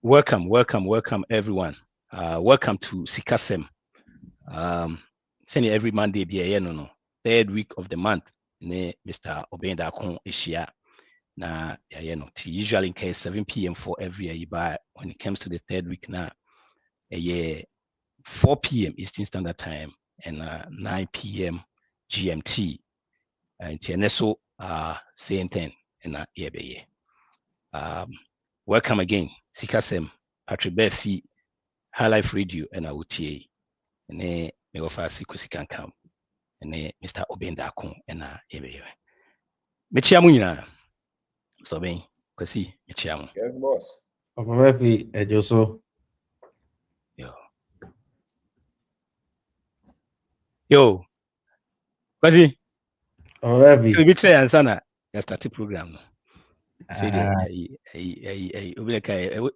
Welcome everyone. Welcome to Sikasem. Sending every Monday be no. Third week of the month. Ne Mr. Obenda Kon Ishia. Na usually in case 7 p.m. for every year, but when it comes to the third week now, 4 p.m. Eastern Standard Time and 9 p.m. GMT. And TNSO same thing and welcome again. Sikasem, Patrick Befi, High Life Radio and AUTA. And me offer Sikusikan Camp and Mr. Obenda Kon and Michiamuina. So being Kwasi Michiamu. Yes, boss. Of Befi, Ejoso. Yo, Kwasi. Of Befi. We try and sana. You start the program. Say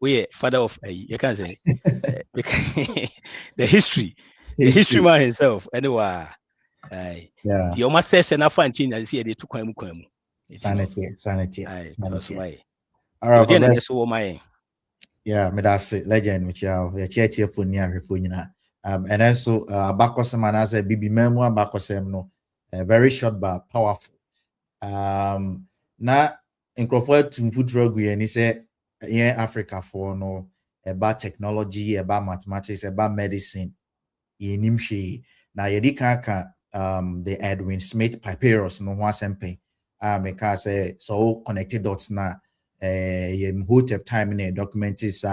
we father of you can say the history man himself. Anyway, yeah. The almost says enough and change and see they took him. Sanity. All right, so my yeah, me that's legend which ya chetie for near for nyina. And then so bakosem and as a bibi memo bakosem no very short but powerful. Na nkrofo to put rogu and he say yeah Africa for no about technology, about mathematics, about medicine. Yenimshi na yedi kaka the Edwin Smith papyrus no one sempe because so connected dots na Hotep time in a document is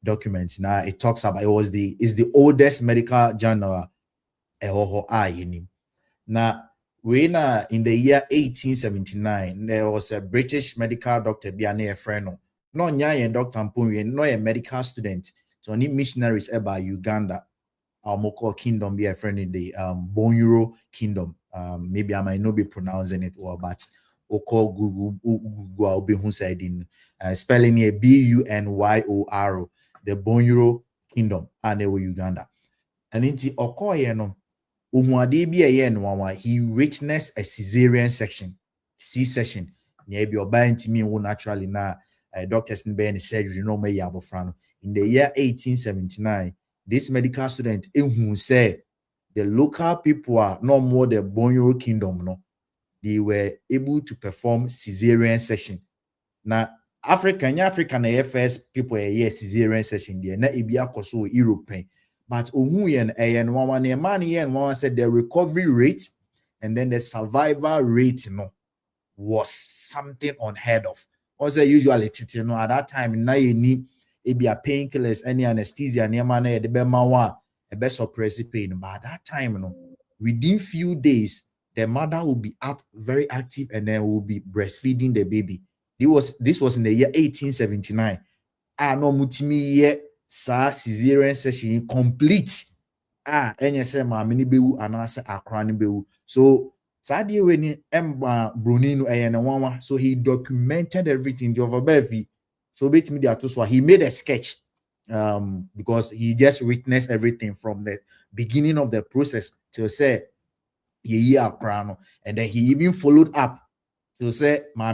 document now it talks about is the oldest medical journal now when in the year 1879 there was a British medical doctor Biane Freno no nya doctor Mpunye no a medical student so any missionaries about Uganda Moko kingdom be a friend in the Bonyuro kingdom. Maybe I might not be pronouncing it well, but Oko Google be who said in spelling here Bunyor, the Bonyuro kingdom, and they were Uganda. And in the Okoye no he witnessed a cesarean section, C-section. Maybe or by me naturally now doctors in the surgery no may yabofrano. In the year 1879. This medical student who said the local people are no more the Bonyoro kingdom, no, they were able to perform cesarean section. Now, African first people a year cesarean section there, not Ibia Koso European, but Umuyan and one said the recovery rate and then the survival rate, was something unheard of. Also, usually, at that time, now you need it be a painkillers, any anesthesia, near the bemawa, a best suppress pain. But at that time, within few days, the mother will be up very active and then will be breastfeeding the baby. This was in the year 1879. No mutimi ye sa cesarean section complete. Any say ma mini bewu anase akrani bewu. So Sadia when Brunino and so he documented everything. The overbevi. So he made a sketch because he just witnessed everything from the beginning of the process to say and then he even followed up to say no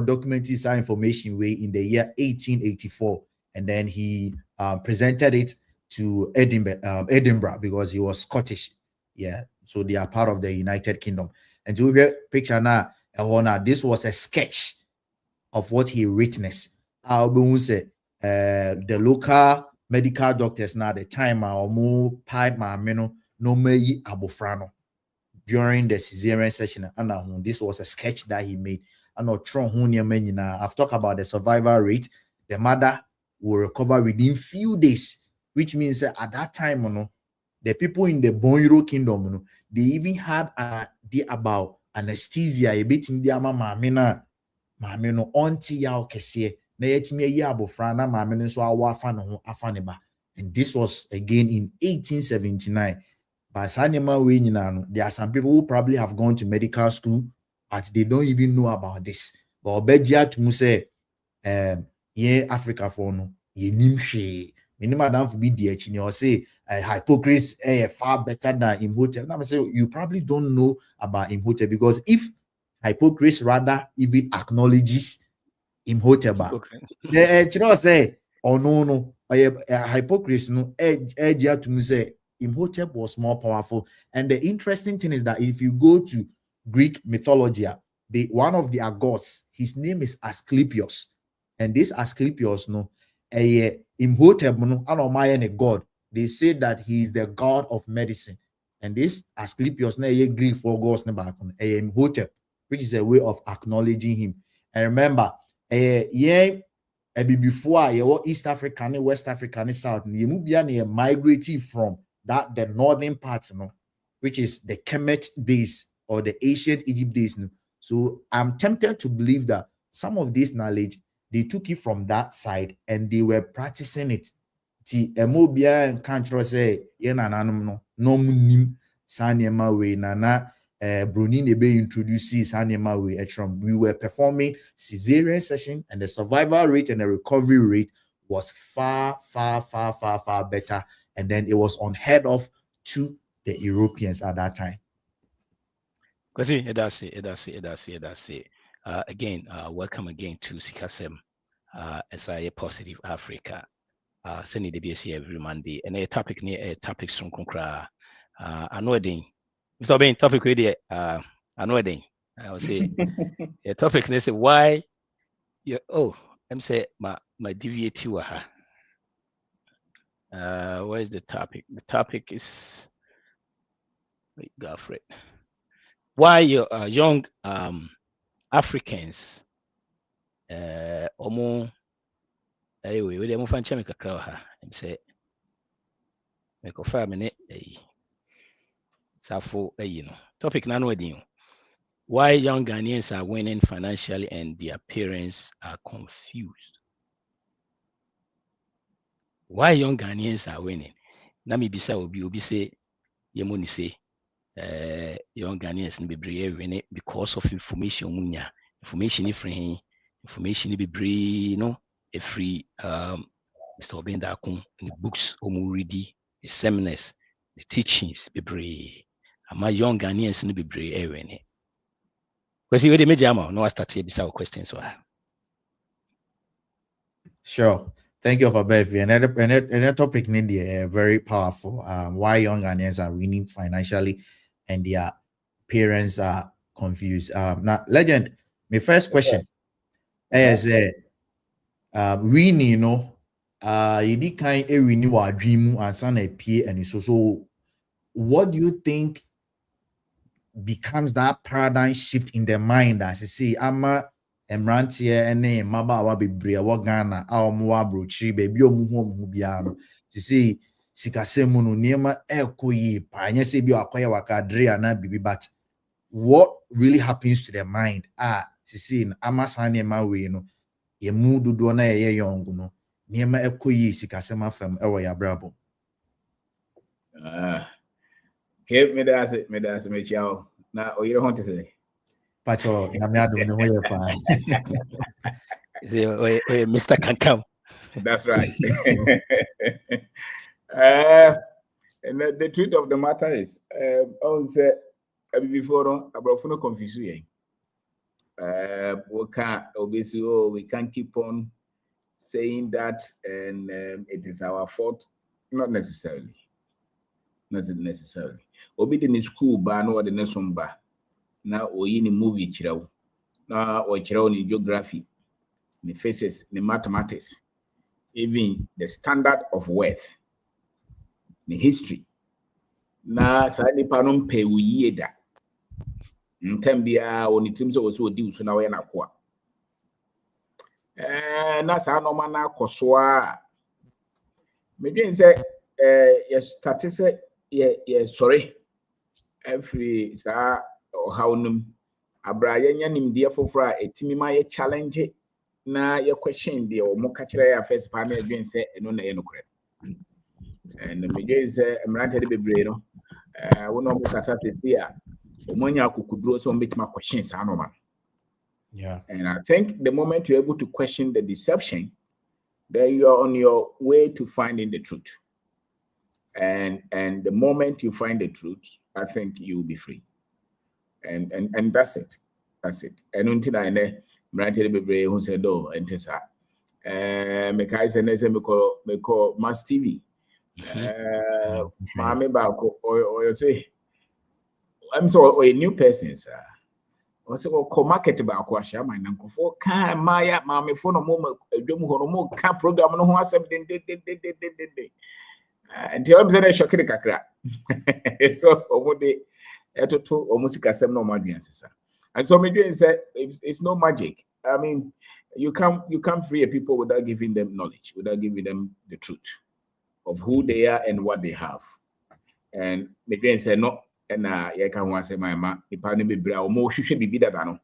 document this information way in the year 1884 and then he presented it to Edinburgh because he was Scottish. Yeah, so they are part of the United Kingdom. And to get picture now, this was a sketch of what he witnessed. The local medical doctors now the time or more pipe no me abofrano during the cesarean session. And this was a sketch that he made. And I've talked about the survival rate. The mother will recover within few days, which means that at that time, the people in the Bonyoro kingdom, they even had an idea about anesthesia. A bit in the mamina. Maame no onti ya okese na yetimi yi abofra na maame no so awafa no ho afaneba. And this was again in 1879. By sanema we nyina no, there are some people who probably have gone to medical school but they don't even know about this. But obejia to mu say ye Africa for no ye nimhwe minima dan for be the echi or say hypocrisy far better than Imhotep. Now I say you probably don't know about Imhotep because if hypocrisy rather even acknowledges Imhotep. You know, say, oh no, hypocrites no edge to me say Imhotep was more powerful. And the interesting thing is that if you go to Greek mythology, one of their gods, his name is Asclepius. And this Asclepius, no, Imhotep, no, and a god. They say that he is the god of medicine. And this Asclepius, na a Greek for gods, Imhotep, which is a way of acknowledging him. And remember, before East Africa, West Africa, South, you migrated from that the northern part, which is the Kemet days or the ancient Egypt days. So I'm tempted to believe that some of this knowledge they took it from that side and they were practicing it. Ti emobia and control say no munim sanyema we nana Bruni Nebe introduces Sanema way we were performing cesarean session and the survival rate and the recovery rate was far better. And then it was unheard of to the Europeans at that time. That's it. Again, welcome again to Sikasem, SIA Positive Africa. Send the BSC every Monday. And a topic near a topic from Konkra. I know it. Mr. Bain, topic with it. I know it. I will say a topic. They say why. I'm say my DVAT waha. Where is the topic? The topic is go for it. Why your young Africans omo anyway we dem fan chemi kakra ha em say me ko fa me ne safo no topic na no adin. Why young Ghanaians are winning financially and their parents are confused. Why young Ghanaians are winning? Na me bisa obi say yemo ni say young Ghanaians be brave winning because of information munya. Information different. Information be brave, no, a free Mr. Obenda Akun, the books ready, the seminars, the teachings be brave. And my young Ghanaians be brave every. Because you the major no I start here beside questions. So sure. Thank you for Bev. Another topic in India very powerful. Why young Ghanaians are winning financially and their parents are confused. Now, Legend, my first question is winning, you did kind of winning our dream and son a peer and so what do you think becomes that paradigm shift in the mind as you say ama emrantie ene mabaawa bebre wo Ghana a omo abrochiri baby omu bia no say sikasemu no niema ekoyi pa anya se bi akoye wakadre ana bibi but what really happens to the mind say ama sanema we no ye mu dodo na ye young no niema ekoyi sikasema fam ewo ya brabo. Okay, me that's me ciao. Now, you don't want to say. Pacho, Mr. Kankam. That's right. And the truth of the matter is, I would say before about no confusion. We can't keep on saying that, and it is our fault. Not necessarily. Obi in school ba no the next one ba na oyi ni movie chirawo na o chirawo ni geography ni physics ni mathematics even the standard of worth ni history na sa nipa no mpe wuye da ntambia oni tim so so di uso na we na ko na sa no ma na akoso a medwen say yes statistics yeah, sorry. Every sa how num abraya nya nimdia fofora etimi ma ye challenge na ye question de o mo ka kire ya first panel adwen say eno na ye no kure. And me dey say emrante de bebre no wo no mo kasa sesi a o mo nya akukuduro so mbetima questions ano man. Yeah. And I think the moment you're able to question the deception, then you're on your way to finding the truth. And the moment you find the truth, I think you'll be free. And that's it. That's it. And until I know mmerante be bre hu se do entesa me kai se na se me call Mass TV maame ba ko o say I'm so a new person sir o se ko market ba ko ahia man nankofo kan maya maame fo no mo adwam ho no mo ka program no ho asem den until I'm there shocking kakra so omode etoto omusika sem no madwen sisa and so me doing say it's no magic. I mean you can't free people without giving them knowledge, without giving them the truth of who they are and what they have. And me doing say no and you can want say my ma ipa ne bebre a omo hwehwe bibi dada no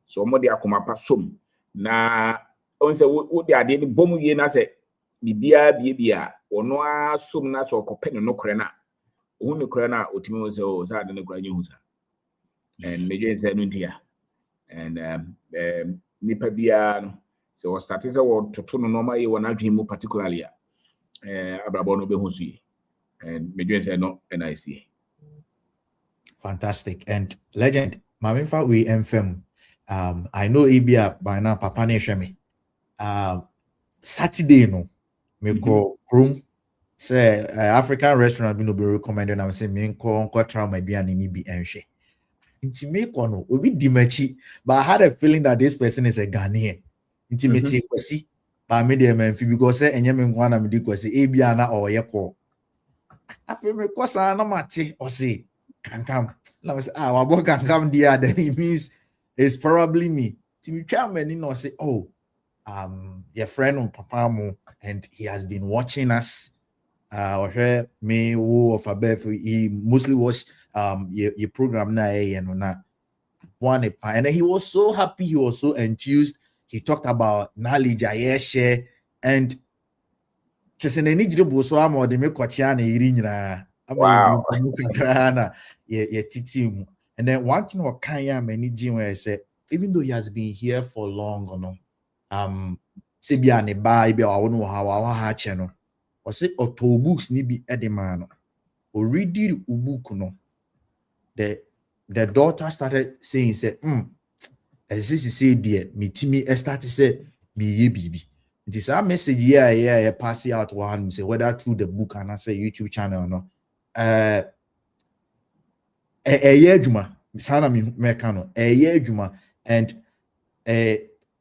so omo de akoma pa som na on say wo de ade ni bom wie na say bibia bia ono a som na so okope no kore na ohun no kore na otimi wo say o say ade no kore nyu husa and me doing say no dia and nipa bia no so we start say wo toto no normal ye wona adwen mu particularly abrabo no be hu so and me doing say no and I see. Fantastic. And legend, Mamifa we FM. I know Ibia by now, Papa Neshemi. Saturday, no, me go room. Say African restaurant be recommended. I'm saying me ko try my beer and be enche. Intimate kono, we be dimachi, but I had a feeling that this person is a Ghanaian. Intimate kwesi, but I made them because say enye me ngwana me di kwesi Ibia na or yeko. I feel me kosa na mate or say. Kankam. Now I say, what kankam there? Then it means it's probably me. Timmy Chairman, you know, say, oh, your friend on Papamo, and he has been watching us. Or me who of a bed he mostly watched your program now and na one and then he was so happy, he was so enthused. He talked about knowledge I share and just in any job so I'm or the make wow. And then one thing what Kanya managing where I said, even though he has been here for long, you know, Sibia ne ba ibi I know how our channel or say auto books ni be edemano or read the book no. The daughter started saying, say, as this is say dear, me Timmy started say me ye baby. It is our message, yeah, pass it out one say whether through the book and I say YouTube channel or no. Juma, and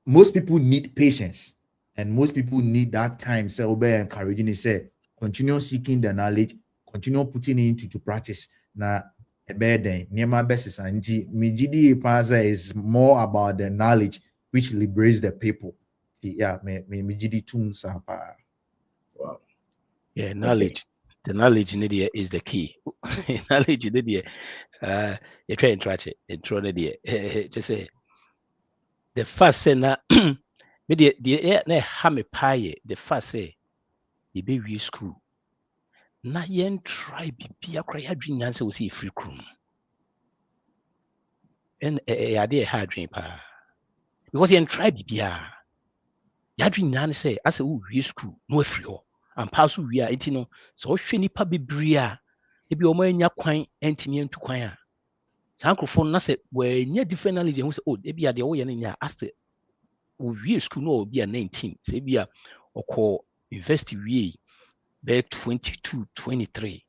most people need patience and most people need that time. So obey encouraging it, say continue seeking the knowledge, continue putting it into practice. Now a bad day, near my best is Mijidi Paza is more about the knowledge which liberates the people. Yeah, me Mijidi Tumsapa. Wow. Yeah, knowledge. Okay. The knowledge in India is the key. Knowledge in India, you try and track it. Just say the first say na the na hame pie. The first say the baby school. Na yen try be a cry dream answer will see free crew. And a dear hard dream pa because yen try be ya dream nan say as a we school no free ho. And pass we are it no so shweni pa bibria e bi o ma nya kwan entimi entu kwan a sankrofo na se we nya different knowledge hu se oh e bi ade wo ye nya as we school no be a 19 se bi a okọ university we be 22 23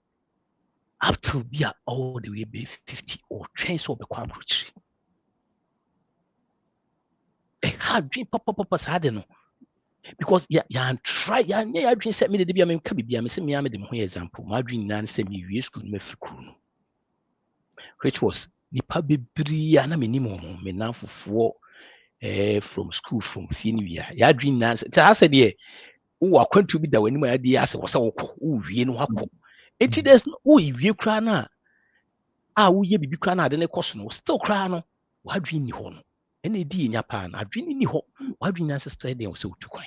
up to be all the way be 50 or train so be kwa brochi e hard dream papa sad no because ya try ya dream set me the be am ka bibia me say me am dem ho example my dream nan say me we school me frikru no which was nipa bebria na me nimo me nan fofo from school from finia ya dream nan say I said there who akwantu bi da wani ma ya ase wo say wo kọ wo wie no akọ enti there's no wo wie kra na wo ye bibi kra na de ne koso no still kra no wa dream ni ho no ene di nya pa na dream ni ho wa dream nan sister dey wo say wo tukwan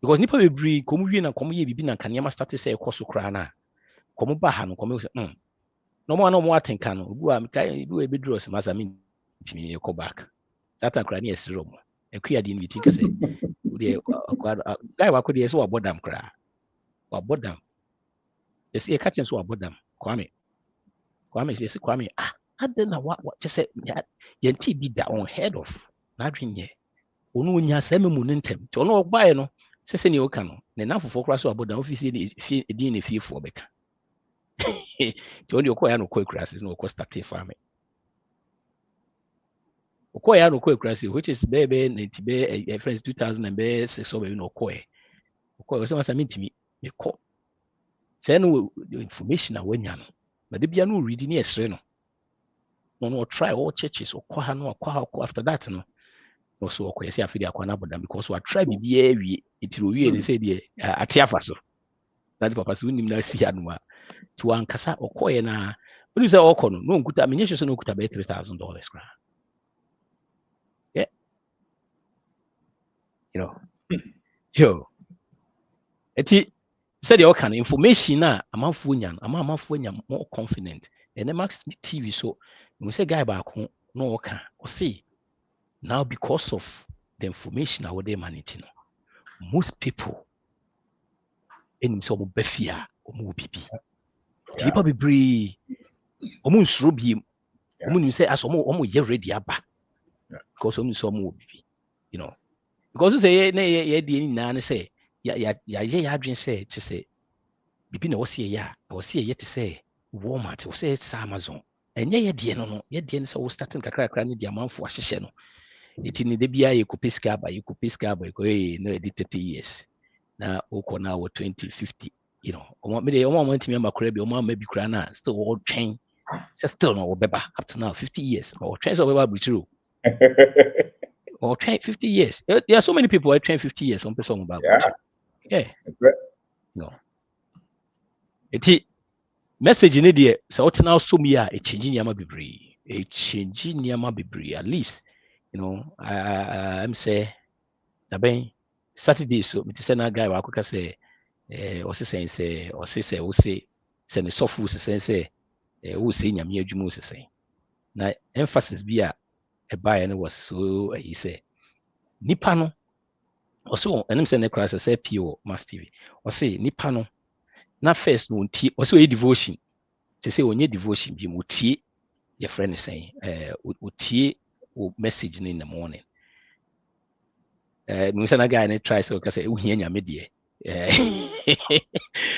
because nipa bebri komu wie na komu ye bibi na kanema start say koso kra na komu ba ha no komu say no mo atenka no obu a kai bi we bedro se masa mi ntimi ye ko back that kra na esiro mo ekua di ni tinka say we guy wa ko dey so abodam kra wa bodam yes e ka chen so abodam kwame yes kwame Then what just say yenti be da on head of na adwen ye onu nya asem mu nentem to no ogbae no sese ne oka no ne na fofo kra so aboda office ne fi edin ne fiefo beka to only okoya no kwa crisis no okọ start farming okoya no kwa crisis which is baby 90 be friends 2006 or be no okoya so masa mintimi me ko say no information awanya no na de bia no read ni esre no try all churches okọ no okọ after that no so okoya say afidi akwa na aboda because we try bibia wie itiro wie ne say de ate afa so that papa so nim na si anuma to ankasa okoye na when you say okọ no nkuta menye hwe so no nkuta be $3,000 kra yeah you know yo eti said the kind information na amanfo nya amanfo nya more confident and the max TV so we say guy back no oka o say now because of the information our they manage no most people in so befia omo bibi tipa bebre omo nsuro biem omo nim say as omo ye ready aba because omo so omo bibi you know because say ye die ni na say ya adwen say to say bibi na wose ye to say Walmart wose ye Amazon enye ye die no ye die ni say we starting kakra ni dia manfo ahyehye no eti ni de bia ye kopiska aba ko no edit 30 years na oko na 2050 you know omo ntimi makora bi omo ma bi kura na still all train still no beba up to now 50 years or train so beba britiro or train 50 years there are so many people who train 50 years on person about yeah no eti message ni de say what now so me a change nyama bebre at least you know I'm say da ben Saturday so me say na guy wa ko say o say wo say ne software say wo say nyame adwuma wo say na emphasis bi a buy and was so he say nipa no also enim say ne class say pio mass TV o say nipa no na first no ntie o say devotion say onye devotion bi mo tie your friend is saying o tie o message in the morning no say na guy na try say o say wo hia nyame de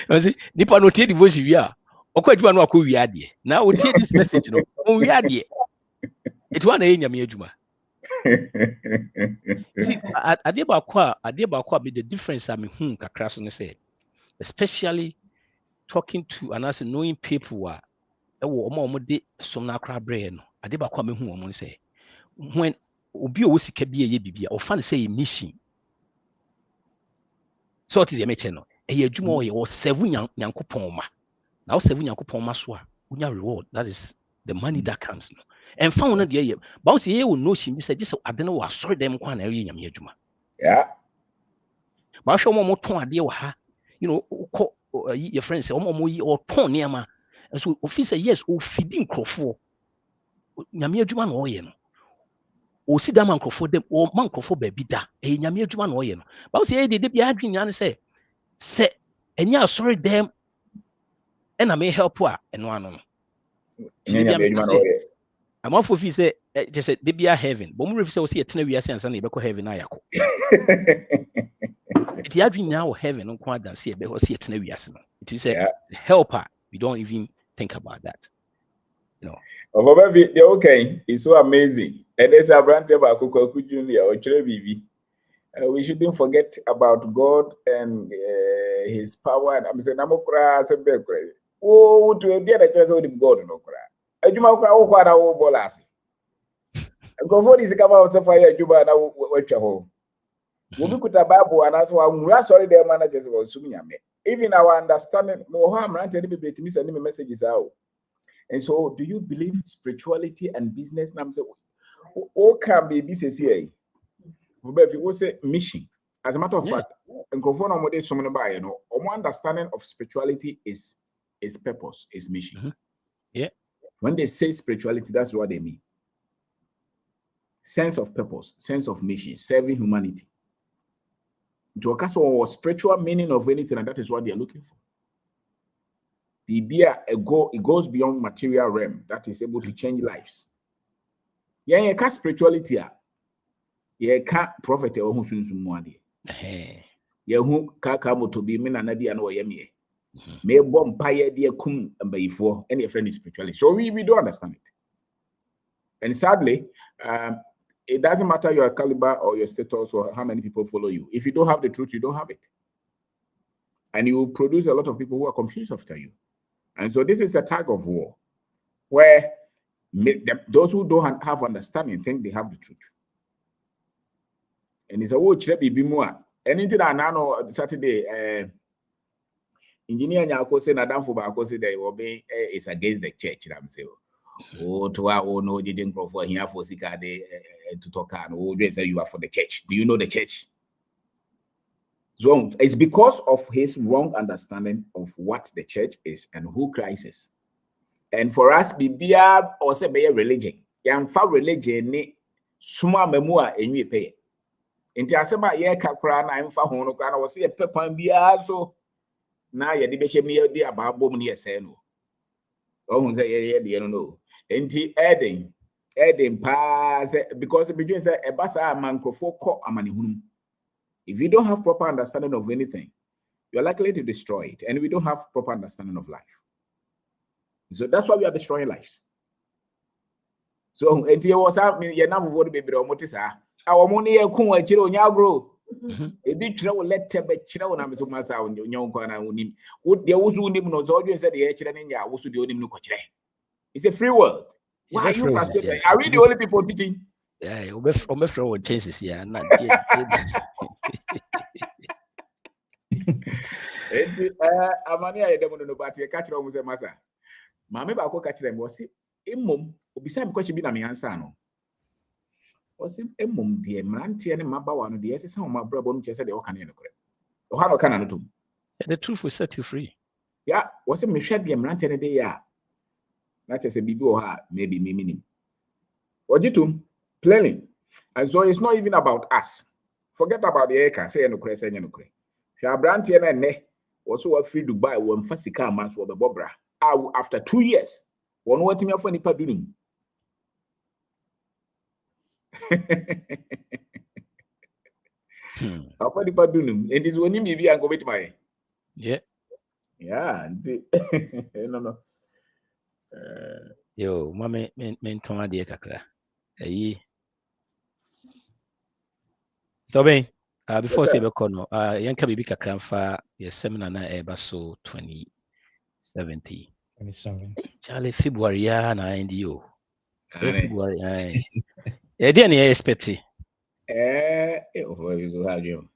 o say nipa no tie devotion wi a okọ adwuma no akọ wi ade na o tie this message no o wi ade it one na nyame adwuma. See, ade ba kwa be the difference I mean kakra so no say especially talking to and as knowing people are ewo omo de som na akra bre no ade ba kwa me hu omo say when obi o sika bi eye bibia o fan say mission so it is the meche no e adwuma o ye o seven nyankopon ma na o seven nyankopon ma so a unya reward that is the money that comes no and found na de but o say ye will know she be say just ade no wa sorry dem kwa na ye nyame adwuma yeah but show mo ton ade wa ha you know your friends say omo yi or ton niama and so o say yes o feeding crofo nyame adwuma na o ye no o si da man crofo dem o man crofo ba bi da e nyame adwuma na o ye no but o say e de bia adwen nya say enya sorry dem and I may help her and one I'm off of you say just say they be a heaven but more if say see etna wiase ansa na ebekọ heaven ayako it ya dream now heaven on kwa dan see ebekọ see etna wiase no it say help her we don't even think about that you know okay it's so amazing and there's a brand about Kwaku Junior or Bibi. We shouldn't forget about God and his power and I'm saying namokra se be kra oh to e dia da chese with God no kra adwuma kra wo kwa da wo bolase go for this kama o se fa ya adwuma na wo twa ho wo bi kuta bible and so amura sorry dem managers wo sum nyame even our understanding no how am rant any be betimi send me messages out and so do you believe spirituality and business na say o can be business here if you say mission as a matter of fact and understanding of spirituality is purpose, is mission. Yeah. When they say spirituality, that's what they mean. Sense of purpose, sense of mission, serving humanity. To a case or spiritual meaning of anything, and that is what they are looking for. it goes beyond material realm that is able to change lives. Yeah, you can spirituality. Yeah, can prophet or who soon yeah, who kakamo to be men and idea no yemi. May bomb pie dear kum and before any friend is spirituality. So we don't understand it. And sadly, it doesn't matter your caliber or your status or how many people follow you. If you don't have the truth, you don't have it. And you will produce a lot of people who are confused after you. And so this is a tug of war where those who don't have understanding think they have the truth. And it's a watch that be more. Anything that I know Saturday, engineer Nyako say Nadam for Bako say they will be is against the church. I'm saying, oh, to our no, didn't grow for here for Sika to talk and oh, they say you are for the church. Do you know the church? So it's because of his wrong understanding of what the church is and who Christ is. And for us, Bibia also be a religion. Yamfa religion ni suma memua enwi pay. Inti asema ye kakra na emfa ho no kra na wo se ye pepan bia so na ye de be hye me de ababom ne ye se no. Oh say ye de no. Inti Eden pa say because between say e basa mankofo ko amanehunum. If you don't have proper understanding of anything, you're likely to destroy it. And we don't have proper understanding of life. So that's why we are destroying lives. So, and here was you never vote baby or motisa. Our money a coon, a chiro, grow. A big trouble let tebe chiro, and I'm so much on your young corner. Would there was who him knows always said the H&N in ya, was to the only no coach. It's a free world. Why are you frustrated? Are we the only people teaching? Yeah, my friend changes here. Not Amani I don't know about your catcher almost a massa. Mamma Bako catch them was it in mum, or beside because she be my answer. Was it a mum, dear Manti and Maba one, the essence of my brother just said the Ocan. Or how can I do? The truth will set you free. Yeah, was it Michelle the Manti a day? Yeah, not just a baby or her, maybe me meaning. What you do? Plainly. And so it's not even about us. Forget about the acre, say no crazy, no crazy. Shabranti and ne also free to buy one fasika mass for the Bobra. After 2 years, one what me for nipa doing. Apa nipa doing? And this one maybe I go with my yeah. No. Yo, mama, men tonga de kakra. Ayi. So ben, before say bekono, yanka bibi kakra mfa ye seminar na eba so 2070. Charlie February ya na ndi yo. February ai. E dia na expect. Oh, you have you.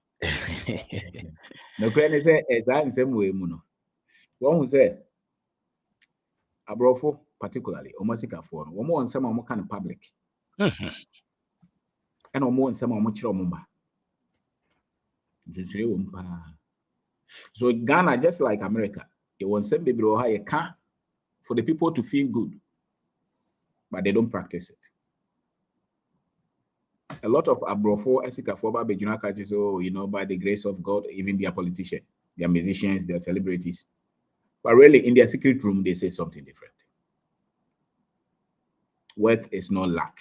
No kwene say exact same way mu no. One who say abrofo particularly omasikafor no wo nsema omo kan public. And omo nsema omo kire omo ba. So Ghana, just like America, it wants some baby or a car for the people to feel good, but they don't practice it. A lot of abrofo esikafoba bejuna catches, oh, you know, by the grace of God, even their politicians, their musicians, their celebrities. But really, in their secret room, they say something different. Wealth is not luck.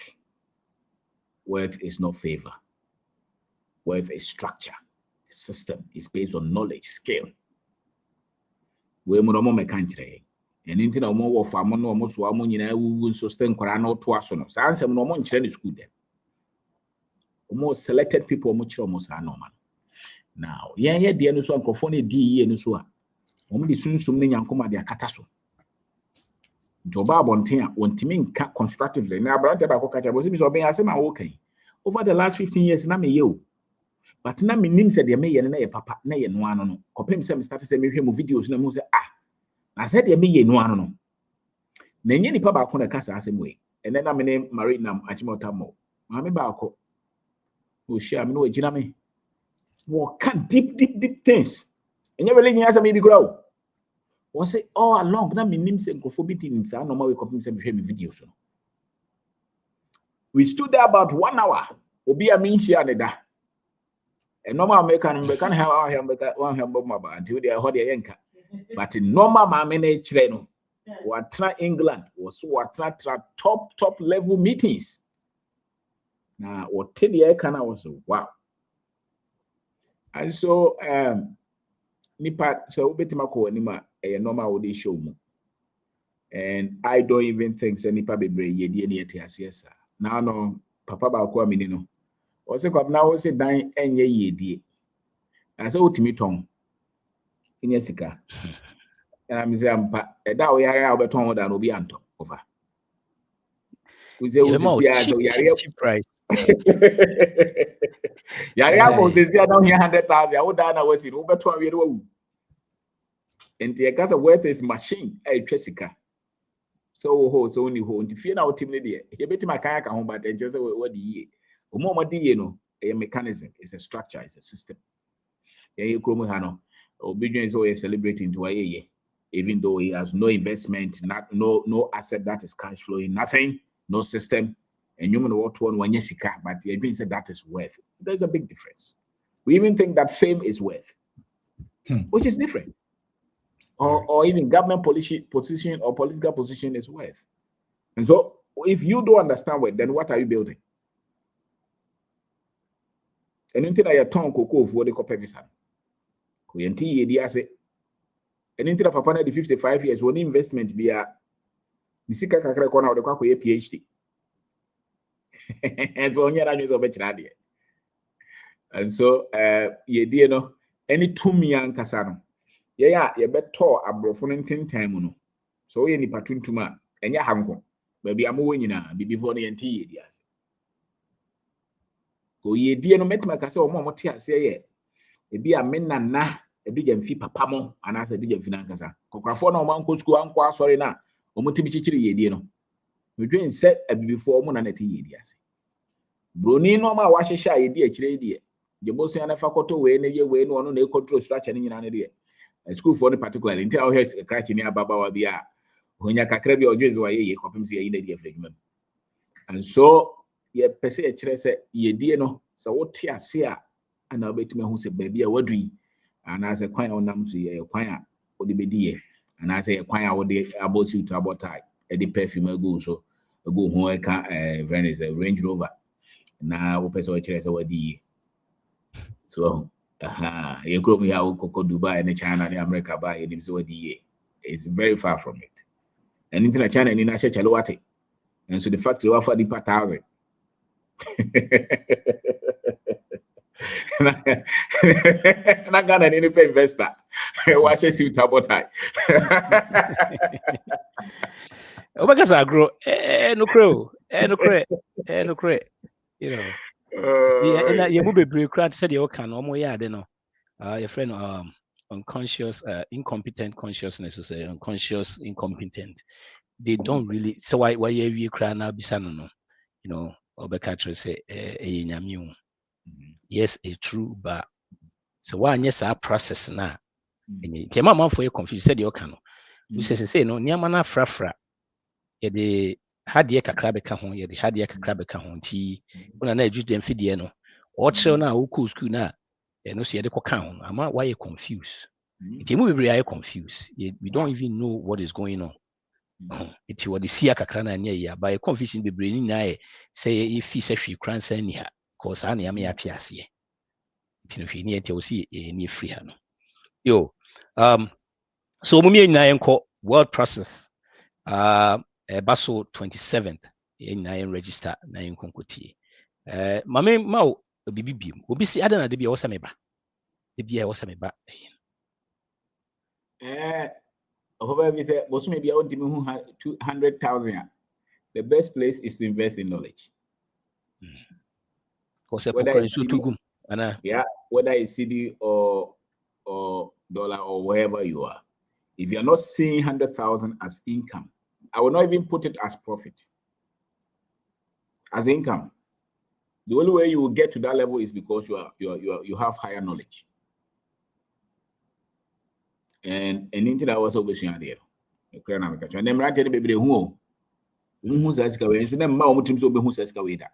Wealth is not favor. Wealth is structure. System is based on knowledge, skill. We muromo mekanchre. And into no more of amon no most woman in a wound sustain corano to us on. Answer no more in school then. Most selected people much almost are normal. Now, yeah, the Anuso and Cofone D. Anusua. Only soon summoning Yankoma de Cataso. Joba Bontia, one teaming constructively. Now, Brother Bacoca was obeying as I'm okay. Over the last 15 years, Nami you. But now, me said, "They may ye papa, nay, and one no. Copim some started sending him videos, no say, ah. I said, "They may ye no one no." Nanny papa on a cast the same way. And then I'm named Marinam Achimotamo. Mammy Balco. Who share no Jiname. What can deep things. And your religion has a maybe grow. Was it all along? Now, me names and cophobity in some normal copim some videos. We stood there about 1 hour. Obi a mean share da. And normal American have our hamburger until they are hot yanka. But in normal mamene chire what England was what top level meetings. Now what the kana was wow. And so nipa so betima ko anima a normal would show mu. And I don't even think say nipa bebre yedi ene etiase sa. Now no papa ba ko amini no. O se kwab na o se dan enye yedie. Na say otimi ton. Inya sika. And I'm saying ampa eda o yare obeton ho da no bi anto over. We say cheap price. Yare abo dey say down here 100,000. I would na we see obeton we do. And the gas worth is machine e twesika. So only ho nti fie na otimi de e beti makaya ka ho but e just what the omo de no a mechanism, it's a structure, it's a system. Yeah, kromo ha no obedient is always celebrating to a even though he has no investment, no asset that is cash flowing, nothing, no system. And you know what one yesika, but the agent said that is worth. There's a big difference. We even think that fame is worth, which is different. Or even government position or political position is worth. And so if you don't understand what, then what are you building? And until I turn cocoa for the copper visa. Kuyenti yedi ase. And until papa na the 55 years, one investment be a nisika kakra kona ode kwa PhD. And so onya ranyo so be. And so yedi no any 2 million kasano. Yeah, you beto abrofo ntintan no. So ye nipa tuntuma enya hanko. Baby amowo nyina bibifo no yenti yedi ase. Ko yedi no metima kase omo te ase ye. Ebi amena na ebi jamfi papa mo anase ebi jamfi na nkasa. Kokrafo na omo anko school anko asori na omo tibi chichiri yedi no. Medwen se abibifo omo na nati yedi ase. Broni no ma wa hihya yedi akire yedi. Jebosia na fakoto we na ye we no no na control structure ni nyina ne de. School for any particularly until our heads crash near Baba Wabia, when you can crave your joys away, you copy see in the fragment. And so, ye per se, ye dear no, so what tear seer, and I'll bet me who said, baby, a wadry, and as a choir on them to a choir, or the bedia, and I say a choir would the about you to about tie, a the perfume go so, a go home, a Venice, a Range Rover. Now, open so chairs over the so. You grow me out Coco Dubai and China and America by him so it's very far from it. And into China and in Asha Chalawati. And so the factory offer the per thousand. And I got an independent investor. Watch a suit about time. Oh, because I grow no crow, no cray, you know. See, you move a break crowd said you can almost yeah, they know. Your friend unconscious, incompetent consciousness is unconscious, incompetent. They don't really so why you cry now bisano, you know, or Becatcher say yes, it's true, but so why yes our process now. Came out for you confused said you can. We say no, Niamana frafra. The hadie kakra beka ho ye de hadie kakra beka ho nti una na eju dem fidie no o chere na wo ko school na e no so ye de koka ho ama why you confused nti mu bebre are confused we don't even know what is going on nti what the sia kakra na nya ya by confusion bebre ni na e say if fi se hwe kran san ni ha cause ana ya me ate ase nti no hwe ni ente wo si ni free ha no yo so mu mi nyina enko world process Baso 27th, in register na in konkotie. Mame mau bibi obisi ada na de bia wosameba. De bia wosameba. However, we say bosu maybe I want to 200,000. The best place is to invest in knowledge. Whether it's whether it's CD or dollar or wherever you are. If you are not seeing 100,000 as income, I will not even put it as profit, as income. The only way you will get to that level is because you have higher knowledge. And anything that was always there. And then right there, baby, who says go so them ma team so be who says go that.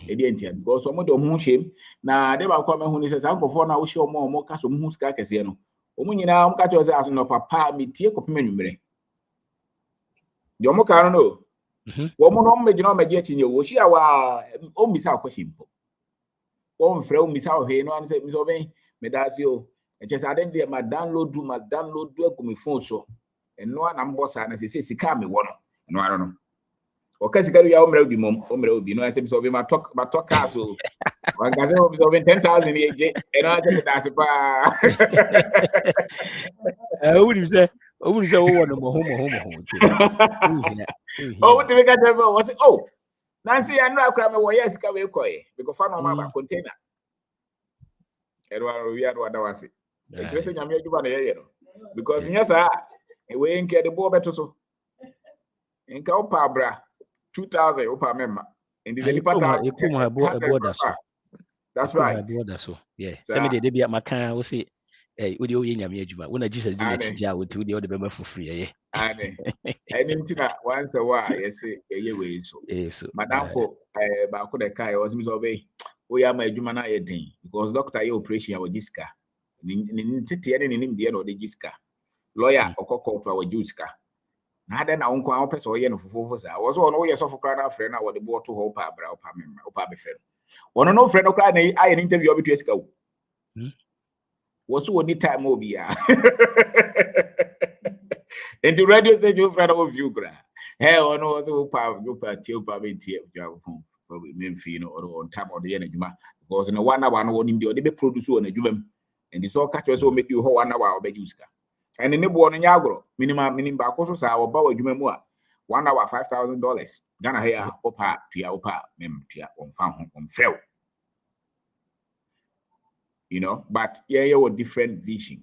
Because some of them shame. Now they will come who says uncle for now we show more cash who ska kese no. Omunyina catch us as no papa me tie kopem anwumere. The omoka no. Womo no megina megye chinye wo hia wa o misa question po. Wo mfrɛ o misa o he no an say mi so ben me das yo. E che sa den de ma download agumi phone so. Eno na mbosa na say sika me wo no. Eno aro no. O ka sika ya o mra obi mom, o mra obi no an say mi so be ma talk car so. Wan ka say o mi so ben 10,000 ye. Eno an say me das pa. Who say oh one mo home. Oh, what do we got to was it? Oh, Nancy, I know I cry me yes, come because fan on container. Edward, we had what I was it. It's I'm here because yes, we ain't get the ball better so. In Kaupa bra 2,000 opa member. In the border. That's right. Border so yeah. Some day they be at my car. We say. Hey, we do nyame adwuma. Wona Jesus dey chija we do the bema for free eh. Ane. Anything that once a while yes eh we so. So madam for ba ko de kai was me so be we am adwuma na ye din because doctor ye operation ya jiska. Ni tete ne nim de na o de jiska. Lawyer okoko to wa jiska. Na ada na wonko an person ye no fofofo sa. Was one we ye so for kra na frɛ na wo de bo to ho pa bra opa member opa be frɛ. Wono no frɛ no kra na aye interview obi to eska wo. What's what the time will be? And the radio station friend of you, hey, I know also power, you probably on time of the energy because in a 1 hour, no one the produce on a jubem, and this all catchers will make you 1 hour of Bejuska. And in the born in Yagro, minimum Bacosos our power jumemua, 1 hour $5,000. Gana here, opa to your opa, on found on fell. You know, but yeah, were different vision.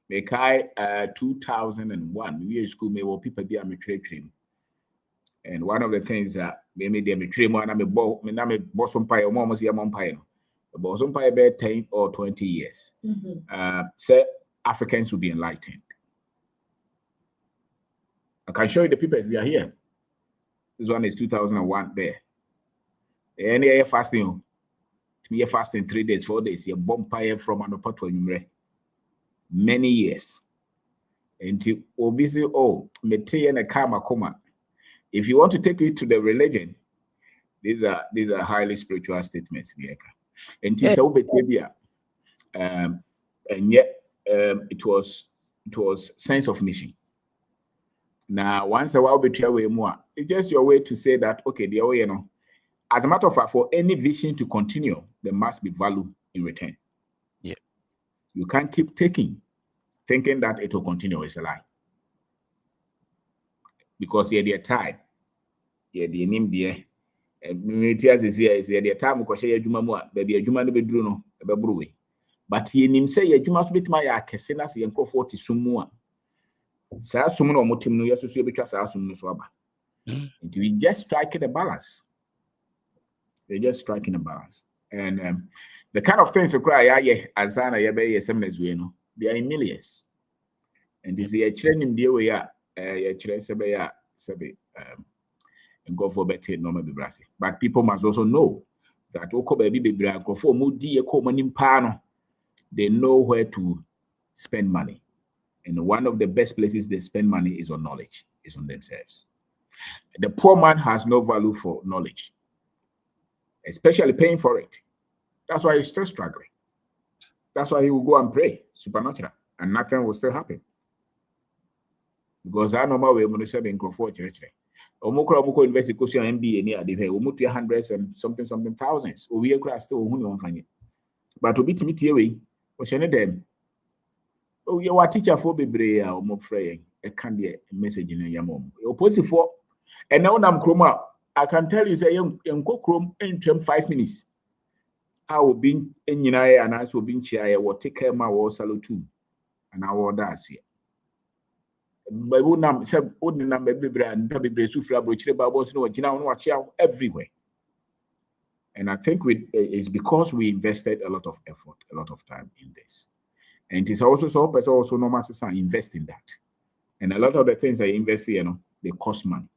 Mekai 2001, we school me were people be a matriculate. And one of the things that made them train one, I'm a boss umpire, almost a umpire. The boss umpire be 10 or 20 years. Say Africans will be enlightened. I can show you the papers they are here. This one is 2001 there. Any fasting. Me fasting 3 days, 4 days. You bumpire from an opportunity. Many years. Until obviously, me and a karma coma. If you want to take it to the religion, these are highly spiritual statements. Until so and yet it was sense of mission. Now, once a while between way more, it's just your way to say that okay, the way you know. As a matter of fact, for any vision to continue, there must be value in return. Yeah. You can't keep taking, thinking that it will continue. It's a lie. Because you're their time. You're the name there. And is their time because you're Juma, baby, a Juma be Bruno, a Babruwe. But ye nim say, you must be my Cassinas and co 40 sumua. Sa sumun or motim no yasu because I assume no swaba. We just strike the balance. They're just striking a balance. And the kind of things you cry, Azana, they are in millions. And this is a training deal we are, and go for better normal bibrasi. But people must also know that they know where to spend money. And one of the best places they spend money is on knowledge, is on themselves. The poor man has no value for knowledge, especially paying for it. That's why he's still struggling. That's why he will go and pray, supernatural, and nothing will still happen. Because I know my way when you say in Crawford Church. Omoko invest in MBA near the way, hundreds and something thousands. We are still who find but to beat me away, or them. Oh, you are teacher for Bibrea or more fraying. A candy message in your mom. Opposite for and now I'm chroma. I can tell you, say, young cook room in 5 minutes. I will be in United and I will be in chair, will take care of my wall salute too. And I will dance here. But would not say, wouldn't number baby and baby sufra, which the Babos know, you know, watch out everywhere. And I think it's because we invested a lot of effort, a lot of time in this. And it's also so, but also no matter invest in that. And a lot of the things I invest in, you know, they cost money.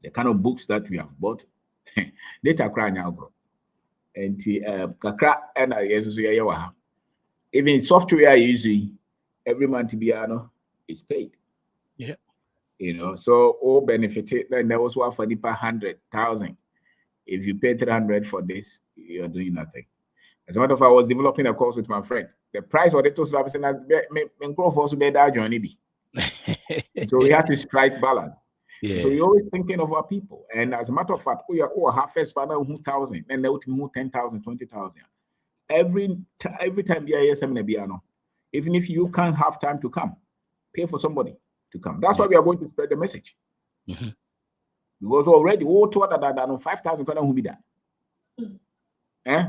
The kind of books that we have bought, data cry now, bro. And kakra and I yes, Even software usually every month is paid. Yeah. You know, so all benefited. Then there was one for the 100,000. If you pay 300 for this, you're doing nothing. As a matter of fact, I was developing a course with my friend. The price of the two slabs and also be that journey. So we have to strike balance. Yeah. So we're always thinking of our people. And as a matter of fact, we are half first by 1,000, and they would 10,000, 20,000. Every time even if you can't have time to come, pay for somebody to come. That's why we are going to spread the message. Mm-hmm. Because already, 5,000 who be that.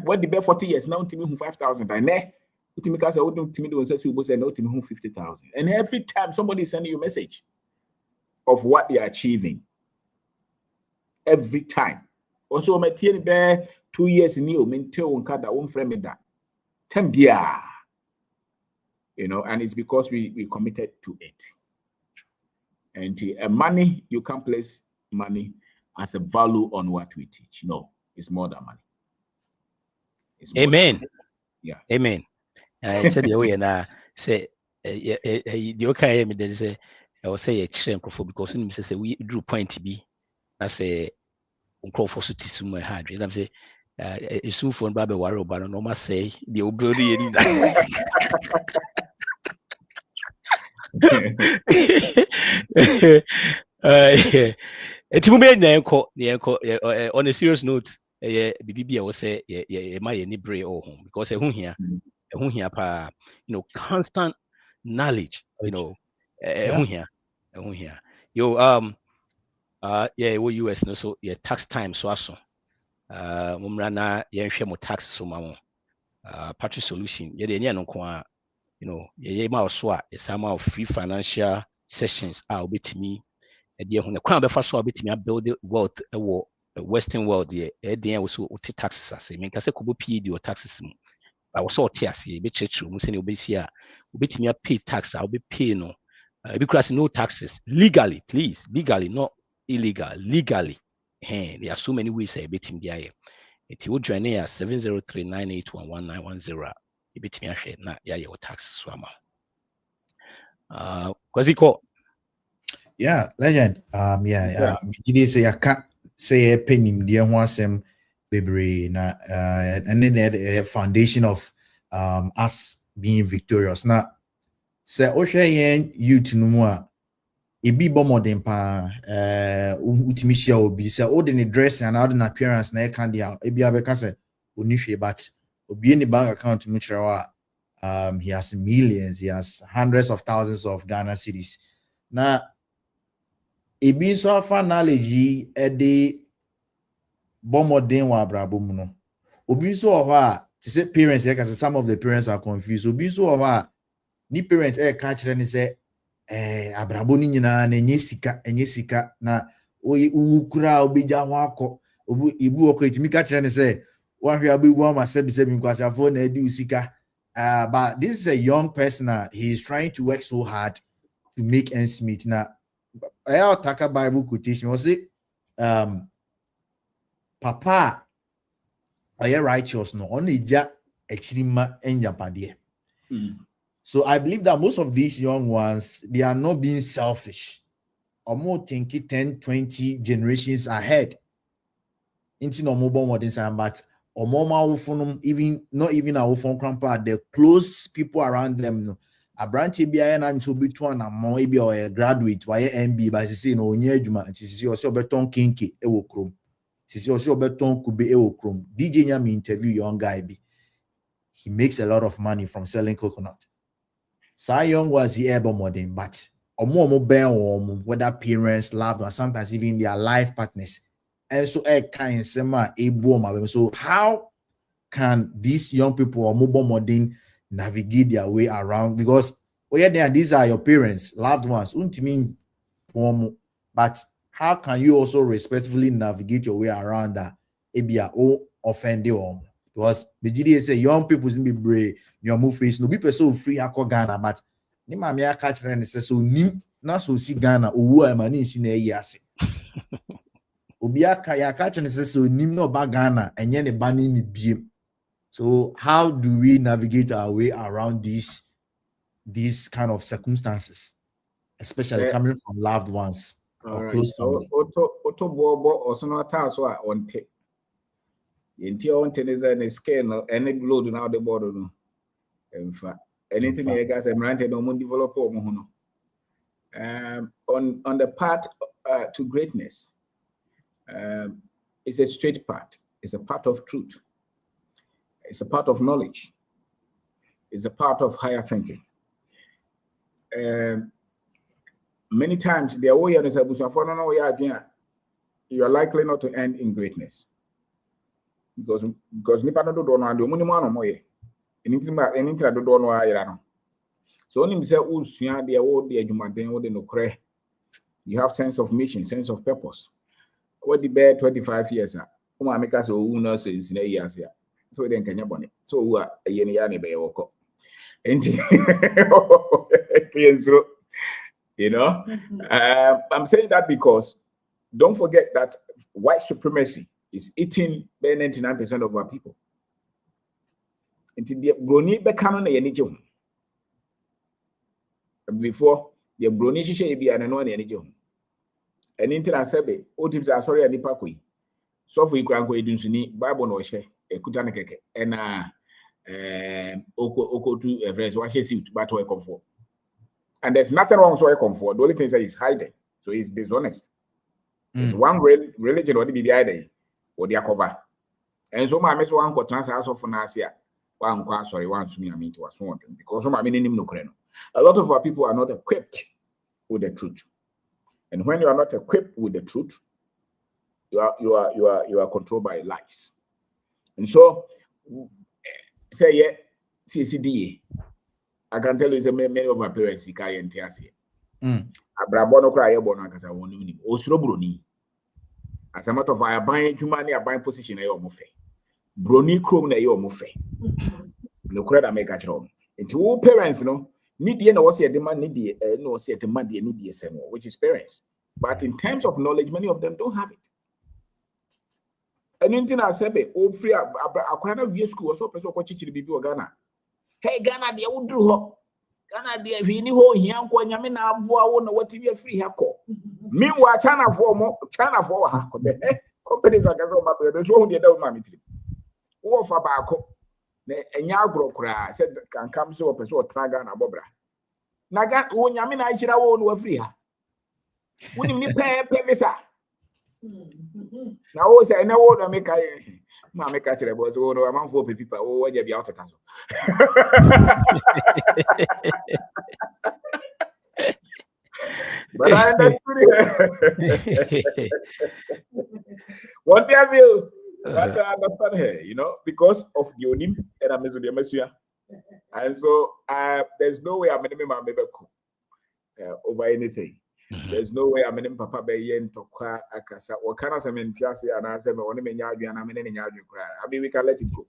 What the bet 40 years now to me 5,000 and there to me say wouldn't to me do say no to me 50,000. And every time somebody is sending you a message of what they are achieving. Every time. Also, my TN bear 2 years in you maintain one card that won't frame it that. 10 years. You know, and it's because we committed to it. And money, you can't place money as a value on what we teach. No, it's more than money. Amen. Yeah. Amen. I said the way and say the okay me then say I will say a chem because him say we drew point to be I say uncrofo so tisu my hard. And I'm say soon for babe worry about no ma say the obrody any on a serious note, BBB I will say my brain or home because here, constant knowledge, here. Yo, we US no so tax time so mumrana share tax so mamo party solution some of free financial sessions with me. The crown before so bit me build wealth Western world also taxes as I say could pay your taxes. I was all tears be church room saying obey me pay tax, I'll be paying no because no taxes legally, please, legally, not illegal, legally. There are so many ways I bet him the it would join here 703-981-1910. You bet me a share na your tax swama. Yeah, legend. It say I can't say a penny dear one baby na and then the foundation of us being victorious. Now say Osha youth no more e be bomodin pa utimi share obi say ordinary dress and ordinary appearance na e can dia e bia be ka say onihwe but obi any bank account mu he has millions, he has hundreds of thousands of Ghana cedis. Now ebi so afa knowledge de bomodin wa abrabo mu no obi so ho a to say parents because some of the parents are confused. Obi so ho a ni parents ka kire ni say abrabo ni nyina na enye sika na ukura obija ho akọ ibu okreti mi ka kire ni say one hwe abewu ama sebi nkwasafo na edi usika. But this is a young person. He is trying to work so hard to make ends meet. Now, I'll take a Bible quotation. Was it Papa? Are you righteous? No, only ja extrema enjapade. So I believe that most of these young ones, they are not being selfish. Or more thinking 10, 20 generations ahead. Into no mobile modern time, but or more even not even our phone grandpa, the close people around them. No, a branch BIN and to be one and more maybe or a graduate via MB by saying no near Juma, and she also beton kinky ewokrum. She also beton could be ewokrum. DJ Nyami interview young guy be. He makes a lot of money from selling coconut. So young was the able modern, but or more bear whether parents, loved or sometimes even their life partners. And so so how can these young people or mobile modern navigate their way around? Because these are your parents, loved ones, but how can you also respectfully navigate your way around that? Offending because the GDA say young people be brave, your move face no be so free Ghana, but ni mamia catch and say so not so see Ghana or money in a Obiaka ya catch and says so nim no ba Ghana and yen a banning ni biem. So how do we navigate our way around these kind of circumstances, especially coming from loved ones or close family? Auto bobo or so task on take. Is a scale any blood now the border. In fact, anything you guys have granted no develop on the path to greatness. It's a straight path. It's a part of truth. It's a part of knowledge. It's a part of higher thinking. Many times the way you are likely not to end in greatness because nipa no do no ande omuni mu anomoye anything do no ayira no. So onim say usua de wo de adwumaden wo de no kre, you have sense of mission, sense of purpose. What the bear 25 years uma make us owu no sense na years ya so de nkanya bone so owu a ye ne ya ne be woko enti you know. I'm saying that because don't forget that white supremacy is eating 99% of our people. Until the brony becano na yenije hum. Before the brony shisha be an no yenije hum. And into that sebe, all tips are sorry and nipakui. So for you cranko edunsuni, Bible no she, a kutana keke, and oko to a verse, what she see to battle a comfort. And there's nothing wrong with comfort. The only thing is that he's hiding. So he's dishonest. It's one religion or the BBI or their cover. And so my miss one got transfer of Nasia. One sorry, one to me, I mean to us one thing. Because my meaning no creno. A lot of our people are not equipped with the truth. And when you are not equipped with the truth, you are controlled by lies. And so say yeah, CCDA. I can tell you that many of my parents see Kai and Tiasia. Abrabono cry a bon as I want him. Osro Bruni. As a matter of fact, I buy human, I buy position a your muffe. Bruni chrome a your muffe. No credit make a job. And to all parents, no, need the no see a demand, need the no see a demand, need the same, which is parents. But in terms of knowledge, many of them don't have it. And in I said, oh, free, I can't be a school or so, person watching the people of Ghana. Hey, Ghana, they would do Ghana, they have any whole young one. I mean, I want what to be a free hacker. Meanwhile, China for her. Companies are going to there's one the other mammy. Or for Bako. And Yagro cry said, can come so a person Traga and Bobra. Nagan, when Yamin, I should have owned free her. Wouldn't you pay Visa? Now, I say, no, I make Mamma catch it was over among 4 people. Oh, what you be out of town. But I understood what tells you? But I understand her, you know, because of the Onim and I'm the Messiah. And so there's no way I'm going to over anything. There's no way I'm in Papa Bayen to cry Akasa or Kana Samentiasi and I said, I mean, we can let it go.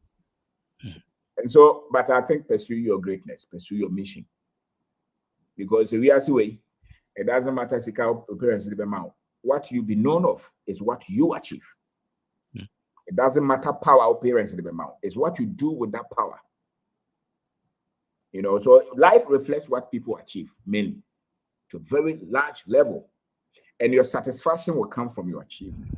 And so, but I think pursue your greatness, pursue your mission. Because the real way, it doesn't matter appearance. What you be known of is what you achieve. It doesn't matter power appearance in the mouth. It's what you do with that power. You know, so life reflects what people achieve mainly, to a very large level, and your satisfaction will come from your achievement.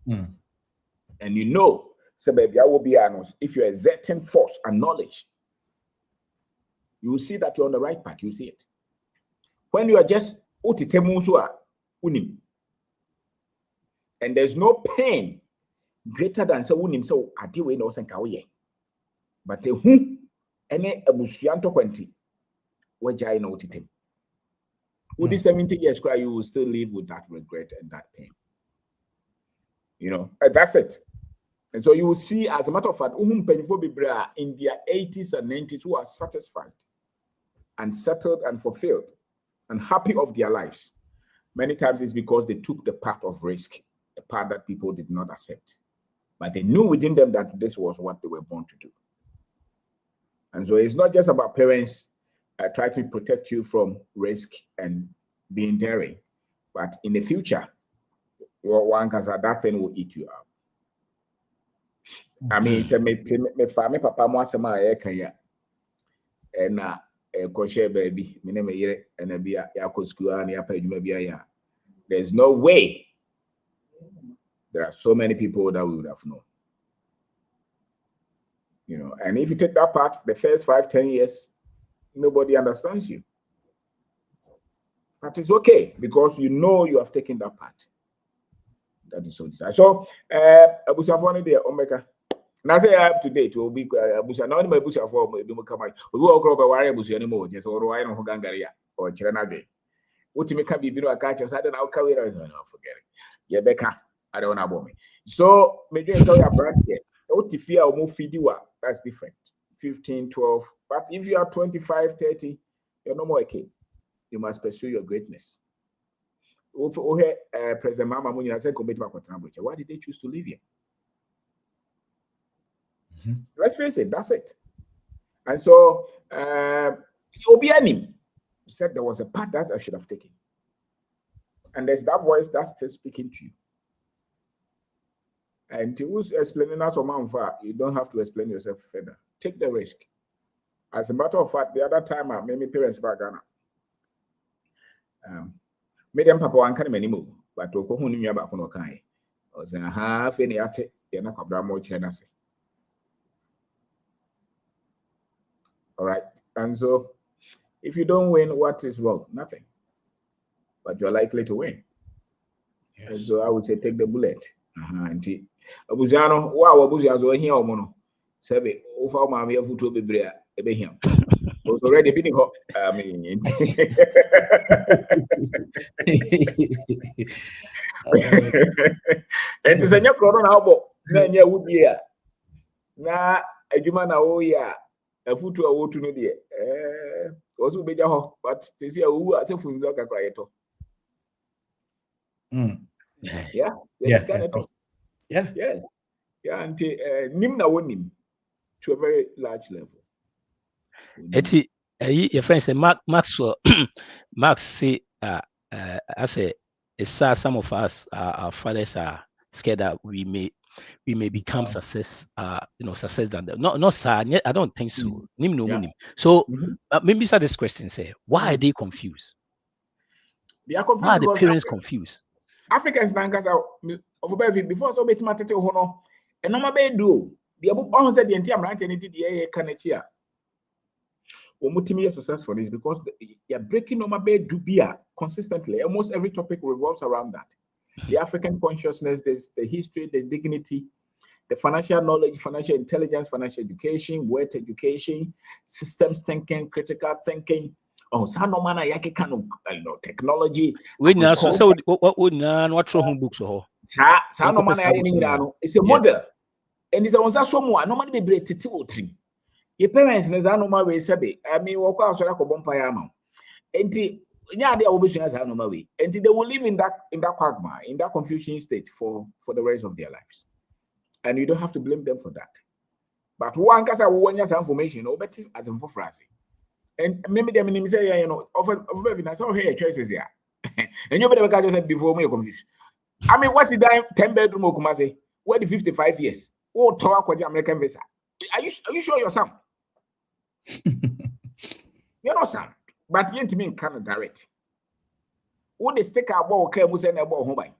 And you know, so baby, I will be honest, if you're exerting force and knowledge, you will see that you're on the right path. You see it. When you are just and there's no pain greater than so unim so adiwe no senkawe. But who any abusuanto kwenti wajai no titem. With the 70 years cry, you will still live with that regret and that pain. You know, that's it. And so you will see, as a matter of fact, in their 80s and 90s who are satisfied and settled and fulfilled and happy of their lives. Many times it's because they took the path of risk, a path that people did not accept. But they knew within them that this was what they were born to do. And so it's not just about parents try to protect you from risk and being daring, but in the future, one can say that thing will eat you up. I mean, say me family papa mo asema ya kan ya. Na koshe baby, me name yere na bia ya ko school and ya pa adwuma bia ya. There's no way. There are so many people that we would have known. You know, and if you take that part, the first 5-10 years, nobody understands you. But it's okay because you know you have taken that part. That is so desired. So, Abusa Fone de Omeka. Now say up to date will be Abusa. Now my Abusa for me come out. We will go over where Abusa anymore. Just or I know Gangaria or Chiranage. What you make be biro catch I don't know carry I don't forget it. Yeah, Becca. I don't know about me. So maybe so your brand here. So if you are more fidiwa, that's different. 15, 12. But if you are 25, 30, you're no more a kid. You must pursue your greatness. President Mama Munya said, why did they choose to live here? Let's face it, that's it. And so, Obianim said there was a path that I should have taken. And there's that voice that's still speaking to you. And who's explaining us on far, you don't have to explain yourself further. Take the risk. As a matter of fact, the other time I made my parents back Ghana. Made them papa and can't anymore, but to go home in your back on Okai. I was in a half any at it, you're not Abramo Chenasi. All right. And so if you don't win, what is wrong? Nothing. But you're likely to win. Yes. And so I would say take the bullet. Abuzano, wow, Abuzazo here or mono. Sebe, over my mere foot to be brea, him. Was already been hot. I mean, and it's a new corona album. Then you would be here. Now, a human, oh, yeah, a foot to a water no dear. Also, be your but they see who as a food dog a quieto. Yeah, and Nimna won him to a very large level. Your friend said Maxwell Max say I say some of us our fathers are scared that we may become success success than them. Not sir, I don't think so. So maybe start this question say why are they confused? They are confused. Why are the parents confused? Africans before so bet matete hono and no be do the abu said the entire branch and the kanechia omutimi successful is because you're breaking no be dubia consistently. Almost every topic revolves around that. The African consciousness, there's the history, the dignity, the financial knowledge, financial intelligence, financial education, word education, systems thinking, critical thinking. Oh, Sanomana Yaki can technology. What books or Sanomana it's a model. And it's a someone normally be titi. Your parents is anoma way sabe. I mean, walk out so I could bumpire amount. And they will be as anoma way. And they will live in that quagmire, in that confusion state for the rest of their lives. And you don't have to blame them for that. But one case I want your information, or better as in for phrase. And maybe the minimum say, over I saw here choices here. And you better just said before me, you're confused. I mean, what's the 10-bedroom Okumase? Where the 55 years? Oh, talk with the American visa. Are you sure you're some? You're not some, but you ain't mean kind of direct. What the stick our ball came was an about home by.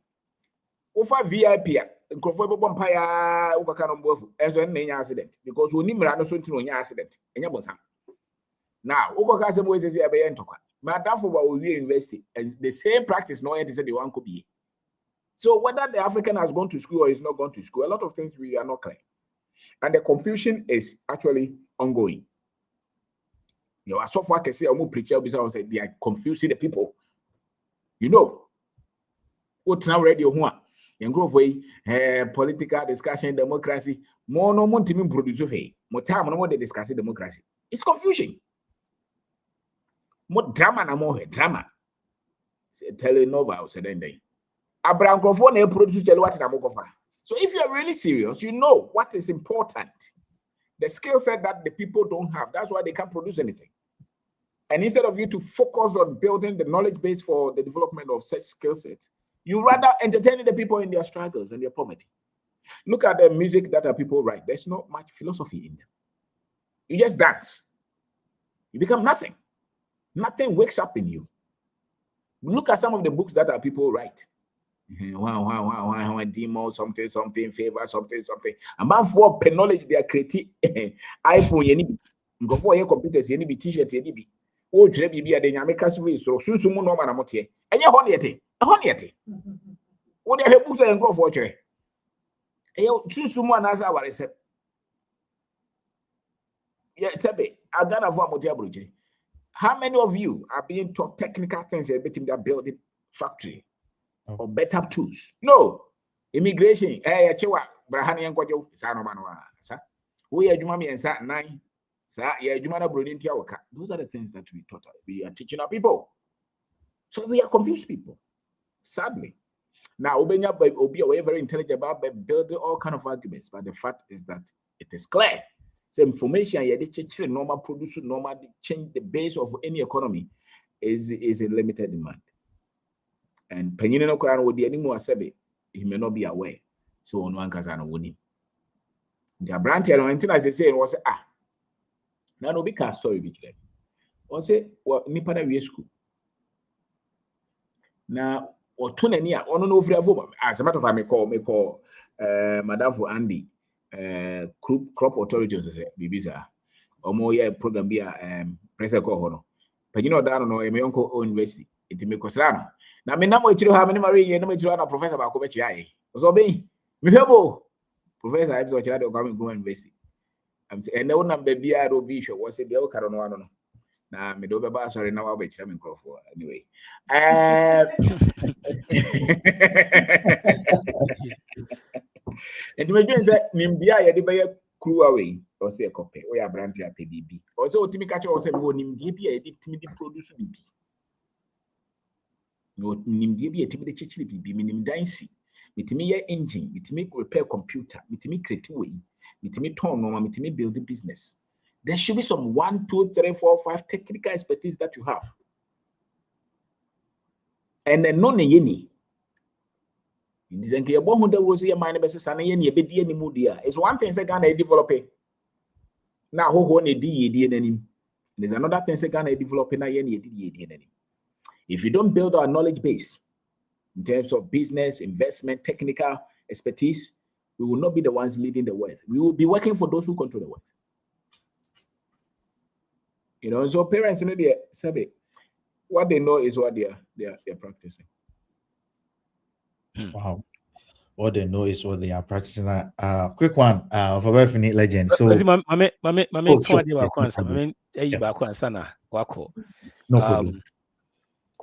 Over VIP, and Crawford Bompire over Canon Both as an accident because we need to something on your accident and your bosom. Now, Oka ways is a bayan toka. Madame for what we university and the same practice no one said the one could be. So whether the African has gone to school or is not gone to school, a lot of things we are not clear. And the confusion is actually ongoing. You are so far can say I'm preacher because they are confusing the people. You know, what now radio one and go away political discussion, democracy. More no more team produce hey. More time no more they discuss democracy. It's confusion. More drama na more drama. Say telenovela said then. Abraham Crawford na produce what na mokofa. So if you are really serious, you know what is important. The skill set that the people don't have. That's why they can't produce anything. And instead of you to focus on building the knowledge base for the development of such skill sets, you rather entertain the people in their struggles and their poverty. Look at the music that people write. There's not much philosophy in them. You just dance. You become nothing. Nothing wakes up in you. Look at some of the books that people write. Wow, demo, something, favor, something. And man for knowledge, they are creating iPhone, any go for your computers, any be t-shirt, any be. Oh, Trebi be a dynamic service, so soon no man amote. And you're honeyete. What they have books and go for you. Soon someone as I said. Yeah, it's a bit. I got a vote. How many of you are being taught technical things about that building factory or better tools? No. Immigration. Chewa Brahani and Kwajo. Sanomanwa. We are Jumami and Sat 9. Jumana Brodin Tiawaka. Those are the things that we taught. We are teaching our people. So we are confused people. Sadly. Now, Obenya will be very intelligent about building all kind of arguments. But the fact is that it is clear. So information the normal produce normal change the base of any economy is a limited demand. And Penino Kran would the anymore sebe, he may not be aware. So on one can win him. The brand here on as I say was now no big story which then. Or say what Nipada we school. Now or Tunania or no over as a matter of fact, may call Madame for Andy. Crop authorities say bibisa omo ye program be pressure call hono pagino da no e me onko university it me kosra na me na mo chiro ha me mari ye na me chiro na professor ba ko be chia so be me hebo professor I be chira de go university am say and na be bia do bi hwe wo say de o karo no ano no na me do be ba sorry na wa be chira me nkrofo anyway and my dream say nimbia ye de be crew away or say a copy or ya brand ya PBB or so timi catch or say wo nimbia bi ye timi di produce bibi no nimbia bi ye timi de chichiri bibi minim dansi mitimi ye engine mitimi repair computer mitimi create way mitimi turn no mitimi build a business. There should be some 1 2 3 4 5 technical expertise that you have, and then no yeni. It's one thing Ghana developing. Now who there's another thing Ghana developing. If you don't build our knowledge base in terms of business, investment, technical expertise, we will not be the ones leading the wealth. We will be working for those who control the wealth. You know, so parents know they say what they know is what they're practicing. Wow. What they know is what they are practicing. Quick one for Bethany Legend. So no problem.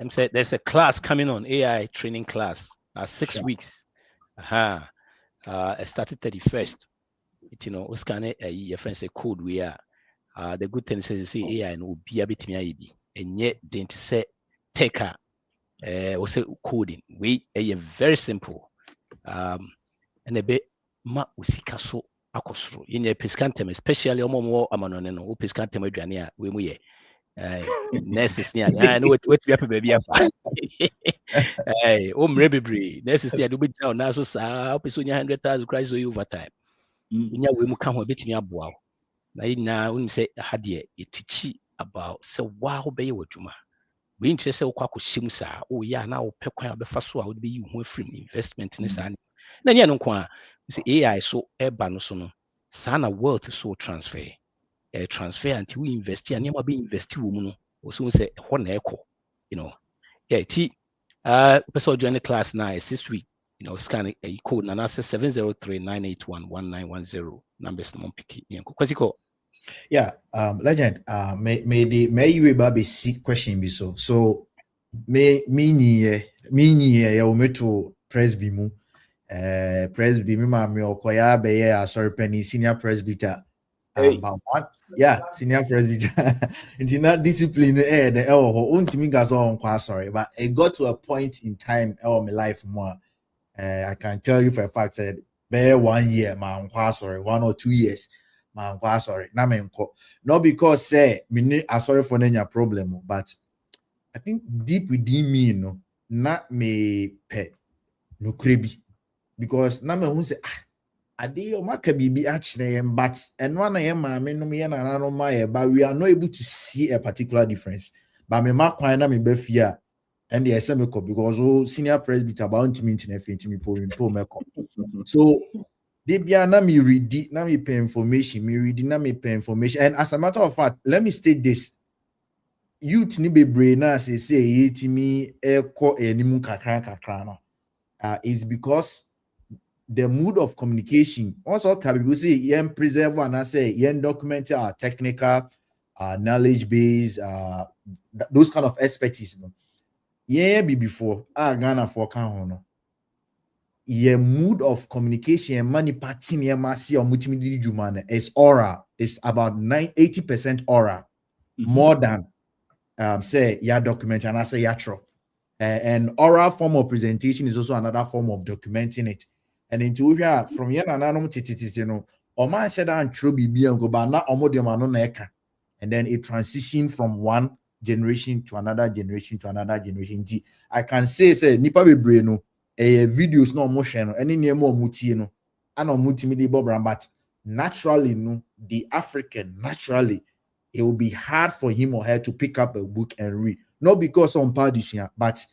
I'm saying there's a class coming on, AI training class, 6 weeks. It started 31st. You know, what's kind of your friends say code we are. The good thing is say AI and will be a bit me and yet didn't say taker say coding. We are very simple. And a bit ma usika so akosro. In your piscantem, especially omo amanono no piscantem aduane a we mu ye. Nurses near I know what we have baby afa. Hey, mre bebre. Nurses near do be down na so sa opeso nya 100,000 Christ so over time. Nya we mu ka ho betimi aboa. Na unu say ha de e teach about say wow be wadwuma. We interest say okwa kohyem sa o ya na wo pekwan obefa so a wo be yi ho afrim investment ne sa na nya no kwa say AI so eba no so no sana wealth so transfer until we invest and you be invest wo mu no so say ho na ekọ you know yeah person join the class now 6 week you know scan a code na 703-981-1910 numbers no pick kwasiko. Yeah, Legend, may you about be sick question be so me to presbymu presbymu ma me okoya be ya sorry penny senior presbyter about one senior presbyter into that discipline the untimi gas on kwa sorry but it got to a point in time my life more I can tell you for a fact said be 1 year man kwa sorry 1 or 2 years man kwa sorry na me nko not because say me sorry for any problem but I think deep within me, you know, not me pet no crabby because na me who say ade o maka bibi achire but eno na ye maame no ye nana no ma ye but we are not able to see a particular difference but me ma kwan na me ba fia and the SM because senior presbyter about me in me po meko so they be na me read na me pay information me read na me pay information and as a matter of fact let me state this youth ni bebre na say yetimi eko enimu kakran no is because the mood of communication also can be say yen preserve and I say yen document our technical knowledge base those kind of expertise no yeah be before Ghana for can no your mood of communication and money party near massy or multimedia human is aura is about 80% aura more than say your document and I say your true and oral form of presentation is also another form of documenting it. And into here from here and titi no or man said and true be and go but not neka. And then it transition from one generation to another generation to another generation. I can say nipa be brain videos no motion any near more muti no and on multimedia but naturally no the African naturally it will be hard for him or her to pick up a book and read. Not because on parties, but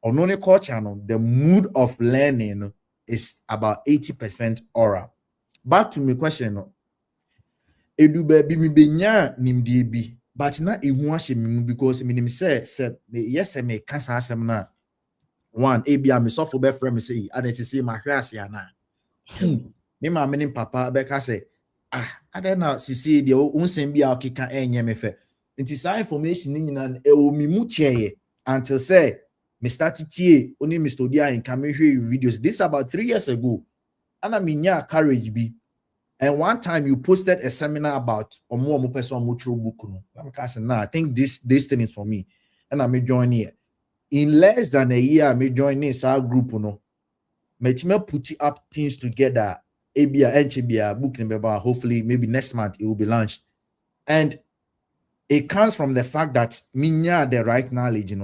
on only culture, the mood of learning is about 80% oral. Back to my question, edu baby mi benya nimdie bi, but na ehu ahye me because me say yes me kasa asem na one ebia me sofo be frame me say identity ma hwe ase ana two me ma me papa be ka say I don't know sisi de unsem bia okeka enye me fe nti sa information ni nyina e o mi mu cheye until say me start tie oni Mr. Odia in can me videos this about 3 years ago and I mean courage bi and one time you posted a seminar about omo person omo book no I'm saying nah I think this thing is for me and I may join here in less than a year I may join this our group no me put up things together ABA book number hopefully maybe next month it will be launched and it comes from the fact that minya the right knowledge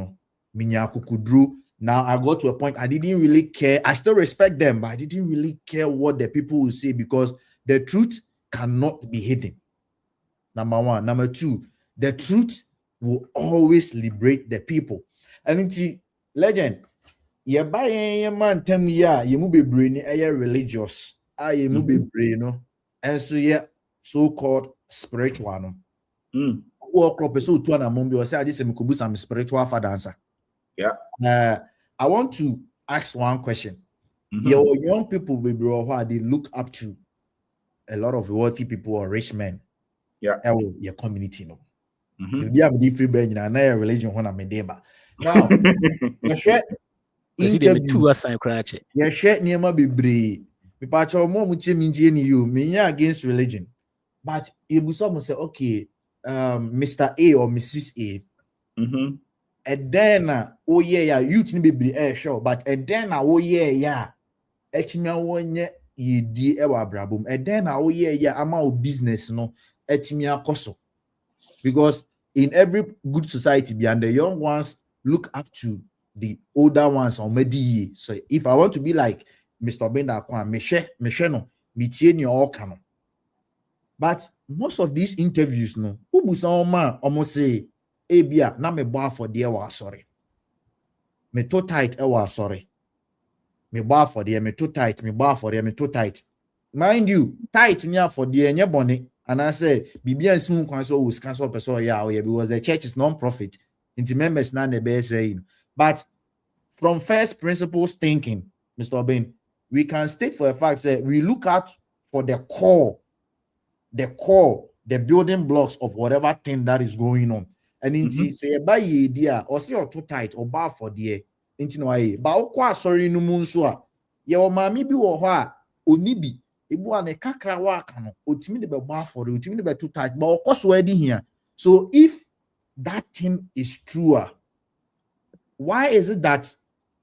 minya kukudru now I got to a point I didn't really care I still respect them but I didn't really care what the people will say because the truth cannot be hidden. Number one. Number two, the truth will always liberate the people. And it's legend ye buy a man 10 year you move be brain religious you move be brain and so yeah so-called spiritual no crop so to an among you say this some spiritual father answer I want to ask one question your young people be bro they look up to a lot of wealthy people or rich men your community no be am free brain na religion when I'm a now interviews yeah share niema bebre me pacha omo mutie mintie ni you me against religion but you be some say okay Mr. A or Mrs. A and then oh yeah youth ni bebre sure but and then oh yeah etimia wonye yedi e wa brabum and then oh yeah ama o business no etimia koso because in every good society beyond the young ones look up to the older ones on Medi. So if I want to be like Mr. Benda Kwan, me all canon. But most of these interviews, no, who almost say, Abia, na me bar for the was sorry. Me too tight, was sorry. Me bar for the me too tight, me bar for the me too tight. Mind you, tight near for the any bonnet. And I say, BBN soon cancel was cancel person, yeah, because the church is non-profit. Into members not the best saying. But from first principles thinking, Mr. Obin, we can state for a fact that we look out for the core, the building blocks of whatever thing that is going on. And into say by idea or say or too tight or bar for the into no way. But sorry no munsua. Your mammy be or onibi. Ibu ane kakra waka no otimi de be bar for the otimi de be too tight. But of course wedding here. So if that thing is truer, why is it that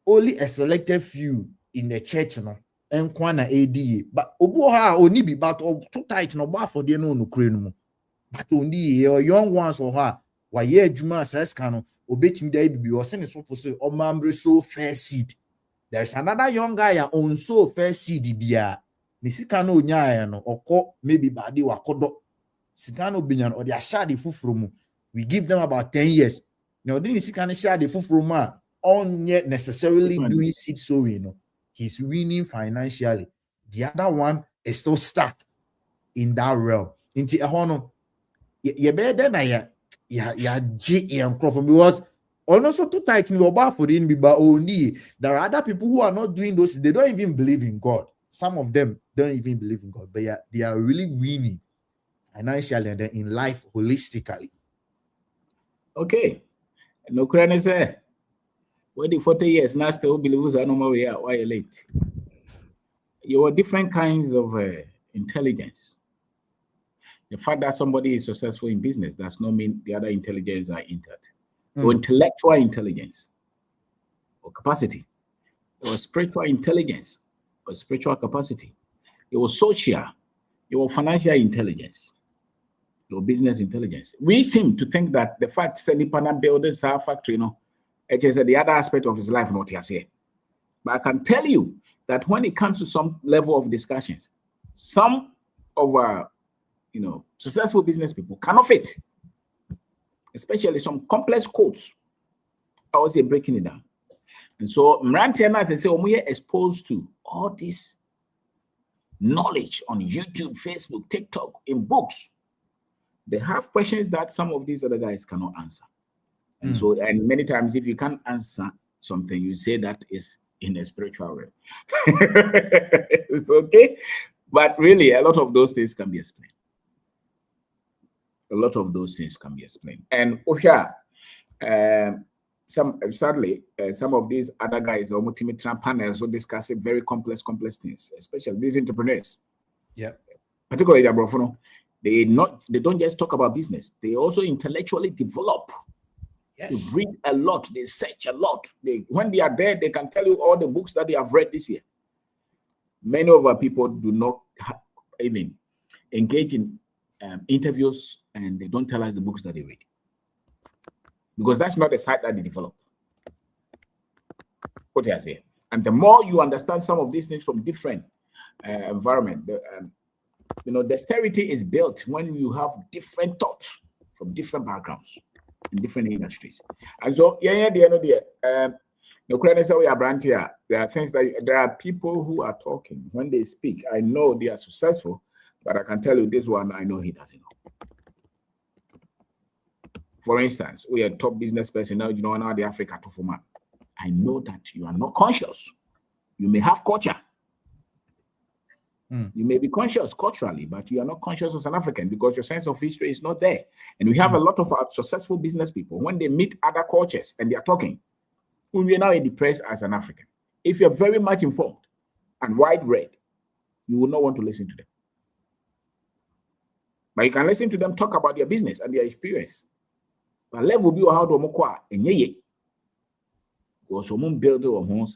only a selected few in the church no enkwana ADA but obu ha oni bi but too tight no bar for the no kure no but only your young ones or ha why ye adwuma says can obetimi dey bi o se ne so for say omambre so fair seed there's another young guy on so fair seed bia ni sika no nyaa no oko maybe badi wakodo sika no binya no de ashade fufuro mu. We give them about 10 years. Now the sika no shade fufuro mu a on yet necessarily doing seed sowing, no. He's winning financially. The other one is still stuck in that realm. Into a hono, you better na ya G and Crawford because also too tight in your bar for the but only there are other people who are not doing those. They don't even believe in God. Some of them don't even believe in God, but yeah, they are really winning financially and then in life holistically. Okay, no credit say. What the 40 years now still believe no more way why you late. You are different kinds of intelligence. The fact that somebody is successful in business does not mean the other intelligence are entered. Your intellectual intelligence or capacity, your spiritual intelligence or spiritual capacity, your social, your financial intelligence, your business intelligence. We seem to think that the fact that Nipana builders our factory, it is the other aspect of his life, not here. But I can tell you that when it comes to some level of discussions, some of our successful business people cannot fit, especially some complex codes. I was here breaking it down. And so Mrantiana say we are exposed to all this knowledge on YouTube, Facebook, TikTok, in books. They have questions that some of these other guys cannot answer. And so, and many times if you can't answer something, you say that is in a spiritual realm. It's okay. But really, a lot of those things can be explained. A lot of those things can be explained. And sadly, some of these other guys or multimedia panels will discuss very complex things, especially these entrepreneurs. Yeah. Particularly the Brofono. They don't just talk about business, they also intellectually develop. Yes. They read a lot, they search a lot. When they are there, they can tell you all the books that they have read this year. Many of our people do not even engage in interviews, and they don't tell us the books that they read, because that's not the side that they develop. What I say. And the more you understand some of these things from different environment, dexterity is built when you have different thoughts from different backgrounds in different industries. And so, there are things that there are people who are talking when they speak. I know they are successful, but I can tell you this one, I know he doesn't know. For instance, we are top business person now, now the Africa to form. I know that you are not conscious. You may have culture. You may be conscious culturally, but you are not conscious as an African because your sense of history is not there. And we have a lot of our successful business people, when they meet other cultures and they are talking, we are now in the press as an African. If you're very much informed and wide-read, you will not want to listen to them. But you can listen to them talk about their business and their experience. But level be how to mokwa enye because someone build your home.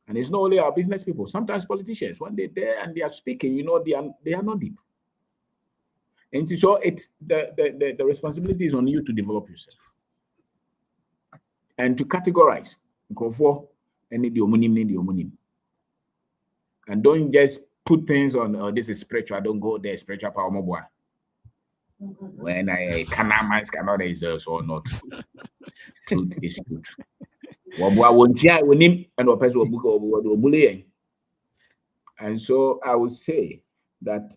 And it's not only our business people, sometimes politicians, when they're there and they are speaking, they are not deep. And so it's the responsibility is on you to develop yourself and to categorize. And don't just put things on, this is spiritual, don't go there, spiritual power mobile. When I cannot is also not true. Truth is truth. And so I would say that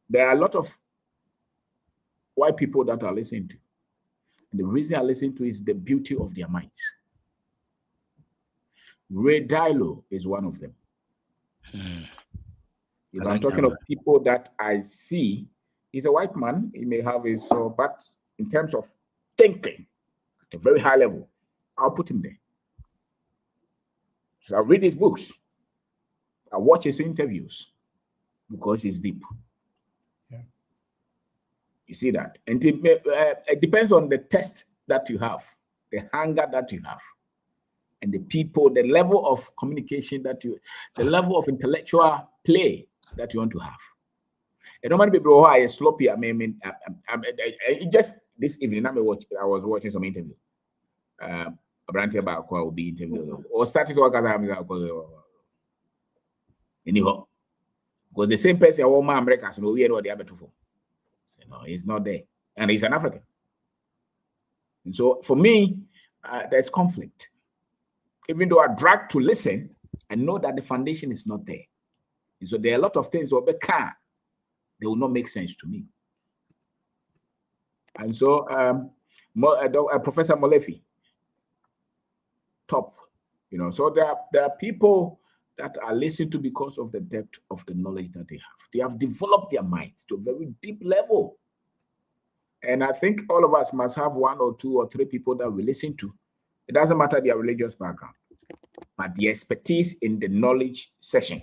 there are a lot of white people that are listening to. And the reason I listen to is the beauty of their minds. Ray Dalio is one of them. If I'm talking of people that I see, he's a white man, he may have his, but in terms of thinking at a very high level, I'll put him there. So I read his books. I watch his interviews because he's deep. Yeah. You see that? And it depends on the test that you have, the hunger that you have, and the people, the level of communication the level of intellectual play that you want to have. I don't want to be sloppy. Just this evening, I was watching some interview. Branty about will be interviewed or started to work as anyhow. Because the same person who man Americans know we know the other two. So no, he's not there, and he's an African. And so for me, there's conflict. Even though I drag to listen, I know that the foundation is not there. And so there are a lot of things that they will not make sense to me. And so Professor Molefi, top, so there are people that are listened to because of the depth of the knowledge that they have. They have developed their minds to a very deep level. And I think all of us must have 1 or 2 or 3 people that we listen to. It doesn't matter their religious background, but the expertise in the knowledge session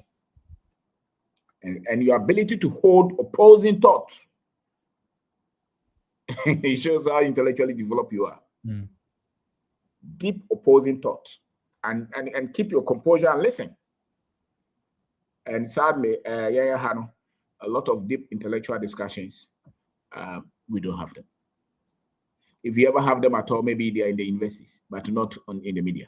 and your ability to hold opposing thoughts. It shows how intellectually developed you are. Deep opposing thoughts, and keep your composure and listen. And sadly, a lot of deep intellectual discussions, we don't have them. If you ever have them at all, maybe they are in the universities, but not in the media.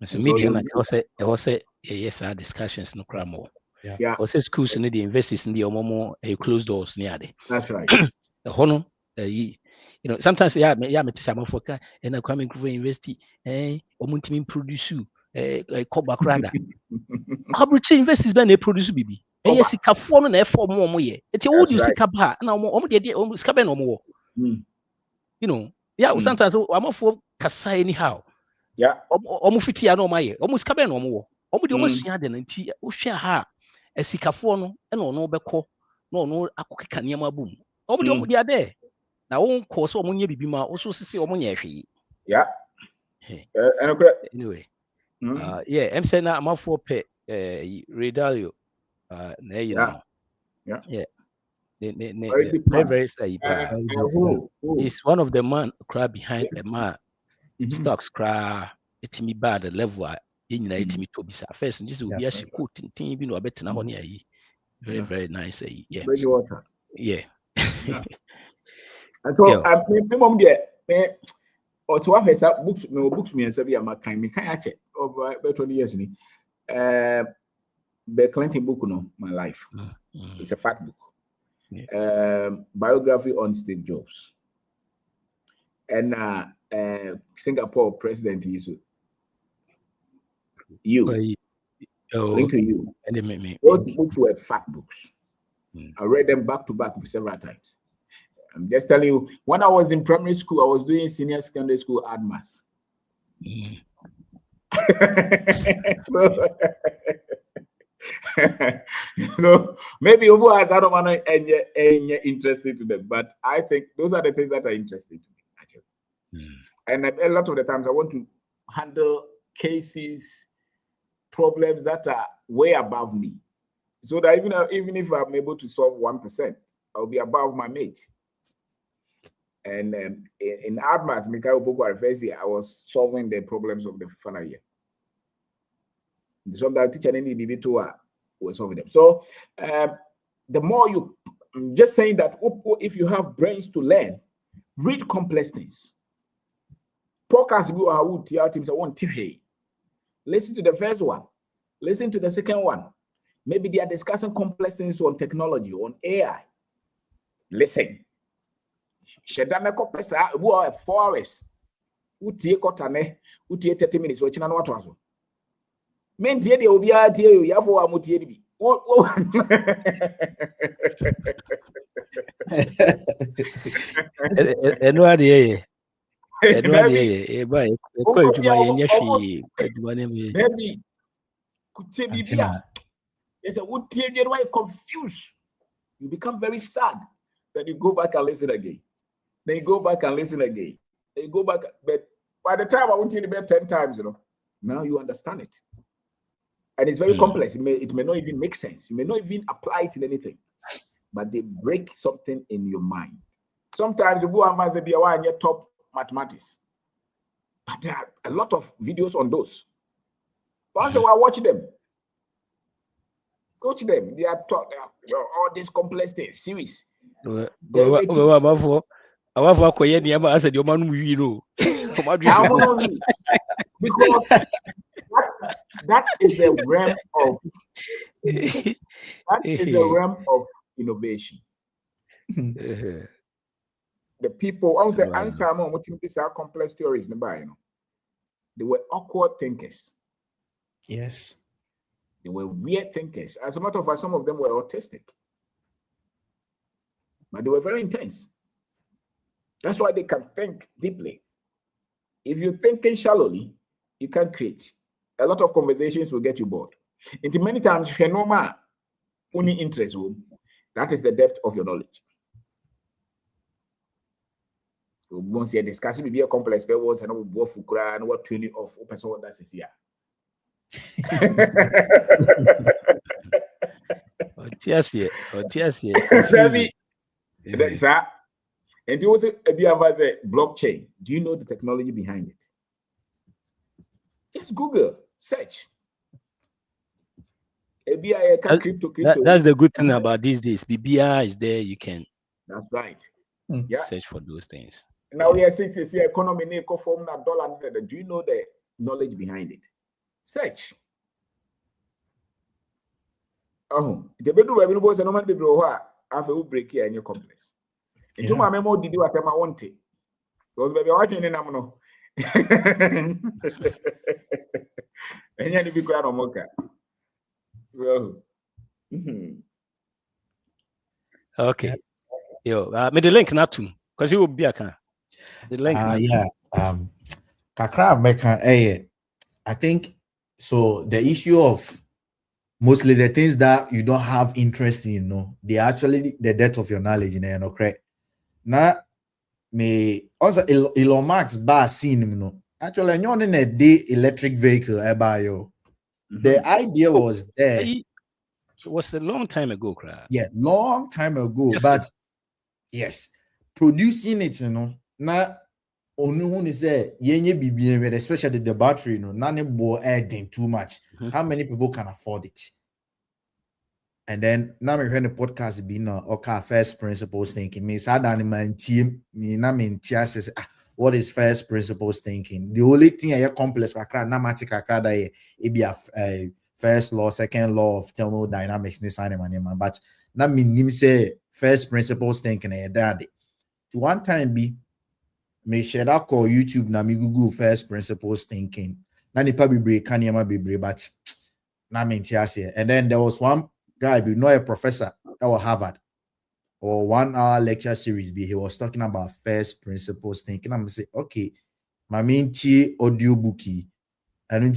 So media, like I was say, yes, our discussions no crime more. Yeah. Also, schools in the universities in the more closed doors near the. That's right. The honor, sometimes me tell some for and I come in university, omuntimin produce Koba Krada. Abrich universities ben they produce bibi. Yes, it can form an effort more ye. It's all you seek up now more the almost cabin or more. Sometimes I'm for Kasa anyhow. Yeah. Almost 50 no my almost cabin or more. Almost had an anti share her a sikafono and no beko no akukanyama boom. Almost they are there. Now one course or money be ma also see or money. Yeah. Anyway. I'm saying that I'm up for pay Redalio. Very say it's one of the man crab behind the man stocks cry it's me bad the level in me to be first and this will be actually quote in you know better now very very nice yeah. And so minimum there also what has books me and say me can check over 20 years ni the Clinton book my life. It's a fat book. Biography on Steve Jobs. And Singapore president is Link to you. Those books were fat books. I read them back to back several times. I'm just telling you, when I was in primary school, I was doing senior secondary school ADMAS. So maybe Ubu has I don't want to interested to them, but I think those are the things that are interesting to me actually. And a lot of the times I want to handle cases, problems that are way above me, so that even if I'm able to solve 1%, I'll be above my mates. And in ADMAS, Mikhail Boko I was solving the problems of the final year. So that teacher any BB2 was solving them. So the more I'm just saying that if you have brains to learn, read complex things. Podcast go out here teams I want TV. Listen to the first one, listen to the second one. Maybe they are discussing complex things on technology, on AI. Listen. Shedame kopesa 4 hours. Utie kotane, utie 30 minutes. Wachina no watwazo. Men tie de obi a tie you yafo wa mutie di bi. Eno ade ba ko ejuma yenye hwe ejuma ne me. Baby kutie bibia. Yes, utie dey why confused. You become very sad. Then you go back and listen again. Then you go back and listen again. Then you go back, but by the time I went in the bed 10 times, now you understand it. And it's very complex. It may not even make sense. You may not even apply it in anything. But they break something in your mind. Sometimes you go and be in your top mathematics. But there are a lot of videos on those. Once I watch them. Coach them. They are taught all these complex things, series. Because that is the realm of That is a realm of innovation. The people, I would say, answer more these are complex theories. They were awkward thinkers. Yes. They were weird thinkers. As a matter of fact, some of them were autistic. But they were very intense. That's why they can think deeply. If you're thinking shallowly, you can't create. A lot of conversations will get you bored. And many times, if you're normal, only interest, that is the depth of your knowledge. Once you're discussing be a complex words and what Fukura and what training of person that is here. Yes. And you also a blockchain. Do you know the technology behind it? Just Google, search. That's the good thing about these days. BBI is there. You can. That's right. Yeah. Search for those things. Now we are saying economy form $1. Do you know the knowledge behind it? Search. The bedroom revenue was a normal people have a break here in your complex. And my memo did what I wanted. Because baby watching in Amno. And you be glad on Mocha. So okay. Yo, made the link not to because he will be a can. The link. Kakra Meka, I think so. The issue of mostly the things that you don't have interest in, they are actually the depth of your knowledge, correct? Now, me also Elon Musk bar scene, actually, I know in a day electric vehicle, the idea was there. It was a long time ago, crap. Yeah, long time ago, but yes, producing it, now. Only say yenye especially the battery, none more adding too much. How many people can afford it? And then now we heard the podcast being okay, first principles thinking. Me sad animal team, me na me says what is first principles thinking? The only thing I complex it be a first law, second law of thermodynamics, this animal, but na me say first principles thinking daddy. To one time be me share that call YouTube na me Google first principles thinking. Na nipa be kanyama be but na me ntiase. And then there was one guy, we know a professor at Harvard, or 1 hour lecture series. He was talking about first principles thinking. I'm say, okay, my main audio bookie, and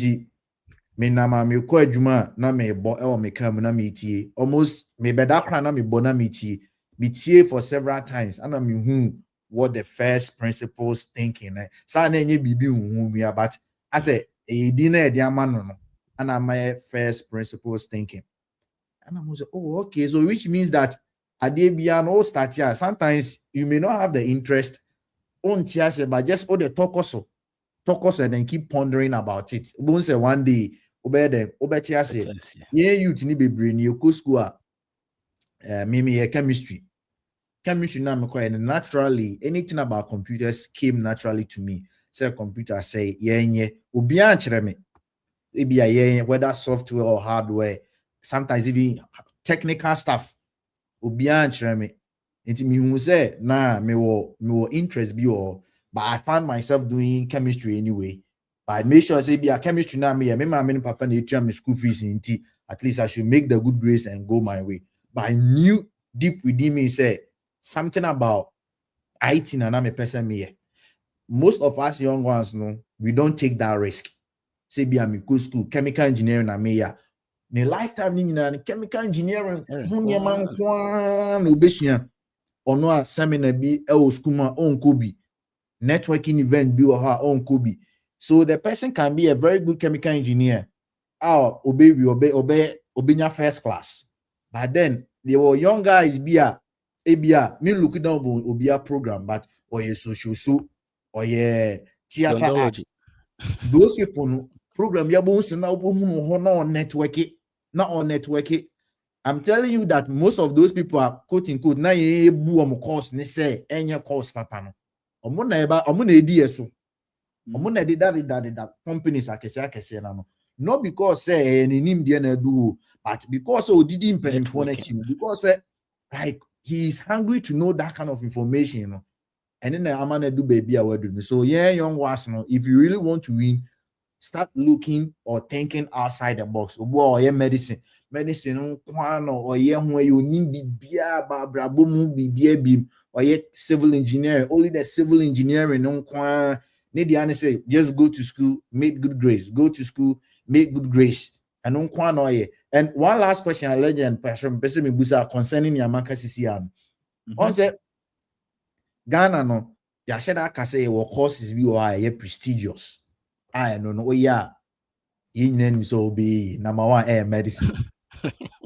me na ma me ko adwuma na me bo e o me kam na me tie almost me beda kra na me bo na me tie for several times and me hu what the first principles thinking sa na enye bibi hu me but I say e di na e di ama no and my first principles thinking and I was like, oh okay, so which means that adebia no start here. Sometimes you may not have the interest on tiase but just all the talk us and then keep pondering about it. Won't say one day obetiase yeah youth ni bebre ni go school me chemistry now me quite naturally anything about computers came naturally to me. Say computer say yeah obi ankyere me e bia yeah whether software or hardware, sometimes even technical stuff obi ankyere me nti me hu say na me wo interest bi or but I found myself doing chemistry anyway. But I made sure say be a chemistry now me mama papa na etua me school fees nti at least I should make the good grades and go my way. But I knew deep within me say something about IT and me person me. Most of us young ones we don't take that risk. Say be a me go school chemical engineering na me ya. The lifetime ni na chemical engineering hunya man kwa no besua ono a seminar bi e o school ma on kobi networking event bi or on kobi. So the person can be a very good chemical engineer. Obey first class. But then there were young guys me looking down on Obia program, but or your social or your theater arts. Those people program ya bones now networking, not on networking. I'm telling you that most of those people are quote unquote na ye bu course ne say any course papa no. Omuna edi eso. Omuna edi that companies akese na no. not because say any name na do, but because didn't penny for next year, because like he's hungry to know that kind of information, you know. And then I'm gonna do baby away. So yeah, young ones, you know, if you really want to win, start looking or thinking outside the box. Or yeah, medicine, or yeah, where you need bibia babrabomu bibia bim, or yeah, civil engineering. Only the civil engineering need the say just go to school, make good grades, go to school, make good grades. And and one last question, I legend person me busa concerning Yamaka CCM. On say Ghana no, ya share that say your courses be or prestigious. I no oh yeah. You so be number one medicine.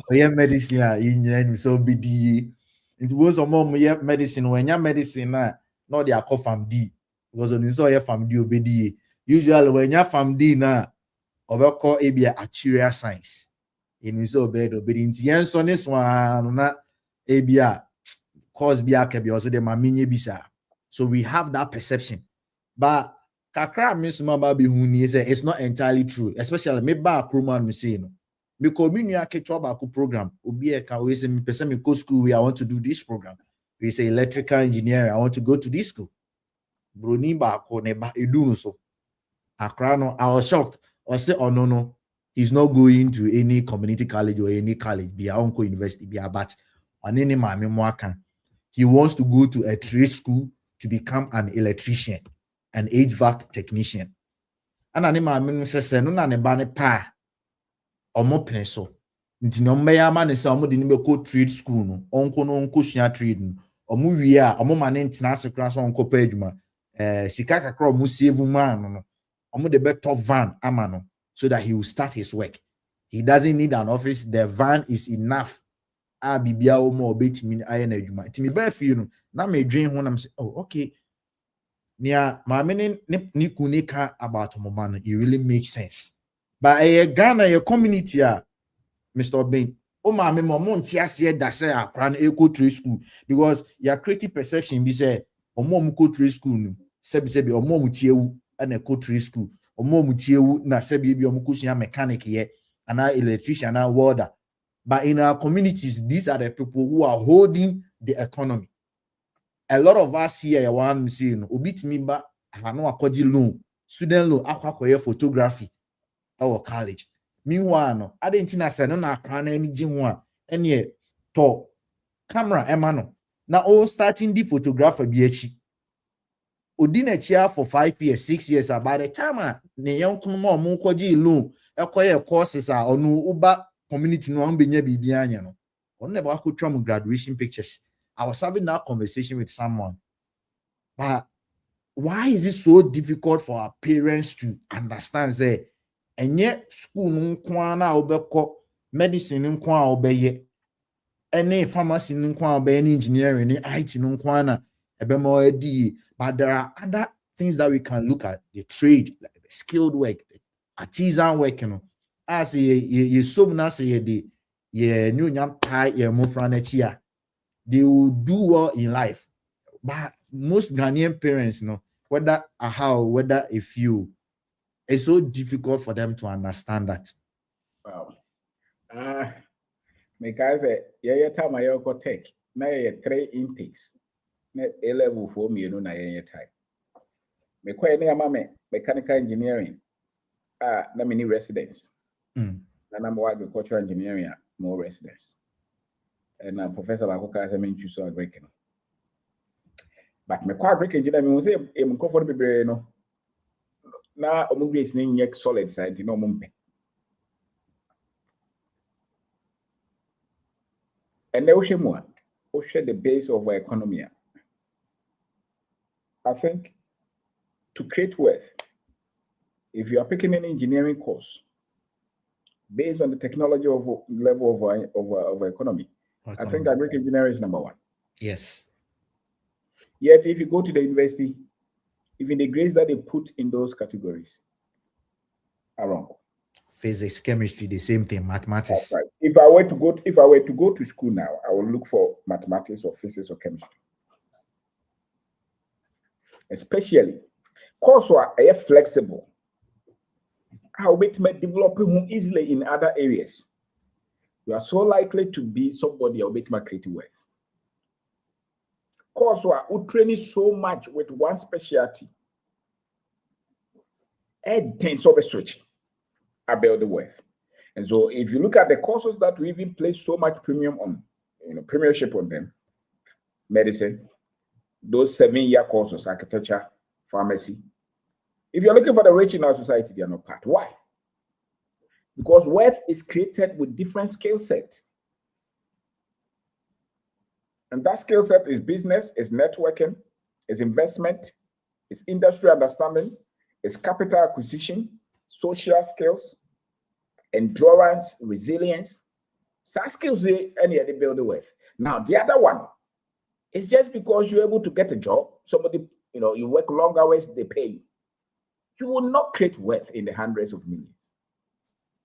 Medicine you so be D. It was a mom medicine when your medicine not they call fam D. Because when you saw your fam D obedi. Usually when your fam D na or call a be actuarial science. In so bed obedi. Yen so this one na a be a cause be a kebi also the maminye bisa. So we have that perception. But kakra miss mama be huni say it's not entirely true, especially me ba Roman me say no. Me community aketwa ba ku program obi e ka we say me person me go school I want to do this program. We say electrical engineering I want to go to this school. Broni ba ko ne ba edu no so. Akra no I was shocked. I say oh no he's not going to any community college or any college be uncle university be but on any mama mo aka. He wants to go to a trade school to become an electrician, an HVAC technician. And anima say no na ne ba ne pa omo pen so. Nti no mbeya ma ne say omo de ne be ko trade school no. Onko no onko sua trade no. Omo wie a omo ma ne ntina ase kra so onko pa adwuma. Sika kakra omo save man no. Omo de be top van ama no so that he will start his work. He doesn't need an office. The van is enough. Bibia o mo obetimi aye na adwuma. Nti me ba fie no na me dwen ho na me say oh okay. Nia maame ne kunika about Momano, it really makes sense. But Ghana, your community, Mr. Bain, maame mo ntiase da say akra na eco trade school because your creative perception be say omo go trade school no sebi omo mutiewu na eco trade school omo mutiewu na sebi bi omo kusua mechanic ye and electrician and welder. But in our communities, these are the people who are holding the economy. A lot of us here want to say no obit me ba no akwaji loan student loan akwakoye photography our college meanwhile no adentina say no na akra na ani gi ho a ene to camera emano na all starting the photographer bi achi odi na chia for 5 years 6 years about the time ne yonkun ma omo kwaji loan ekoye courses a onu uba community no am benya bibia anya no on never could tram graduation pictures. I was having that conversation with someone. But why is it so difficult for our parents to understand say and yet school nkwana obeko medicine nkwana obeye any pharmacy nkwana obeye any engineering any IT nkwana ebemo edi but there are other things that we can look at the trade like the skilled work the artisan work you know as ye so na say the ye new nyam tie ye mo franachi they will do well in life. But most Ghanaian parents, you know, whether a how, whether a few, it's so difficult for them to understand that. Wow. Because yeah, time I go take. Now 3 intakes. A level for me, you know, na time. Me quite near mame mechanical engineering. Na many residents. And I'm agricultural engineering, more residents. And Professor Bakoka has mean choose agric. But me kwa agric engineering, we say I'm comfortable no. Na omu is nek solid side, no mumpe. And then we share the base of our economy. I think to create wealth, if you are picking an engineering course based on the technology of level of our economy, I think agric engineering is number 1. Yes. Yet, if you go to the university, even the grades that they put in those categories are wrong. Physics, chemistry, the same thing. Mathematics. That's right. If I were to go to school now, I will look for mathematics or physics or chemistry. Especially, courses are flexible. how it may develop easily in other areas. You are so likely to be somebody who may create wealth. Course who training so much with one specialty. And then so switch about the wealth. And so if you look at the courses that we even place so much premium on, premiership on them, medicine, those 7-year courses, architecture, pharmacy. If you're looking for the rich in our society, they are not part. Why? Because wealth is created with different skill sets. And that skill set is business, is networking, is investment, is industry understanding, is capital acquisition, social skills, endurance, resilience. Such skills, any other build the wealth. Now, the other one is just because you're able to get a job, somebody, you work long hours, they pay you. You will not create wealth in the hundreds of millions.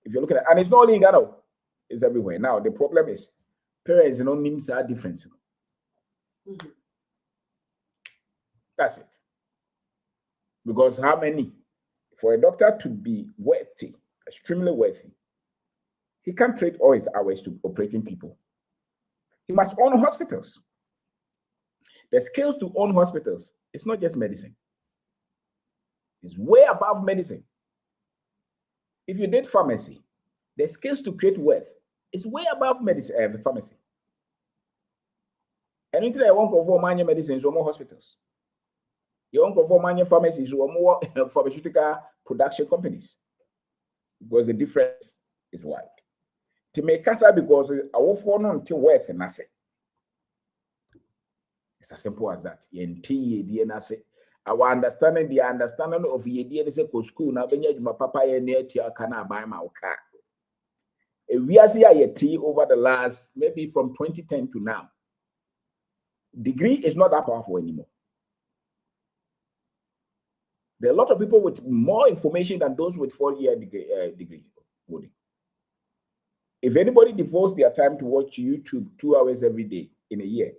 If you look at it, and it's not only in Ghana, it's everywhere. Now, the problem is parents, names are different. That's it. Because how many? For a doctor to be wealthy, extremely wealthy, he can't trade all his hours to operating people. He must own hospitals. The skills to own hospitals, it's not just medicine. It's way above medicine. If you did pharmacy, the skills to create wealth is way above medicine, pharmacy. Anything I want for manufacturing medicines or more hospitals. You want for manufacturing pharmacies or more pharmaceutical production companies. Because the difference is wide. To make us because our phone on to wealth and asset. It's as simple as that. Our understanding, the understanding of the idea is a school now. When you papa near to your can buy my car. We are seeing over the last maybe from 2010 to now. Degree is not that powerful anymore. There are a lot of people with more information than those with 4-year degree holding. If anybody devotes their time to watch YouTube 2 hours every day in a year,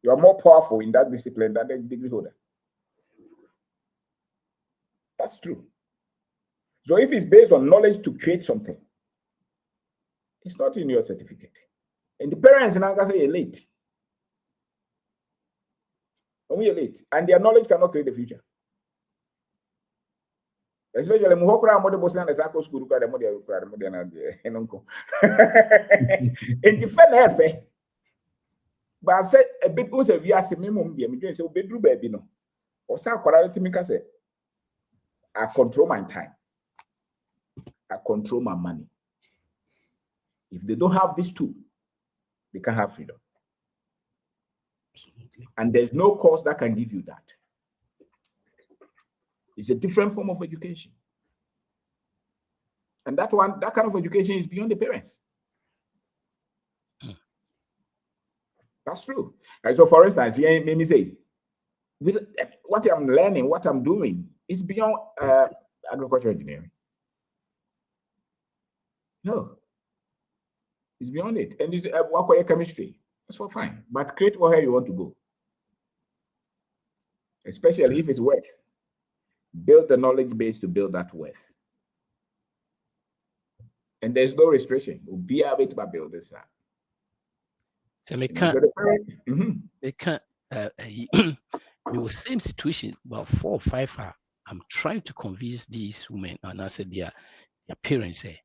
you are more powerful in that discipline than the degree holder. That's true. So if it's based on knowledge to create something, it's not in your certificate. And the parents now can say you're late. And we are late. And their knowledge cannot create the future. Especially Muhokra Modi Bosan as Ako School, the Modi and Uncle. And the fair, but I said a bit goes a via minimum, be so bedroom baby no. Or some quality me say, I control my time, I control my money. If they don't have these two, they can't have freedom. Absolutely. And there's no course that can give you that. It's a different form of education. And that kind of education is beyond the parents. That's true. And so, for instance, here, let me say, what I'm learning, what I'm doing is beyond agricultural engineering. No. It's beyond it. And it's work with chemistry. That's all fine. But create where you want to go. Especially if it's wealth. Build the knowledge base to build that wealth. And there's no restriction. We'll be able to build this up. So they can't the same situation about 4 or 5 I'm trying to convince these women, and I said their parents say,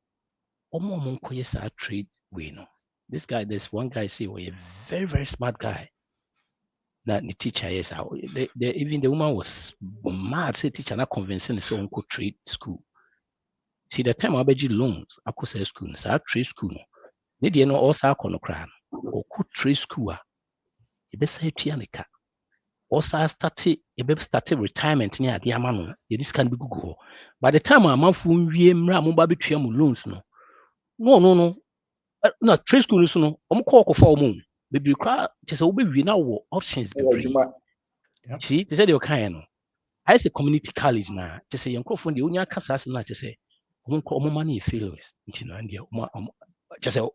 trade way no. This guy, there's one guy say, well, a very, very smart guy. That the teacher is out. Even the woman was mad, say teacher not convincing the son could trade school. See the time I beg loans, I could say school, so I trade school. Need you know also cran or could trade school. You best say Tianica. Also started retirement near the amano. This can be Google. By the time I'm on phone, we baby loans no. No trade school is no. Call for moon. Baby cry just obey we now options. See, they said you're kind. I say community college now. Just say young phone the only casas na just say money failures. Just say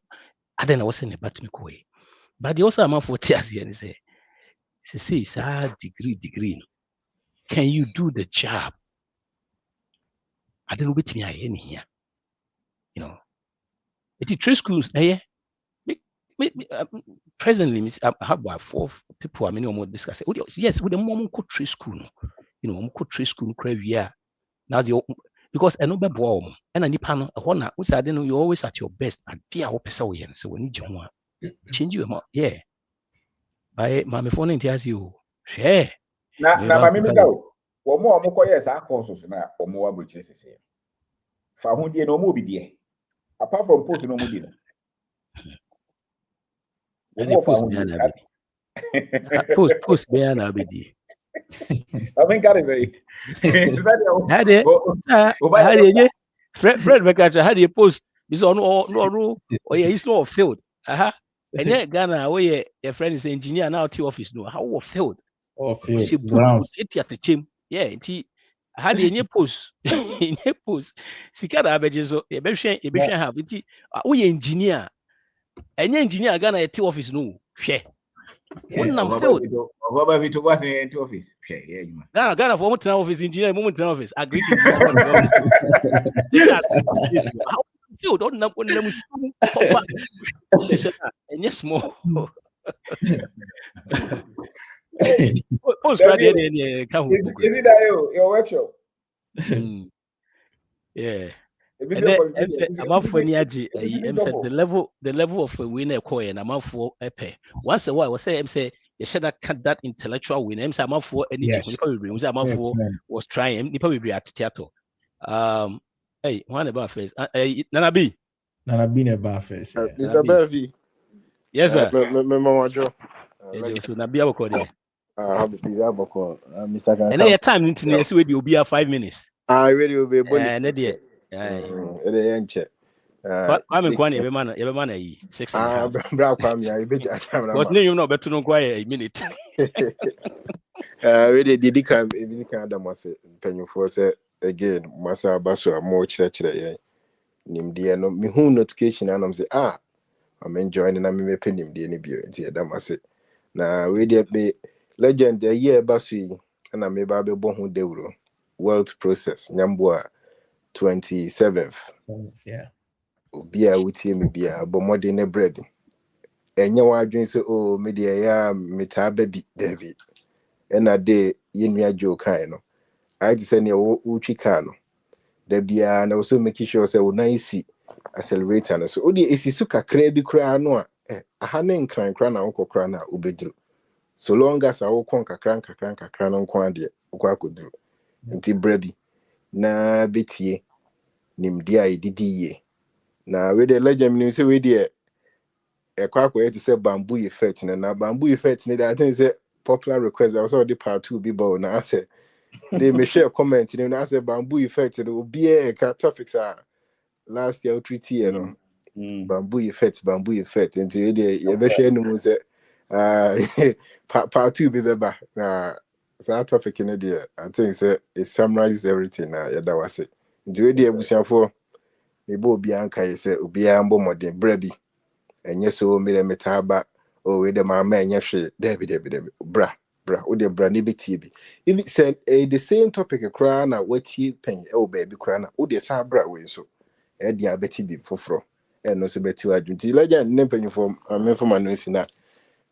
I don't know what's in the bottom way. But they also amount for tears here and say it's a degree. Can you do the job? I don't know what me in here. you know. It's trade schools. Presently, I have about 4 people. I mean, almost discuss it. Yes, with the mom could trade school. You know, could trade school. Yeah. Now because I know be boy, and I nipa no na which I don't know, you're always at your best. And dear so when you change you yeah. By my phone in you share. Na my mimi sao. Wo mo yes our courses na o mo wa bridge sese. Fa ho die no mo bi die. Apart from post no mo di no. Post be na be I think that is Fred Becker had a post. This on no, yeah, he's not failed. And yet Ghana, where your friend is engineer now to office. No, how failed? She put at the team. Yeah, I had a post. In a post. Sikada Abejeso, a beshan have it. We engineer. And engineer Ghana at office. No, share. One failed. Robert Vito was in office. Ghana for office engineer, moment office. Agreed. How failed? Don't know when them and yes, more. Postgraduate is it that your workshop? Yeah. I'm off when the level of a winner coin and I'm off for a pay. Once a while, I say you should have cut that intellectual win. I'm off for any was trying, you probably be at theater. Hey, one about face. Nana B about face. Mr. Belvi. Yes, sir. So Nabi Aboko. Mr. And then your time into will be 5 minutes. I really will be and it I'm going every man 6 and a half. But you know better no quiet a minute. Really did come penny for say again, Massa Basso more church. Nim dear no me who notification and I'm say I'm enjoying and I'm paying him the any beer into that must say. Now we did be legend a year Bassi and I may be born who they will world process Nyambua 27th. Yeah. Bia with him be a bomodine bread. And you are drinking so media ya meta baby David. And a day yin joke kind. I just send you Uchicano. There be and also making sure say nice accelerator. So Odi Isisuka crabby crano. A hanning crank crana uncle crana ubedru. So long as I will conquer crank cranon quandia, could do. Until brebi. Na betie nim dia didi ye. Na we the legend nim say we there a quack way to say bamboo effect na bamboo effect I think say popular request I also the part 2 be bow na say they may share comment in I say bamboo effect it will be a topics are last year treaty you know bamboo effect until we there you be share no say part 2 be better na so topic in there I think say it summarizes everything na that was it until we there busian for maybe obi anka ye say obi ambo modern brebi enye so me metaba o we de mama enye hwe debi bra o de bra ne beti bi if it said the same topic kra na wati pen e baby kra na o de sa bra we so e de abeti bi foforo e no so beti wa dwunti legend ne pen for me for manu si na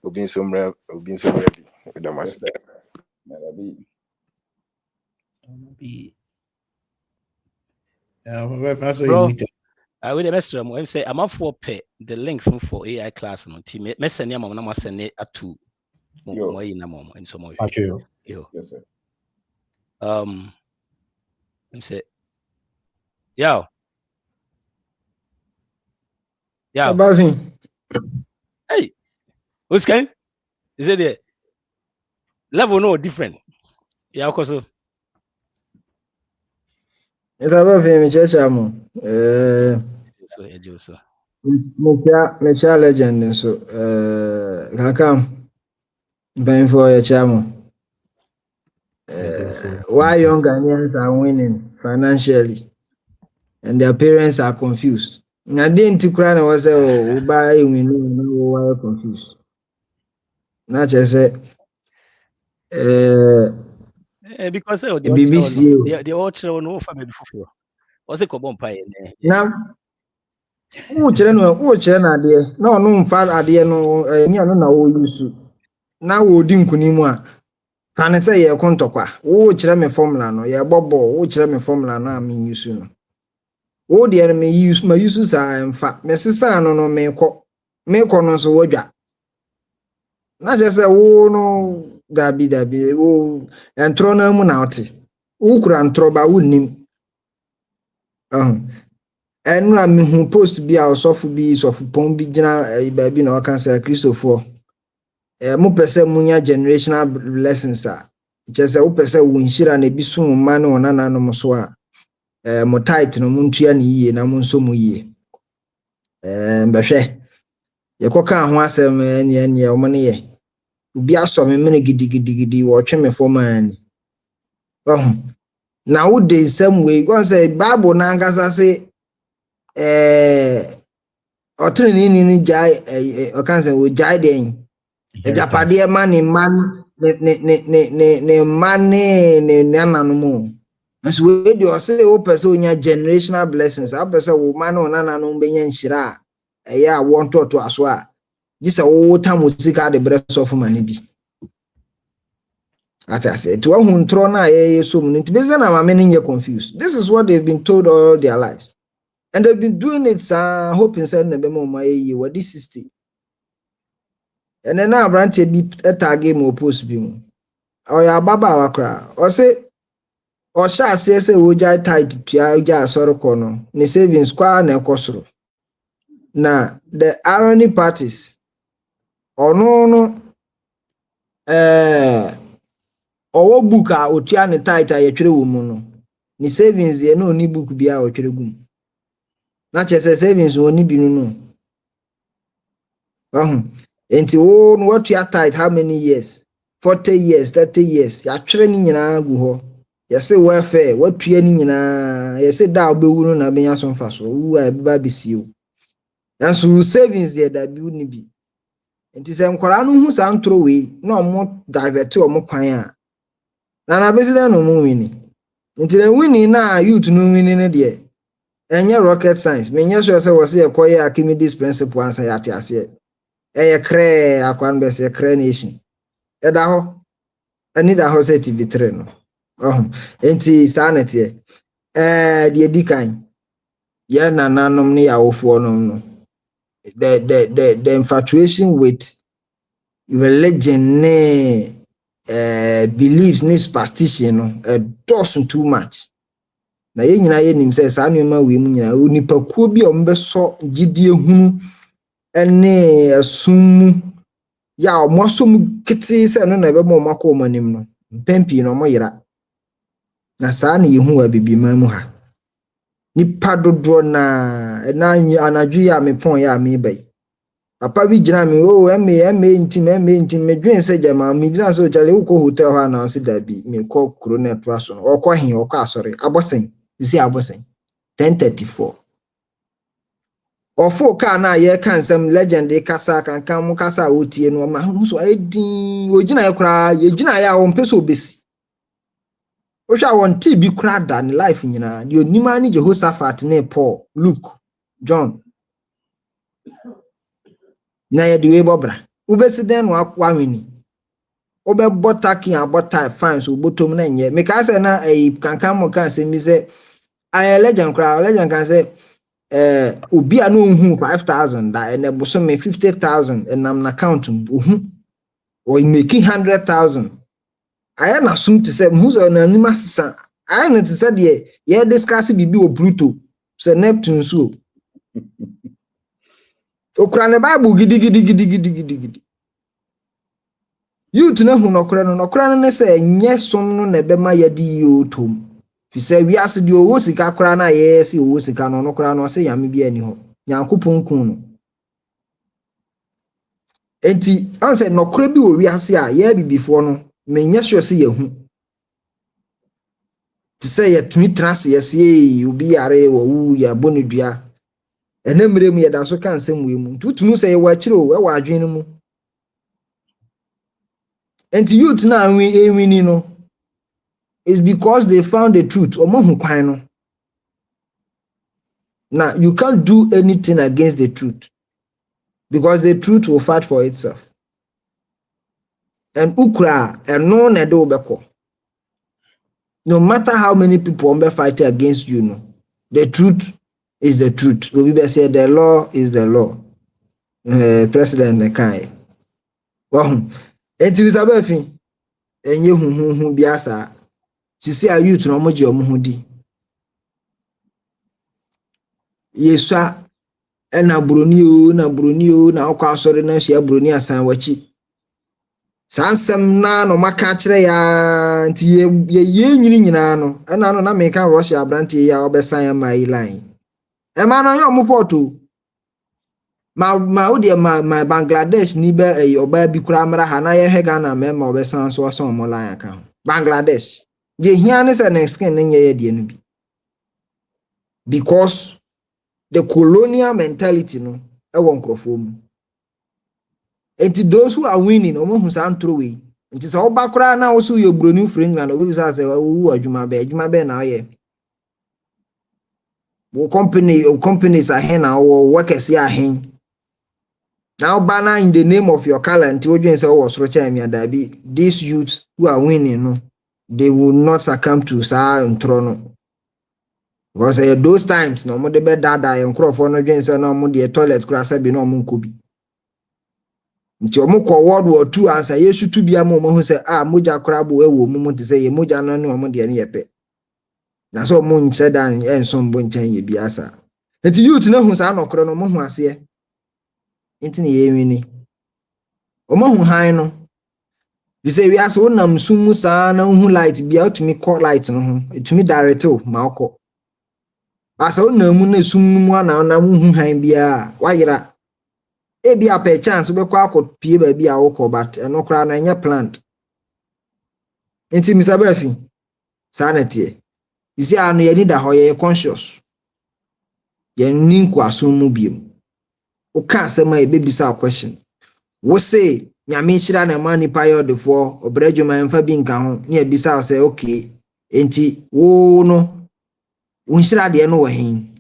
obi so mra bi da mas Bro, I will message say I'm up for pay the link for AI class no team. Message me mama na send it up to mo na mom and so more. Yo. Yes, sir. Let me say Yo. Hey, what's going? Is it the level no different? Yeah, of course. It's about him, Chachamo. So. Mecha legend, so can come. Paying for your chamo. Why young Ghanaians are winning financially and their parents are confused. I didn't cry and was buy we know why you're confused. Not just say because the BBC the all children no family before. What's the cobon pie? Now Who na ade na ono mfa ade no nya no na wo yusu na wo di nkunimu a fa ne say ye kontokwa wo kyerɛ me formula no ye bobo wo kyerɛ me formula no a me yusu no wo de me yusu sa mfa me sesa no me kɔ no so wodwa na je say wo no dabi wo entro na mu na ote wo kura ntro ba wo nim enra me hu post bi a osofu pon bi gina ba bi na waka say Christopher mo pese munya generational lessons a chese wo pese wo nhira na bi so ma na onana no so a mo tight no muntua ne yie na mo nso mo yie mbehwe ye koka ho asem ene o mo ne ye obi aso me mene gidigidi wo twe me fo man na wo dey same way go say Bible na angasa say ọtụrụ ni jai ọkanse wo jai den ejapade man ne nananom mo nso we dey o say o person onya generational blessings a person wo man no nananom benya nhira eya won to aso a gisa wo tam sika de breast of man di atase to hu ntro na so mu nti beze na mama ne confused. This is what they've been told all their lives. And they've been doing it, hoping said Nebemo my what this 60. And then now granted be a tag game or post beam. Or ya baba wakra. Or say or shall say Ujai tight to Yaja Soro corner, ne saving square ne cosro. Now the irony parties or no or book a Otian tight a woman. Ni savings ye no ni book be our children. Not just a savings only be no. Enti wo what you are tight how many years? 40 years, 30 years. Ya training na go ho. Ya say welfare, what training na ya say da obewu na benya so mfa so. Wu a ba bisi o. And so savings there that be wouldn't be. Enti se nkwara no hu sa ntro we na omo divert omo kwan a. Na besi na no mu wini. Enti the winning na youth no winning ne de. Enye rocket science menye so se wo se ekoye Archimedes principle ansa ya te ase eye kre akwan be se kre nation eda ho ani da ho se TV3 no enti sanete de dikan ye nananom ne yawofo no the infatuation with religion ne beliefs ne superstition no doesn't too much. Na ye nyina ye nim se sa nneema we mu nyina onipakuo bi o mbeso gidie hunu ene asum ya o mosom kiti se no na be mo makọ manim no mpempi no mo yira na sa na ye hu wa bibima mu ha nipa dodo na anadwu ya me pon ya me bai papa bi gina me eme medwen se jama me bi so chale uko hotel ha na se da bi me kọ kuro na to aso no okọ hin okọ asori abosen isi abosen 1034 ofo ka na ye kan sam legend kasa kan mu kasa otie no ma hu so edin ogina ye kura ye gina ya wo mpeso obesi o hwa won ti bi kura da ni life nyina de onima ni Jehoshaphat ne Paul Luke John na ye de we bobra ubesi den no akwa hweni obe botaki abota fine so botom na nye me ka say na kankan mo kan say mi say I legend can say obi a no hu 5,000 da and eboso me 50,000 and am na account or making 100,000 I na sum to say who's on anima sisa I na to say de ye discuss bibi o Pluto say Neptune so okura ne Bible gidi you to know who no kura no say nye som no na be ma yadi yotom fi say wi ase de owo sika kura na ye se owo sika no kura no say yame bi ani ho Nyankopon kun no enti an say no kura bi o wi ase a ye bibifo no menye sure say ye hu ti say ye tumi trans ye se obi yare wo wu ya bonedua enemre mu ye da so kan sem we mu tutumu say ye wa kire o e wa adwen no mu enti youth na ewini no is because they found the truth omo hu kwan no Now you can't do anything against the truth because the truth will fight for itself. And ukra and no nedo beko. No matter how many people will fight against you, no, the truth is the truth. We will say the law is the law. President Nekai. Well, it is a befi. And you who be asa. She say a youth no moji omuhudi. Yeswa na broni na okwa asore na hia broni asan wachi. Sansem na no maka kire ya nti ye nyini nyina no na no na meka Russia abrantie ya obesan ya mai line. E ma no yo mo porto. Ma odi ma Bangladesh ni be oba bi kura mara ha na ye hwe Ghana me ma obesan so so mo line aka. Bangladesh. Je hia ne se next skin nye ye die no bi. Because the colonial mentality no e won krofo mu. And those who are winning, omo san throw away. It is all background now also your brony for England. We say who adwuma be na ye. Wo companies are here now or workers here here. Now banner in the name of your color until you say was Dabi. These youths who are winning, no, they will not succumb to Sa and Trono. Because those times no more the bed dada and crop for no against no more the toilet grass be no munkubi. Nti omo ko World War II ansa Yesu tu bia mo hu se moja krabo ewo mo te se ye moja no ne omo de ne yepe na so mo nche dan enso mbo nchan ye bia sa nti youth na hu sa anokro no mo hu ase nti ne ye wini omo hu han no bi se wi ase wonam sum sa na hu light bia otumi call light no hu etumi direct ma okọ asa wonam na sum mu ana na hu han bia wayira ebi a per chance we kwa akopie ba bi a wokọ but eno kra na nya plant nti Mr. Bafi sanete isi anu ye need ho ye conscious ye ni kwa so mu biem o ka asema e bebisa question wo say nyame hira na ma nipa ye odefo obradwuma mfa bi nka ho ne ebisa say okay nti wo no wo hira de no wo hen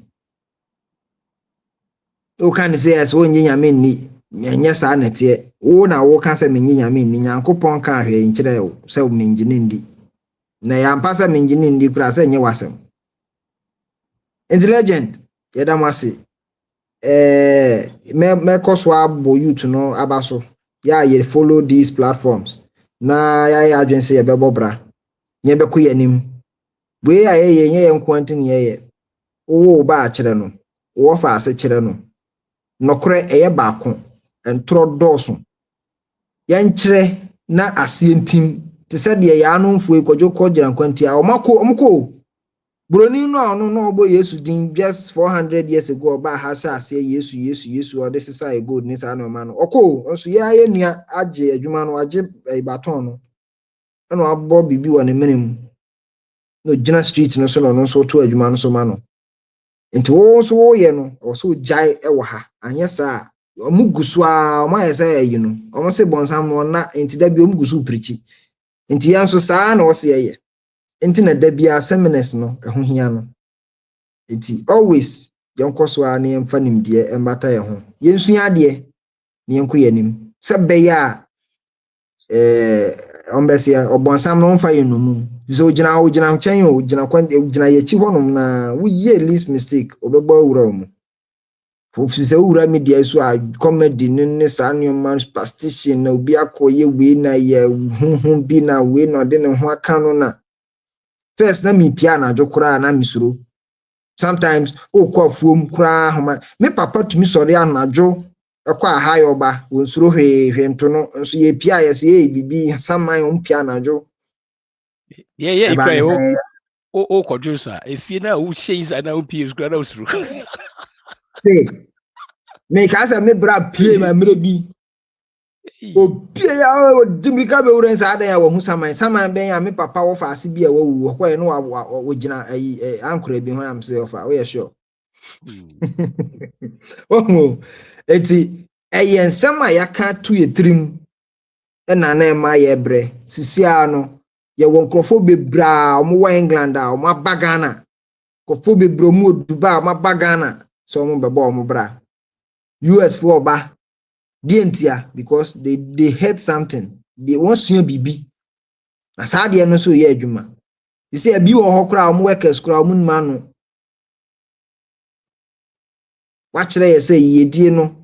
o kan say as wo nyi nyame ni nya sa nete wo na wo kan say menyi nyame ni nyankopon kan hwe nkire wo say wo menjini ndi na ya mpasa menjini ndi kura say nye wasem intelligent yeda mase me koswa bo youth no abaso ya ye follow these platforms na ya adwen say ye bebobra nye be koyanim we ya ye nye nkwantin ye wo ba a kire no wo fa ase kire no nokre eye baako entro doso yankire na asientim te se de ya no mfu ekwadwo kɔgira nkwanti a omako broni no obo Yesu din just 400 years ago ba ha sa ase Yesu o this is a good ni sa no ma no okọ nso ya ye nua age adwuma no age baton no no abọ bibi wọ ne menem no gina street no so no so to adwuma no so ma no nti wo so wo ye no o so jai e wo ha anya sa omugusu a o ma yesa yi no o se bonsam no na nti da bi omugusu prichi nti ya so sa na wo se ye nti na da bi a seminars no ehun hia no nti always yonkoso a na yemfa nimde e mata ye ho yensua de ne yenko yanim se be ya ombesia obonsam no mfa ye no mu so ugina nchen ugina ye chi honum na wo ye least mistake obegbo wura mu fofise wura media so a comedy ne sanyo man superstition na obi akoye we na ye huhu bi na we no de ne ho aka no na first na mi pia na adwokora na misuro sometimes okwafuom kura homa me papa tumi sori anadwo ekwa ahayo ba wonsuro hwento no nso ye pia ye se ye bibi saman on pia anadwo yeah ikra o kodjusa efie na wo sheis ana o pie skura na usuru say me ka say me bra pie ma mre bi o pie ya o dimika be wuren sa adan ya wo hu saman ben ya me papa wo fa ase bi a wo ko ye no wo gina ankura bi ho am say of a we sure oh eti ensem a yaka tu ye trim na na ma ye bre sisia no ye wo nkrofo bebra o mo wa England a o ma bagana kofo be bromu Dubai ma bagana so mo bebo mo bra US for ba dientia because they heard something they want sua bibi na saa de no so ye adwuma you say abi wo hokra mo workers kra mo nma no wa kire ye say yedie no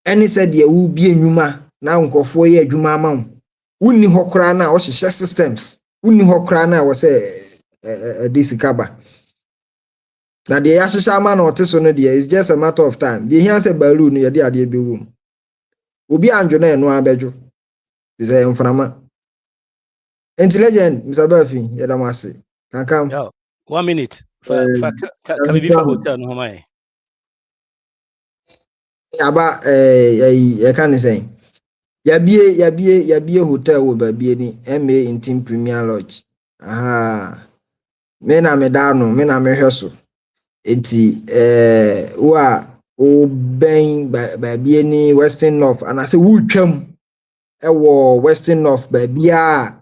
eni said ye wu bi enwuma na nkofo ye adwuma ama wo wunni hokra na wo hyehyɛ systems wunni hokra na wo say disikaba na de yahyehyɛ ama na oteso no de is just a matter of time de hia say balu no ye de ade be wo obi anjo na eno abedwo is a mframa intelligent Mr. Buffy yedamase kankam Yo, 1 minute. Kabibi hotel no mai. Aba ya kan say yabie hotel wo babie ni MA Intim Premier Lodge aha me na me da no me na me hweso enti wo ben babie ni Western North and say wo twam ewo Western North babia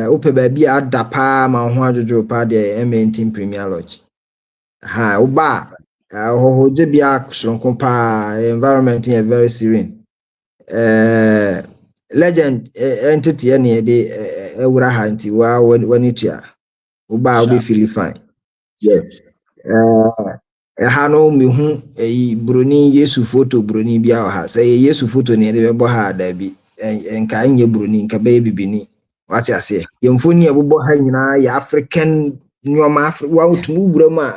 ope babia ada pa ma ho adwojo pa de MA Intim Premier Lodge aha wo ba hoje bia sonko pa environment is very serene legend entity any de ewura ha nti wa wani tua wo ba wo be feel fine yes ha no me hu broni Yesu photo broni bia ha say Yesu photo ne de bebo ha da bi enka nye broni nka be bibini what you say yemfoni ebobo ha nyina ya African nyoma wa utumu broma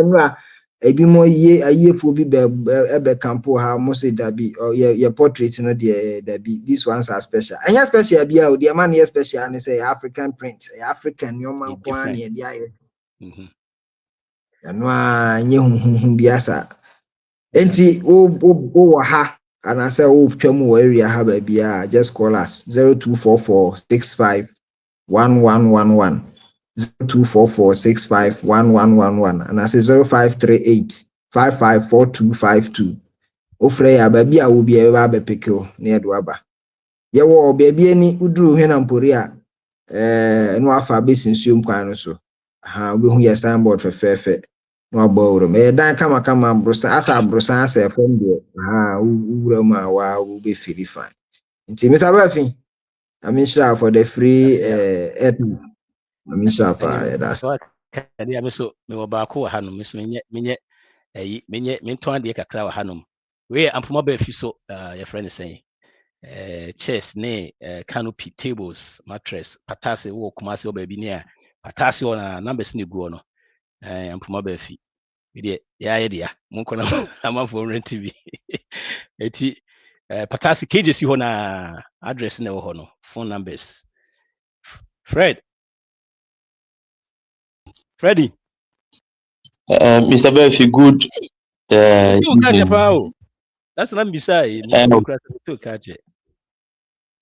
enra ebi mo ye ayefu bi be campo ha mo say dabi your portrait no de dabi these ones are special and ya special bia o de man ye special and say African print African nyoma kwa na de aye anwa nye hu biasa enti o ha and I say o twam wo area ha ba bia just call us 0244651111 0244651111 and I say 0538554252 ofre ya ba bia wo bia ba be pekeo na edo aba ye wo baabi ani uduru hwe na mpori a no afa besinsuom kwan no so ha obehu ye signboard fefefe no abawro me dan kama brosa asa brosa asa fom de ha wura ma wa wo be feel fine nti Mr. Buffy aminsha for the free aminsha pa that's kadi ameso me wo ba ko hanom meso menye menton de kakra wa hanom we ampoma ba fi so your friend is saying chairs ne canopy tables mattress patase wo kumase obabi ne a patase ona numbers ne guo no ampoma ba fi ide ya dia munko na amafo rent TV eti patase cages ho na address ne wo ho no phone numbers Freddy Mr. Buffy good you catch up how that's not beside to catch it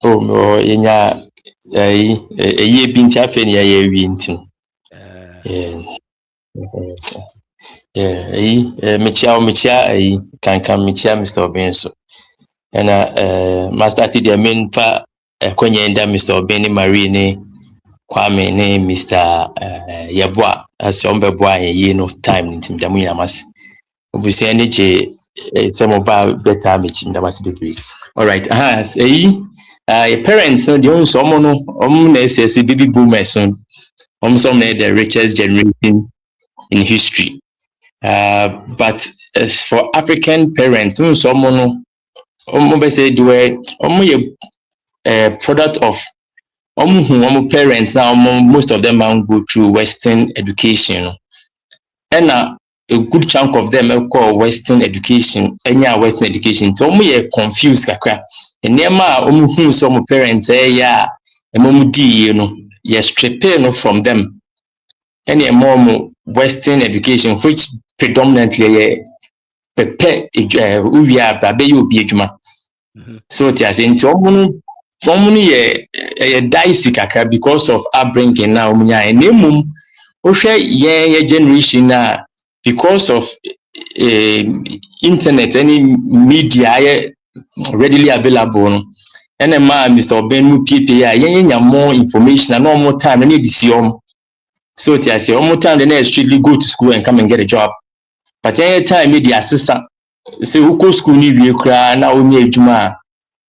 no yenya ye bi ntia fe ne ye wi ntim mechia kankan mechia Mr. Obenso ena master ti dia men fa kwenye nda Mr. Obeni Marie ne Kwame ne Mr. Yeboa as ombeboa ye no time ntim da munya mas obusi ene je some about better mechim da mas bebre all right your parents no the own someone no na say baby boomers so some na the richest generation in history but as for African parents no someone no be say do product of parents now most of them go through Western education and a good chunk of them call Western education Western education so confused kakra and nema some parents yeah strip from them any more Western education which predominantly so it has into dicey kakra because of upbringing now generation because of internet any media readily available and Mr. Ben PPA more information and no more time I need to see So I say, almost time the next strictly go to school and come and get a job. But any time the assistant say who go school ni we cry na onye adwuma.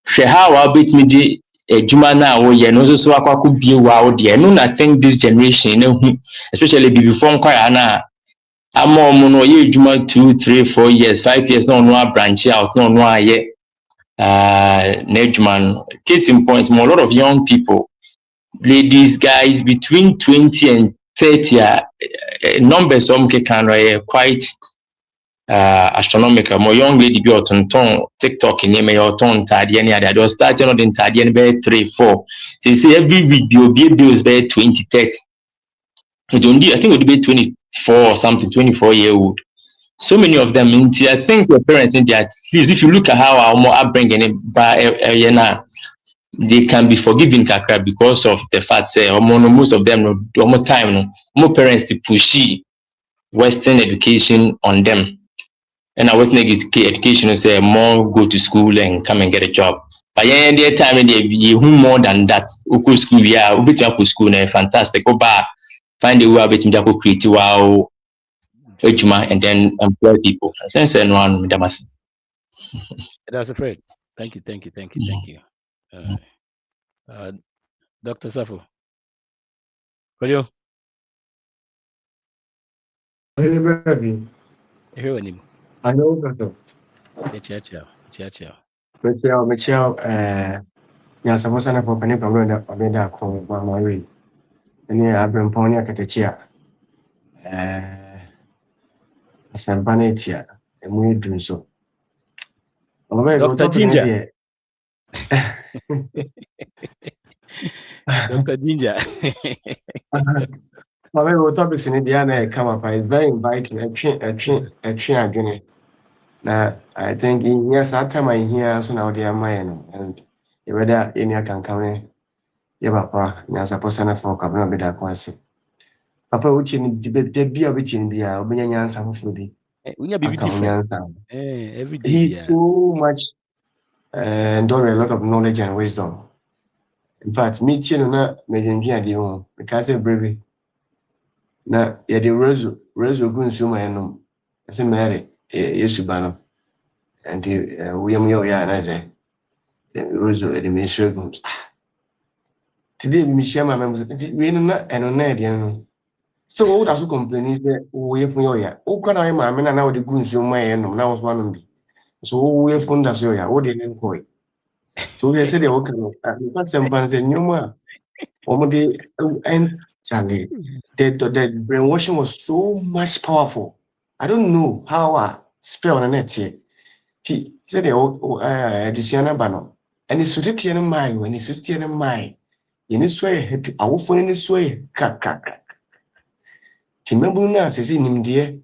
Hwe how I bet me di adwuma na wo ye no so akwa bie wa wo de. No I think this generation especially before kwaya na amo no ye adwuma 2 3 4 years 5 years no branch out no aye Nedman. Case in point, a lot of young people, ladies, guys between 20 and 30 numbers can quite astronomical. More young lady be on TikTok in your ton tidy any other. They'll start on the tidy and be 3 4. So you see every video bills be 20 30. I think it would be 24 or something, 24-year-old. So many of them, I think your parents in their fees, if you look at how our more upbringing they can be forgiven kakra because of the fact that most of them more time more parents to push Western education on them. And our Western education is more go to school and come and get a job. But yeah, their time they more than that. Uku school, yeah, ubit to school fantastic. Go back, find a way bit to create wow and then employ people. That's one damas. That's afraid. Thank you. Dr. Safo. Koyo, here on him. I know that. Chia. Michelle, yeah, suppose I for penny from the Abeda from Marie. And yeah, I've been pony at the chair. As I'm panatia, and we do so. Dr. Ginger. Dr. Ginger. My way topics in Indiana come up. It's very inviting. A train. Now, I think yes, that time I hear so now they are mine, and whether any can come in. Yeah, Papa, now suppose I for come be that quasi. Papa, which in the beer which in the Obinian some food. We are different. Every day. He's so much and a lot of knowledge and wisdom. In fact, me too, na me because I'm brave. Na ya the rezo gun suma enum. I say Mary, yesu bano. And we am yo ya na say. Rezo the me shogun. Today me share my members. We no na eno na de no. So what aso complain is that we fun yo ya. O kwa na ma me na we the gun suma enum na was one bi. So we fun da so ya. O de nen koi. So they say they work on that sempan say nyoma. Omode and Charlie, the brainwashing was so much powerful. I don't know how I spell on the net here. He said the Luciana Bano, and it's sooty in mind when it's sooty in mind. In this way, I will phone in this way. Crack. Timabuna says in him, dear.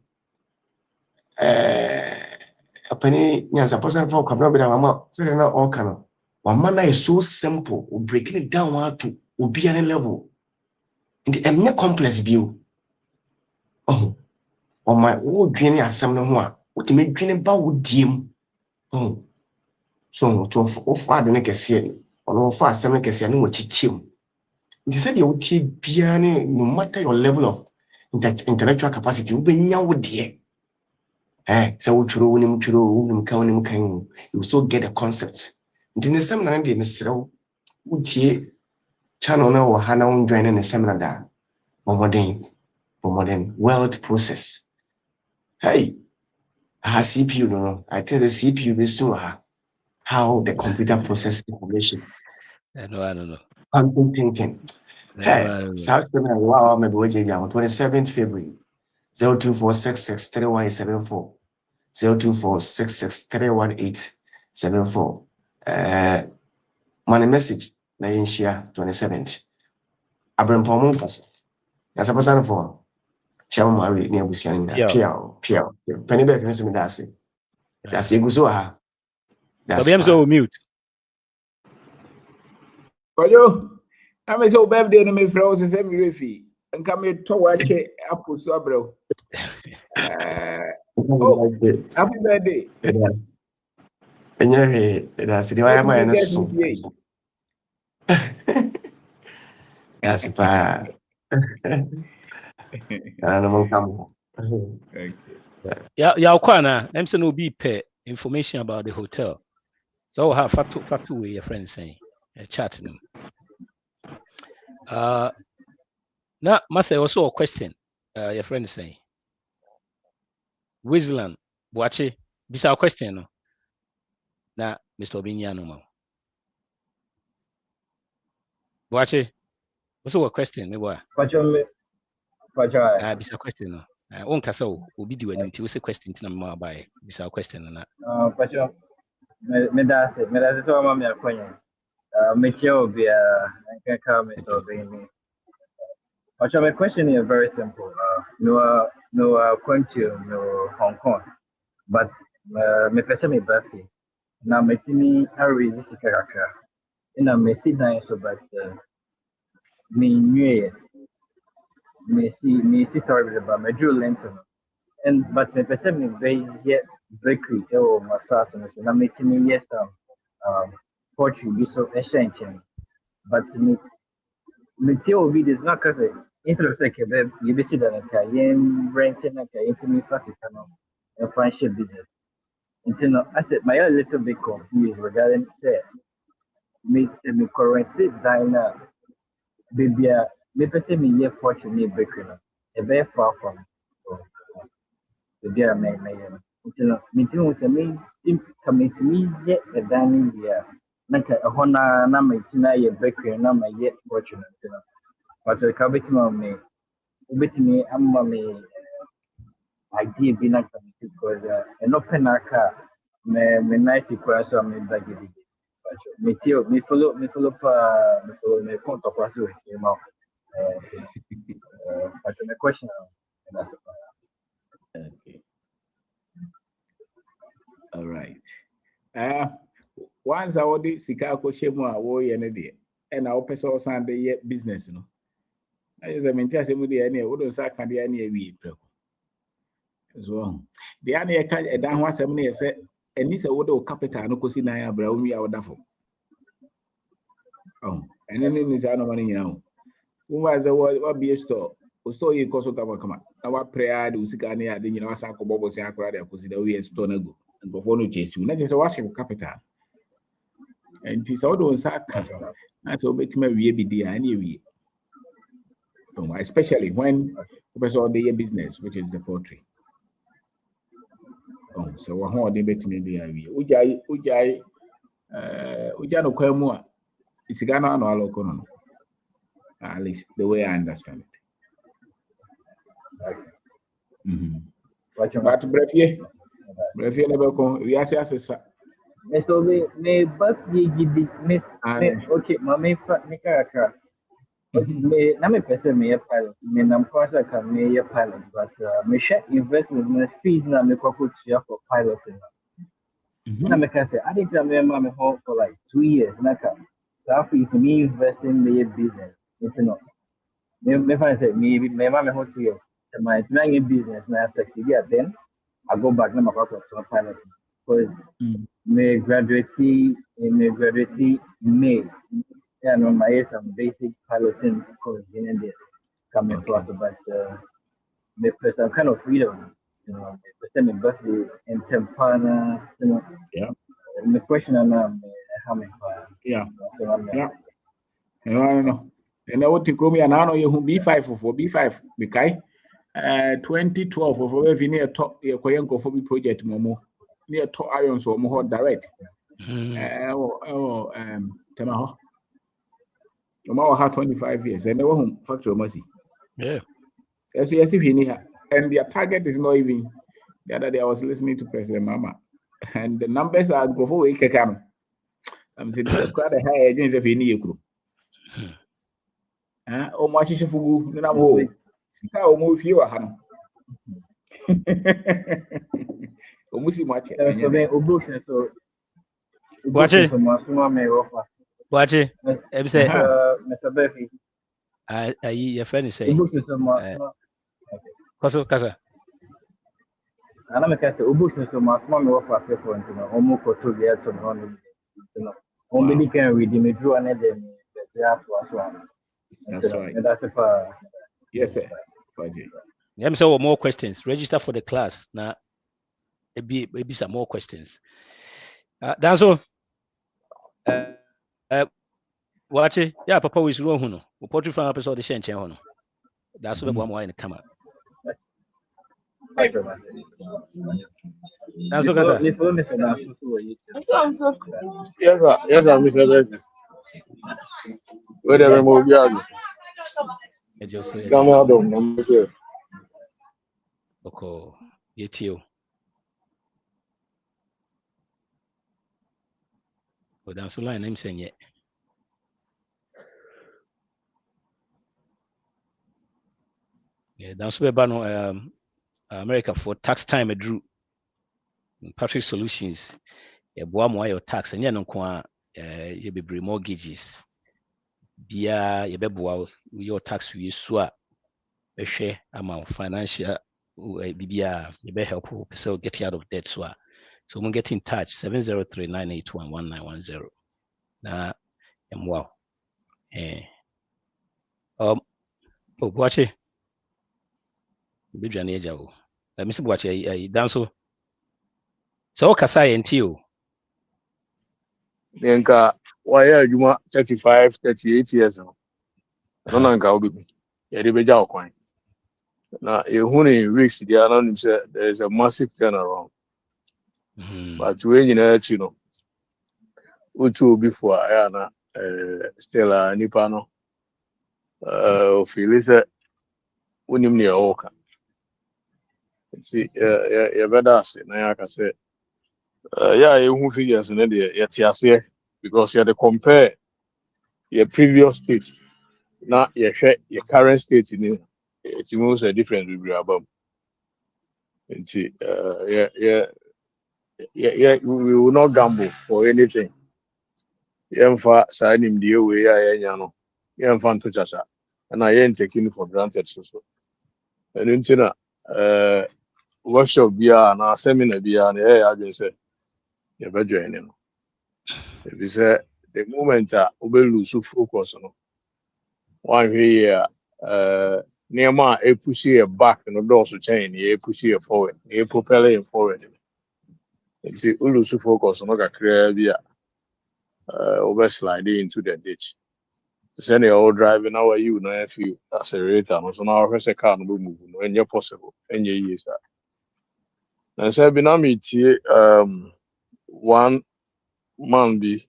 A penny, yes, a person for Cabra, Mamma, so they're not all canon. One manner is so simple, breaking it down to Obian level. And the complex view. Oh, my old dreaming as some one. What make dreaming about dim? Oh, so to offer the next year, or offer some next year, no chim. They said you would keep piano no matter your level of intellectual capacity, will be now dear. So true, you so get the concept. In the seminar, in the cell, would ye channel now or Hannah joining the seminar that. For modern world process. Hey, I have CPU, no. I tell the CPU is so how the computer processes information. I don't know. I'm thinking. Hey, South Africa, wow, maybe waiting on 27th February 0246631874. 0246631874. Money message, na share 27th. Abram Pomokas. As a person for Chama Marie near Busian, Piao. Penny Beck and some that's it. That's a Guzoha. That's so mute. Koyo, I'm so birthday no me frozen semi refi. And come to watch apple so bro. Oh, happy birthday. And that's the way I'm That's bad. And I'm come. Okay. Yeah, Kwana, I'm saying no be pay information about the hotel. So have factu way your friend saying a chat them. Now must say also a question. Your friend is saying. Wisland, Boache, bisa question no. Na Mr. Obinya no mo. Boache, also a question, me boy. Bisa question no. On kasa obi di wani nti we say question tina ma ba bisa question na. Pacho, me da se so ma me akonya. Me share obi can come so be. Pacho, my question is very simple. No country, no Hong Kong. But me pese me birthday. Na me tini arrange this kakra. Ina me sit down so but me new me see story about me drew lenten. And but me pese me be yet bakery or massage so na me tini yes poetry be so essential. But me tell obi this not cause instead of say kebe you be see that yen renting into me fast and friendship business. Until now, I said my a little bit confused regarding say me currently diner baby me person me here fortunate bakery no a very far from the dear me until now me too say me coming to me yet the dining here naka a hona na me tina ye bakery na me yet fortunate but the cabbage me ubetimi amma me idea be not because an open car me nice question me baggy me follow me phone to pass with you know but the question Okay. All right. Once I would sika ko shemu a wo ye ne de and I open so san de business no. I just maintain say mu de ne wo don sa kan de ne wi preko. So the ane e ka edan ho asem ne say eni say wo de capital no kosi na ya bra wo mi a wodafo. Oh, and then ni say no man nyina ho. Wo ma say wo be store. O store yi koso kama. Na wa prayer de usika ne ya de nyina wasa ko bobo se akora de kosi da we store na go. And before no chesu. Na just was capital. And it's all those that's all bit we be there anyway. Especially when the person the business, which is the poultry. So we're holding bit me there. Ujai no kwamua. It's Ghana no alokono. At least the way I understand it. But brefie never come. We are saying so me birthday gibi me okay me kakra me na me pese me pilot me nam kwasa ka me pilot but me share investment me fees na me kwako tia for piloting na me ka say I think me me home for like 2 years na ka so fees me investing me business you know me find say me home 2 years my business na succeed then I go back na my kwako to pilot because me graduate May. Yeah, no, my some basic piloting course in India coming across, but me some kind of freedom, you know, me birthday in Tempana, you know. Yeah. The question I'm how many yeah. I don't know. And I want to grow me an anno you B5 for B5 Bikai 2012 for every near top your Koyanko for project Momo. Near to iron so more direct. Tamaho. Tomorrow had 25 years and they were home factory mercy. Yeah. Yes, if you need her. And their target is not even the other day I was listening to President Mama. And the numbers are go for week. I'm saying the crowd high against if you need a crew. Oh, much is a fugu, no more. See how move you are. Almost much. Watch it. Say, Mr. Befi. Your friend is saying. Kasa. Ana me kase obusu so masma me wo fa se for ntino omo ko to be to no no o me di kan read me draw na dem be ya so. That's right. That's it. Yes sir. Let me say more questions. Register for the class. Now, maybe some more questions. That's all. Watch it. Yeah, Papa is wrong. We put you from episode the same channel. That's what one more in the camera. That's okay. Yes, Mr. President. Whatever move you are. Come out of them. Okay. Yetio. But that's the line I'm saying yet. Yeah, that's where America for tax time drew Patrick Solutions. Yeah, boy, your tax and no you be mortgages. Bia you be your tax we swa a share amount financial bibia you be help so get out of debt so we'll get in touch 703-981-1910. Na wow. Watch it. Bidwa na eja o. Let me see watch danso. So kasa yentio. Nenka why you want 35, 38 years now. No nanka obi. Yeah, the beja okwan. Now you huni risks there is a massive turnaround. But when you know, utu before ayana still nipa no feel say unim ne oka. See yeah better say na ya ka say yeah you figures in there yet because you had to compare your previous state now your current state in it moves a difference with your above. And see we will not gamble for anything. Yemfa signing the way no yemfa to chasa and I ain't taking for granted so and until workshop bia na seminar bia na I just say you better join in. If it's the moment we lose focus no one here near my push you back and the also chain you push you forward you propel you forward until we lose focus no ga clear bia over slide into the ditch. Send your old driving our you know if you accelerator no so now first car no move no any possible any years that. And so be na meet one man be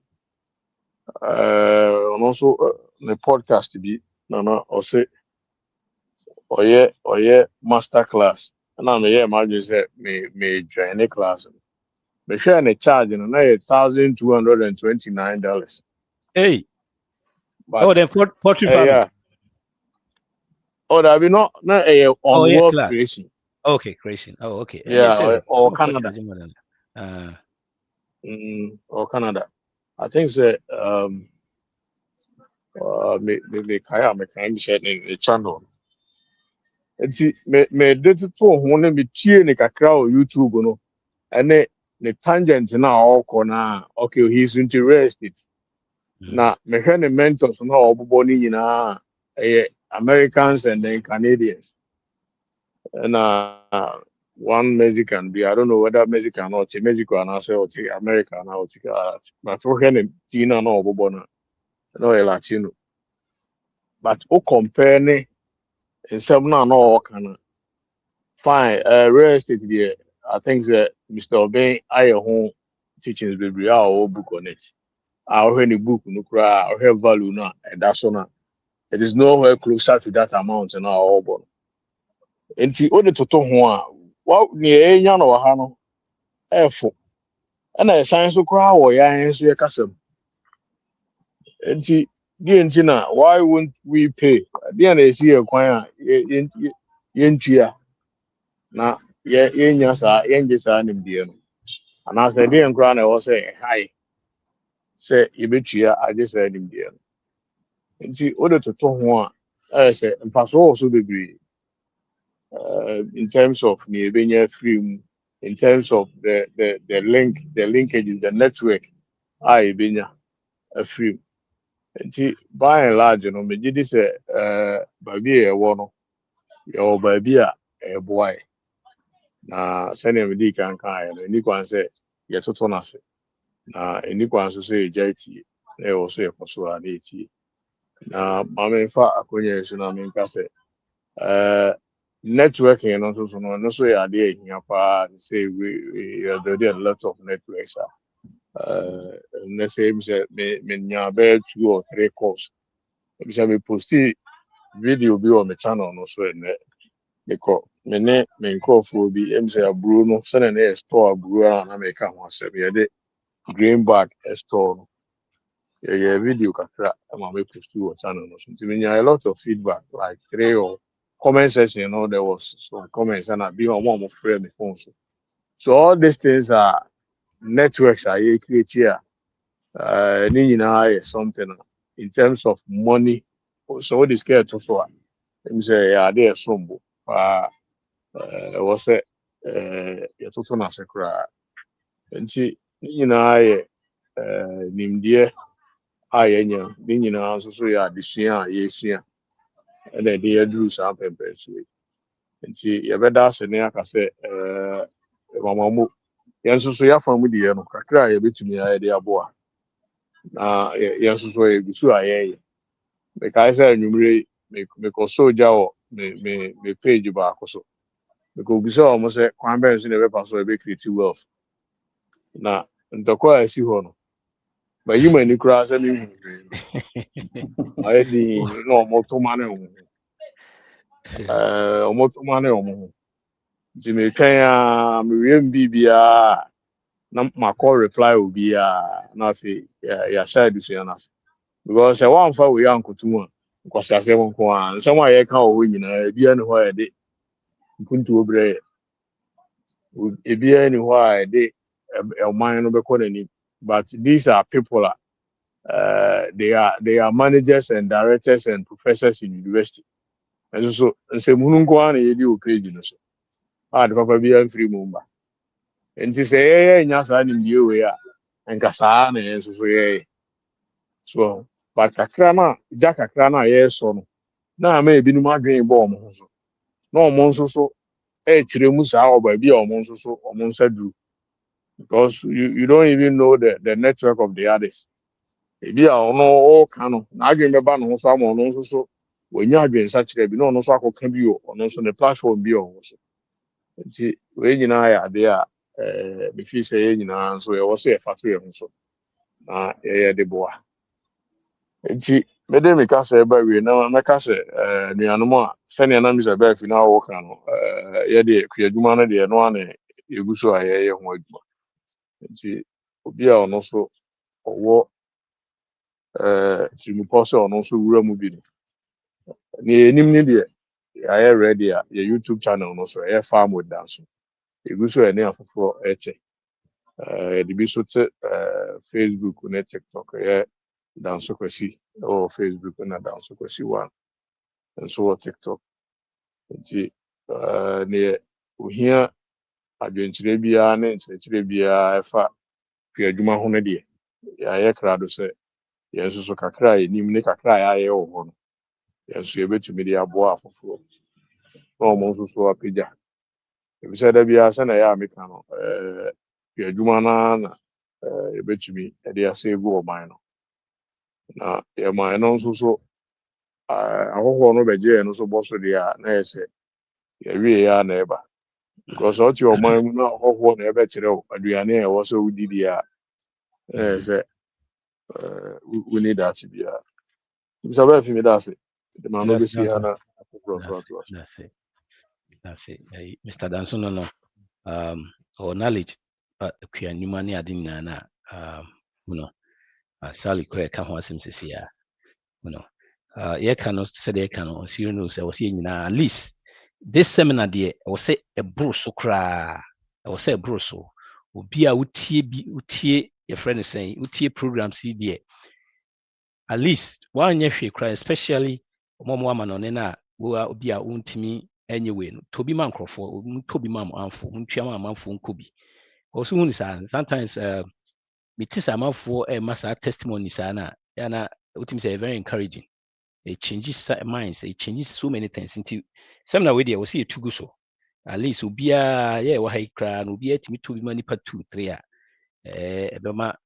and also the podcast be no or say or yeah master class and I'm here imagine say me join a class me share a charge no na $1,229. Hey. But Then poultry farming. yeah. Oh, that be not on world class. creation. Okay, creation. Oh, okay. Yeah, or Canada. Or Canada. I think the me kind said in the channel. And see me did to one be cheer ne kakra on YouTube no. And the tangent now all corner. Okay, he's interested. Now me kind of mentors no oboboni na Americans and then Canadians. And one Mexican be I don't know whether Mexican or Mexico and I say or American or my friend Tina no Bobona no a Latino. But compare ne in some no can fine real estate there. I think that Mr. Obey I home teachings baby our book on it. Our any book no cry or have value now and that's on it is nowhere closer to that amount in our born. And see all the toto ho what near enya no ha no efo na science kura wo ya enso ye kasam enti die enti na why won't we pay die na esi ekwan a yentua na yenya sa yenje sa nim die no ana sa die nkura na wo say hi say yebetua age sa nim die no enti o de toto ho a say mfaso wo so bebre in terms of the ebenya free in terms of the linkages, the network, I benya a free. And see, by and large, me did this baby a one. Your baby a boy. Na send him the can any one say yes what on us. Na any one so say JT. They also a possible ati. Na mama fa akonya so na me say networking and also no so ya dey here pa say we are there a lot of networks. Let's say me nya be 2 or 3 calls. Me post video bi on my channel no so because me nkrofo bi em say aburo no so na explore aburo na me ka ho asem ye de greenback explore no ye video kakra am me post on channel no so me nya a lot of feedback like 3 or comment section, there was some comments and I be on one of my phone so all these things are networks are you create here is something in terms of money so what is care to so let say yeah there's some was it it's also not secret and see nimdeɛ a yɛnya ne nyinaa nso so yɛ adesua a yɛsua ɛna ɛde yɛduru saa mpɛmpɛnso yi nti yɛbɛda ase ne aka sɛ mamamo yɛn nso so yɛafa mu deɛ no kakra a yɛbɛtumi ayɛ de aboa na yɛn nso so yɛgu so a yɛyɛ mekae sɛ anwummere mekɔ so gya wɔ me page baako so mekɔbisa wɔ mo sɛ kwan bɛn so na ɛbɛfa so ɛbɛkreti wealth na ntɔkwa a ɛsi hɔ no mayi m'ani koraa sɛ mehu hwee no ayɛ din na ɔmɔtoma ne ho ɔmɔtoma ne ɔmo ho nti metwɛn a mewie mbiribiaa na makɔ reply obiaa na afei yɛahyɛ adesua no ase because sɛ woamfa wei ankoto mu a nkwasi asɛm nko a nsɛm a yɛka wɔ hɔ nyinaa ebia ne hɔ a yɛde mpuntuo brɛ ebia ne hɔ a yɛde ɔman no bɛkɔ n'anim but these are people they are managers and directors and professors in university and so nsɛmhunu nko a na yɛdi wɔ page no so a de papa bia mfiri mu mba nti sɛ yɛyɛ nya saa nimdeɛ wei a nka saa na yɛn nso so yɛyɛ so but kakra na gya kakra na yɛsɔ no na ama ebinom adwene bɔ ɔmo ho so na ɔmo nso so kyerɛ mu saa wɔ baabi a ɔmo nso so ɔmo nsa duru because you don't even know the network of the others ebi a ɔno ɔka no na adwene bɛba no ho so ama ɔno nso so wɔnya adwene nsa kyerɛ bi na ɔno nso akɔka bi wɔ ɔno nso ne platform bi wɔ so nti wei nyinaa yɛ ade a mefi sɛ yɛn nyinaa nso yɛwɔ so yɛfa to yɛn ho so na yɛyɛ de boa nti mede meka sɛ ɛba wie na mɛka sɛ nuanom a sɛnea na mesɛ bɛafi na wɔka no yɛde kuadwuma no deɛ no a ne yɛgu so a yɛyɛ ho adwuma nti obi a ɔno so ɔwɔ tirimupɔ sɛ ɔno nso wura mu bi no ne yɛnim ne deɛ yɛayɛ ready a yɛ YouTube channel no so ɛyɛ farm with dance yɛgu so ɛne afoforɔ ɛkyɛ yɛde bi so te Facebook ne TikTok ɛyɛ danso kwasi ɛwɔ Facebook na danso kwasi 1 nso wɔ TikTok nti ne ohia adwenkyerɛ biara ne nkyerɛkyerɛ biara ɛfa kuadwuma ho no deɛ yɛayɛ krado sɛ yɛn nso so kakra a yɛnim ne kakra a yɛayɛ wɔ hɔ no yɛn nso yɛbɛtumi de aboa afoforɔ na ɔmo nso so apagya ebisɛ da biara sɛ na ɛyɛ a meka no kuadwuma na yɛbɛtumi de ase egu ɔman no na yɛman no nso so ahɔhoɔ no bɛgye yɛn no so bɔ so deɛ a na yɛ sɛ yɛwie yɛ a na ɛba because ɔte ɔman mu na ahɔhoɔ na ɛbɛkyerɛ wo aduane a ɛwɔ sɛ wodi deɛ a na yɛ sɛ woni daakye biara nti sɛ bɛafi me da ase de ma no bɛsi ha na afoforɔ so ato ase that's it Mr. Danso no or knowledge kuanwuma ne ade nyinaa na Sally Craig ka ho asɛm sisi ya yɛka no sɛdeɛ yɛka no ɔsiri no sɛ wɔsɛ nyinaa at least this seminar deɛ ɛwɔ sɛ ɛboro so koraa ɛwɔ sɛ ɛboro so obi a wotie yɛfrɛ no sɛn wotie programs yi deɛ at least wanyɛ hwee koraa especially ɔmo ama no ne na obi a wontumi ɛnyɛ wei no tobi ma nkurɔfoɔ tobi ma amanfoɔ ntwa ma amanfoɔ nkɔbi ɔso hu ne saa sometimes me tis amanfoɔ ɛma saa testimony saa na yana wotumi sɛ very encouraging it changes minds, it changes so many things. Into seminar with you, we see it too so. At least ubia yeah wa high crown ubia to me to money per 2-3 ebema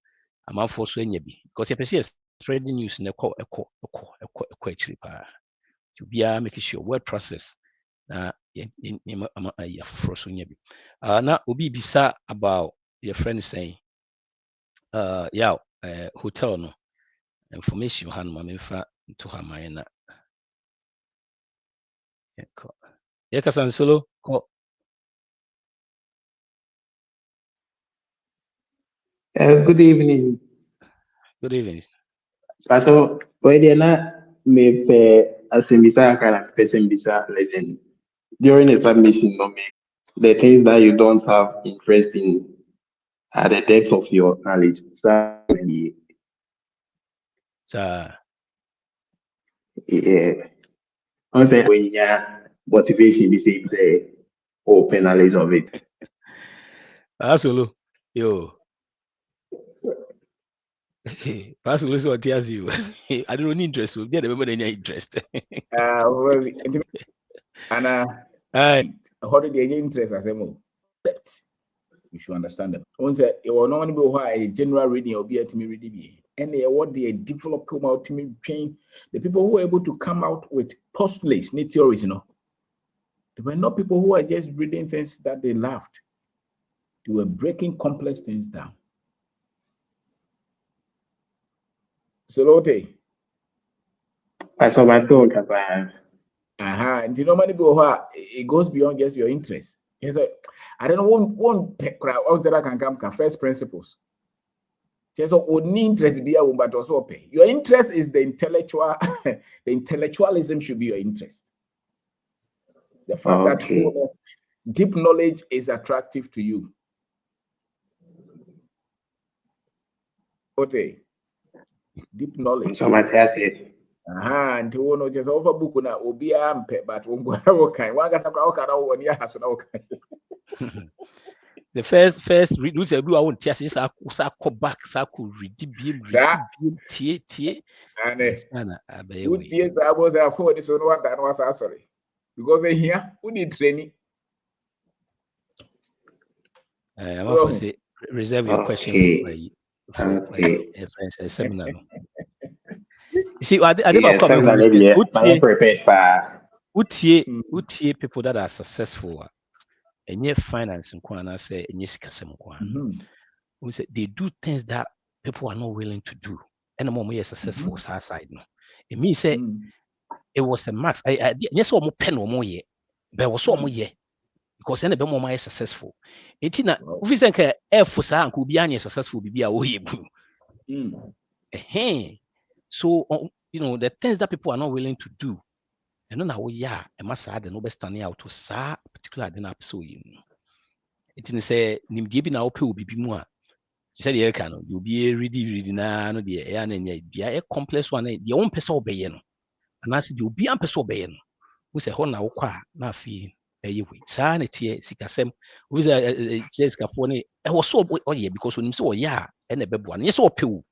amanfo so anya bi because you see spreading news na ekọ actually pa to be make sure word process na ya for so nya bi na obi bisa about your friend saying yeah hotel no information han ma memfa to ha man na yeah kasan solo ko Good evening. good evening. Pastor, why did not me pay as a misa kind of person bisa legend during the submission no make the things that you don't have interest in at the depth of your knowledge. So yeah, I'm saying when you motivation the same say open knowledge of it. Absolutely. Yo. Pastor, so what tells you? I don't need interest. We get everybody any interest. Well, and how do they get interest as a move? You should understand them. Once you will not be why general reading or be at me reading, and they what they develop out to me train the people who are able to come out with postulates, not theories, you know. They were not people who are just reading things that they loved. They were breaking complex things down. Solote. As for my phone, And you know, many people it goes beyond just your interest. Yes, I don't know one crowd that I can come first principles. Just only interest be but also pay. Your interest is the intellectual, the intellectualism should be your interest. The fact that deep knowledge is attractive to you. Okay. Deep knowledge. So much has it. And to know just over book na obi ampe but wongo kan waga sakra okara wo ni ahaso na okan. The first read which I won't tell you sa back sa ko read tie and who tie sa bo sa for this one what that was sorry because here who need training. I'm going to say reserve your question for a seminar. You see, I didn't come utie people that are successful and yet finance and kwana say and yes we say they do things that people are not willing to do and the more we are successful side no it means say it was a max I yes or more pen or more ye but was so more ye because any be more successful it na we say ka for sa anko bi anya successful bibia wo ye bu so you know the things that people are not willing to do and now we a must add no be standing out to sa particular den episode it in say nimdie bi na wo pe obi mu a say the can no you be ready na no de e na nya dia e complex one de won pese obeye no and as the obi am pese obeye no we say ho na wo kwa na afi eye we sa na tie sikasem we say sikafo ne e wo so oye because onim say oye a e na bebo na yes o pe wo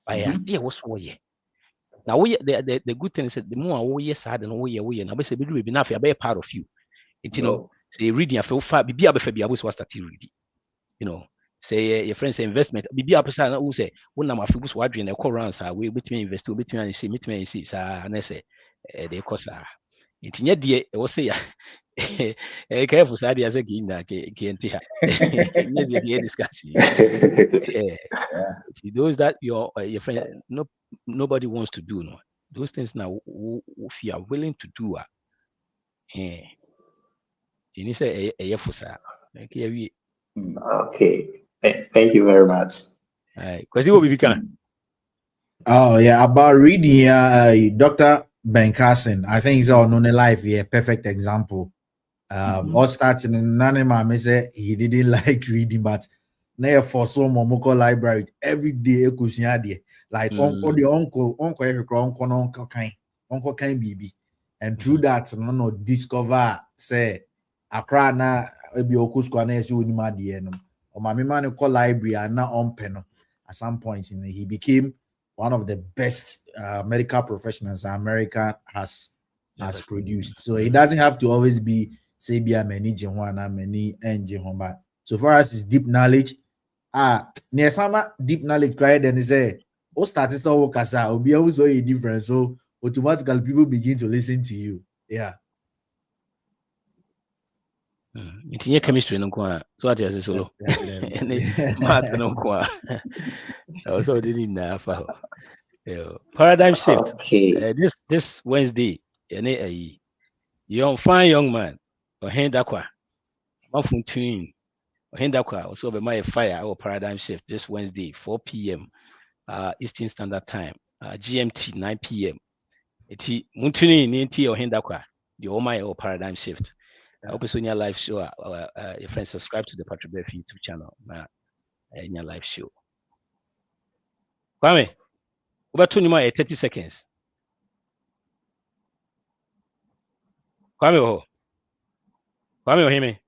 by idea wo so oye. Now the good thing is that the more we sad and we now be say be do be na be part of you. It you know say reading after far be abefa be was start reading. You know say your friends say investment be person who say when na mafi so wadwe na call rounds we between invest we between see sa na say they cost it nya de e wo say ya e careful sa de say ki na ke enti ha yes you discuss those that your friend nobody wants to do no those things now if you are willing to do you say okay thank you very much because it will be become oh yeah about reading Dr. Ben Carson I think he's all known in life perfect example all starting in Nanima say he didn't like reading but now for some Momoko library every day like uncle can be and through that no discover say Accra na ebi okuskwa na esi onima de no o mama man call library na on pen at some point he became one of the best medical professionals America has produced. So it doesn't have to always be say be a many Jehovah, many Jehovah. So far as it's deep knowledge, near some deep knowledge cried and say, oh, started so kasa, will be also a difference. So automatically people begin to listen to you. Yeah. It's your chemistry no kwa. So what is solo? Math no kwa. Also didn't know. Paradigm shift. Okay. This Wednesday, a fine young man, or hand aqua, one from twin, or hand aqua, also be my fire or paradigm shift this Wednesday, 4 p.m. Eastern Standard Time, GMT 9 p.m. Eti muntuni ni nti or hand aqua, the my or paradigm shift. I hope it's on your live show. Your friends subscribe to the Patrick Beff YouTube channel. In your live show. Kwame, about 30 seconds. Kwame, Kwame, hear me?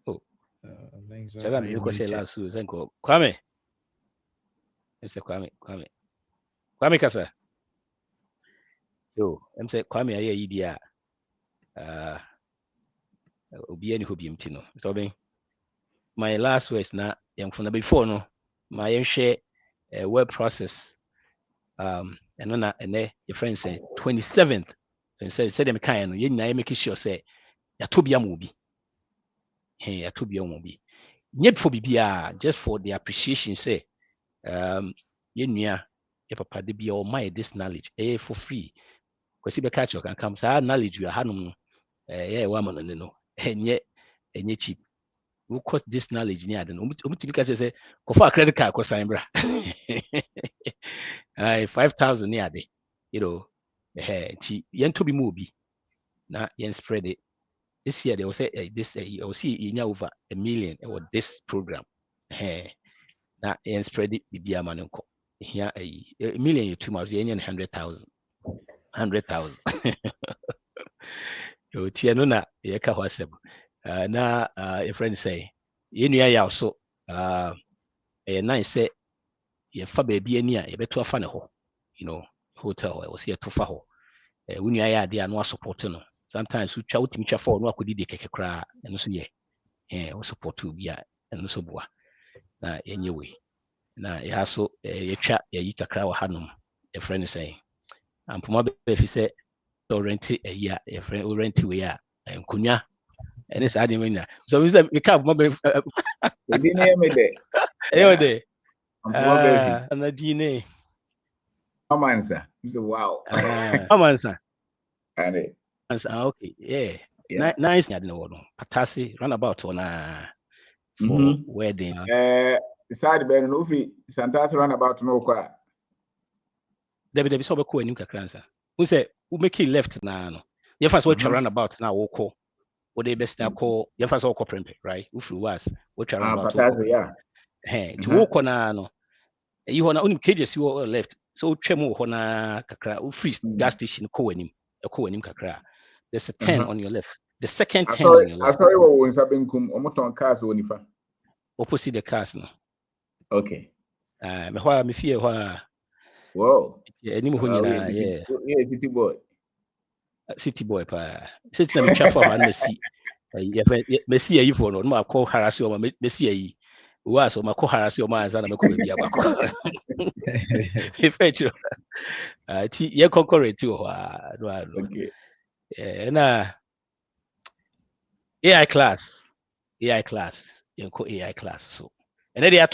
Oh, Seven, you question last week. Thank you, Kwame. Mr. Kwame Kasa. Yo, I'm saying Kwame, I hear idea. Obi any hobi mtino. So ben, my last words na young from the before no. My share web process. And your friend say 27th. 27th. Say them kind no. You make sure say ya tobia mobi. Hey, ya tobia mobi. Yet for bibia just for the appreciation say your papa de be all my this knowledge for free. Because if catch you can come say knowledge you hanum yeah woman no enye cheap. Who cost this knowledge near the typically say for a credit card cost bra 5,000 near day, yen to be movie now yen spread it. This year they will say this you will see in over 1 million or this program. Now yen spread it be a man here 1 million you too much yen 100,000 you tia no na ye ka hwasem na your friend say yen ya also nice say ye fa baby ani a ye beto afa ne ho hotel we see a to fa ho when you are there no support no sometimes we twa utimi twa for no akodi de keke kra eno so ye we support to bia eno so boa na enye we na ya so ye twa ye yi kakra wa hanom your friend say ampoma be fi say to rent a year your friend we rent we ya nkunya ene sa de menya so we say we cap mo be Ebi na me de. e de Ampoma be fi. na dine Amansa. So wow. amansa And okay, yeah. Nice na no patasi runabout on for wedding. Side ben no free Santas runabout no kwa. Debi so be ko anim kakra nsa. Who say who make it left na no. You first what runabout na wo ko. Wo dey best na ko, you first wo ko prempe, right? Who free was what runabout. Patasi yeah. To wo ko na no. You na onim cages you left. So twem ho na kakra wo free gas station ko anim. Ko anim kakra. There's a 10 on your left. The second 10 on your left. I saw what was benkum omoton cars wonifa. Opposite the cars no. Okay. Me hwa me fie hwa. Wow. Any mo nyina yeah, city boy. City boy pa. City na me twa for na si. Me si ayi for no ma call harass o ma me si ayi. Wa so ma call harass o ma anza na me ko bia ba. E fetch. Ti ye concurrent o hwa no. Okay. Na AI class, AI class. So, and then they are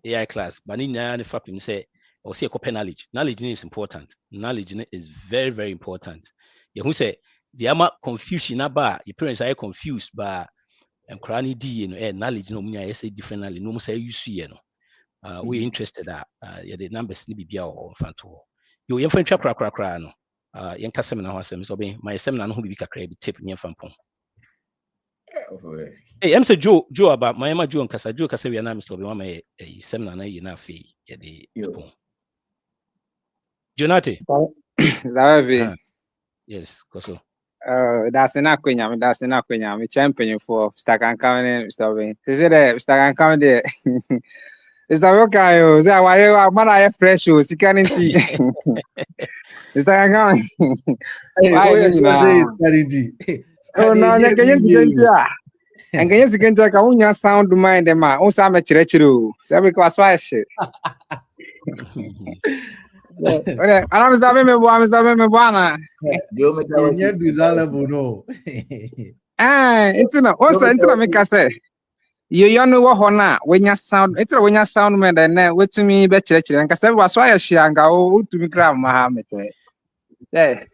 AI class. But in the fact, you say, or say, knowledge. Knowledge is important. Knowledge is very, very important. You say the ama confusion about your parents are confused, but cranny D, knowledge no mean I say differently. No say you see, we interested at the numbers need be or fan to you. Your friend crack no. Yanka seminar was so be my seminar no be kakra bi tip nyen fampon. Hey, I'm say Joe about my Joe and Kasa we na Mr. Obi my seminar na yi na fe ye de pon. Jonate. Lave. Yes, koso. That's enough Quenya, that's enough Quenya. I'm champion for Stakan coming, Mr. Wayne. They said that Stakan coming there. Mr. Wokayo, say why you man I fresh you, scanning tea. Mr. Coming. Hey, Why oh yeah, you sure say now? it's Caridi. Oh no, you can use and can you get like a sound mind them out. Also, I'm a church. So because why shit. I'm stopping me, boy. I'm stopping me, boy. Yeah, do that level no. Ah, it's no. Also, it's not make us say. You know what hona when you sound. It's when you sound me then. Wait to me, be church. And cause was why she and go to me grab Mohammed. Yeah,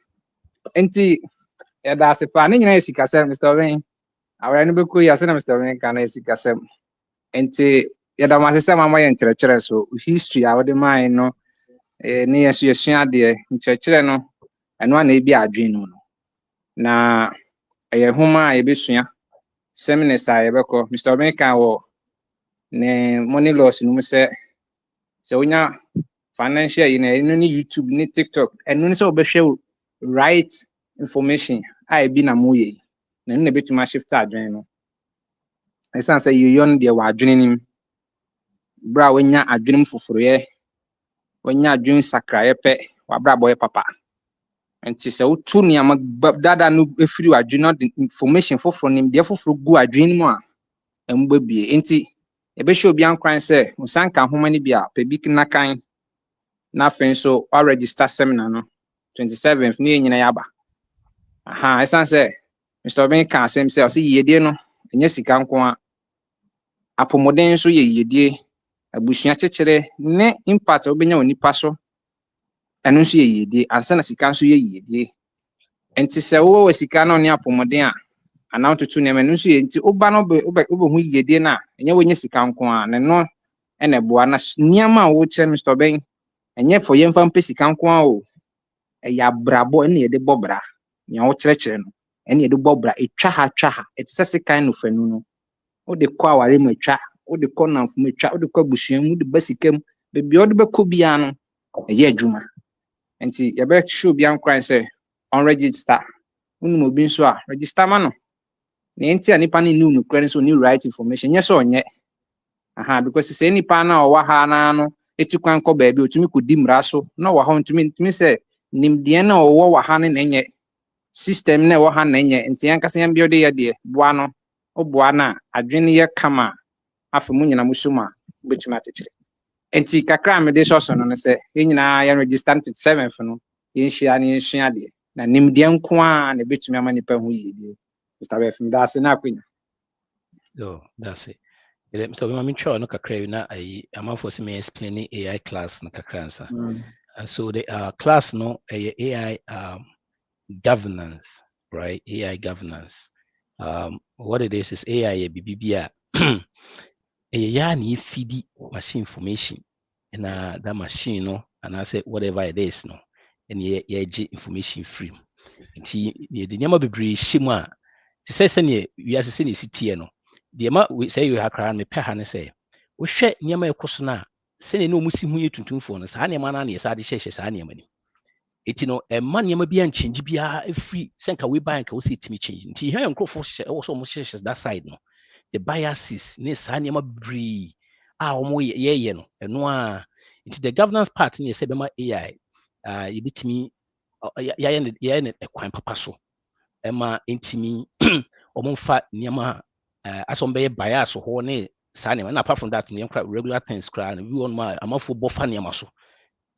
enti. Yeah, that's a plan. You know, si kasem, Mr. Wayne. Our enemy could ya send Mr. Wayne can si kasem. Enti. Yeah, that was some of my church. So history, I would mind no. Ne yɛso yɛsua adeɛ nkyerɛkyerɛ no ɛno a na ebi adwene no na ɛyɛ homa a yɛbɛsua seminars a yɛbɛkɔ Mr. Obenka wɔ ne money laws no mu sɛ wonya financial yi na ɛno ne YouTube ne TikTok ɛno ne sɛ wobɛhwɛ right information a ebi na mo yɛ na ɛno na ɛbɛtumi shift adwene no ɛsiane sɛ yɛyɔ no deɛ wɔ adwene nim bere a wonya adwene mu foforoyɛ wonya adwene sakraeɛ pɛ wabrabɔ yɛ papa nti sɛ wotu nneɛma dada no efiri adwene no de information foforo nim deɛ foforo gu adwene mu a ɛmbɔ bie nti ɛbɛhyɛ obi ankran sɛ nsanka homa no bi a pɛ bi na kan na afei nso register seminar no 27th ne nyina yaba aha ɛsan sɛ Mr. Obenka asɛm sɛ ɔsɛ yiyedie no ɛnyɛ sika nko a apɔmɔden nso yɛ yiyedie abusua kyekyere ne impact obenya onipa so ɛno nso yɛ yiyedie ansa na sika nso yɛ yiyedie enti sɛ wo sika no ne apɔmɔden a ana wototo nneɛma no nso yɛ nti oba no wobɛhu yiyedie no a ɛnyɛ wonya sika nko a ne no ɛna ɛboa na nneɛma a wokyerɛ Mr. Ben ɛnyɛ fo yɛmfa mpɛ sika nko a o ɛyɛ abrabɔ ɛne yɛde bɔ bra nea wokyerɛkyerɛ no ɛne yɛde bɔ bra ɛtwa ha ɛte sɛ sekan no fanu no wode kɔ aware mu ɛtwa wode kɔ namfo mu ɛtwa wode kɔ abusua mu wode ba sika mu baabi a wode bɛkɔ biara no ɛyɛ adwuma nti yɛbɛhyɛ obi ankran sɛ on register wonim obi nso a register ma no na enti a nipa no nni nokora no so ne right information nyɛ sɛ ɔnyɛ aha because sɛ nipa no a ɔwɔ ha na no etu kwan kɔ baabi otumi kɔdi mmara so na ɔwɔ ha ntumi sɛ nimdeɛ na ɔwɔ wɔ ha ne na ɛnyɛ system na ɛwɔ ha na ɛnyɛ nti yɛnkasa yɛn bi ɔde yɛ deɛ boa no ɔboa no a adwene yɛ kama afei mu nyina mu so mu a wobɛtumi akyekyere enti kakra a mede sɔsɔ no sɛ yɛn nyinaa yɛn register no 27th no yɛnhyia ne yɛnsua adeɛ na nimdeɛ nko a na ɛbɛtumi ama nipa ho yie Mr. Befim da ase na akwenya that's it. Mr. Bima try no kakra na amanfo se me explain AI class no kakra nsa so the class no AI governance, right? AI governance. What it is AI BBBA. AI ni feed machine information, and that machine no, and I say whatever it is no, and information free. And the nyama bebre shima. To say send we are saying CT no. The amount we say you have crown me per hand say. We share nyama ekoso na. Send no musi hu yetuntum for no. Sa nyama na na yesa de share sa nyama ni. Eti no man nyama bi an change bia free senka we buy nka we see timi change. Nti here nkrofo share also mo share that side no. The biases ne sa nyama bebre omo ye no. Eno a nti the governance part ne say be ma AI yebitimi ya ne ekwan papa so. Emma intimi omonfa nyama asombe bias ho ne sa ne apart from that ne regular things cry we on ma amafo bofa nyama so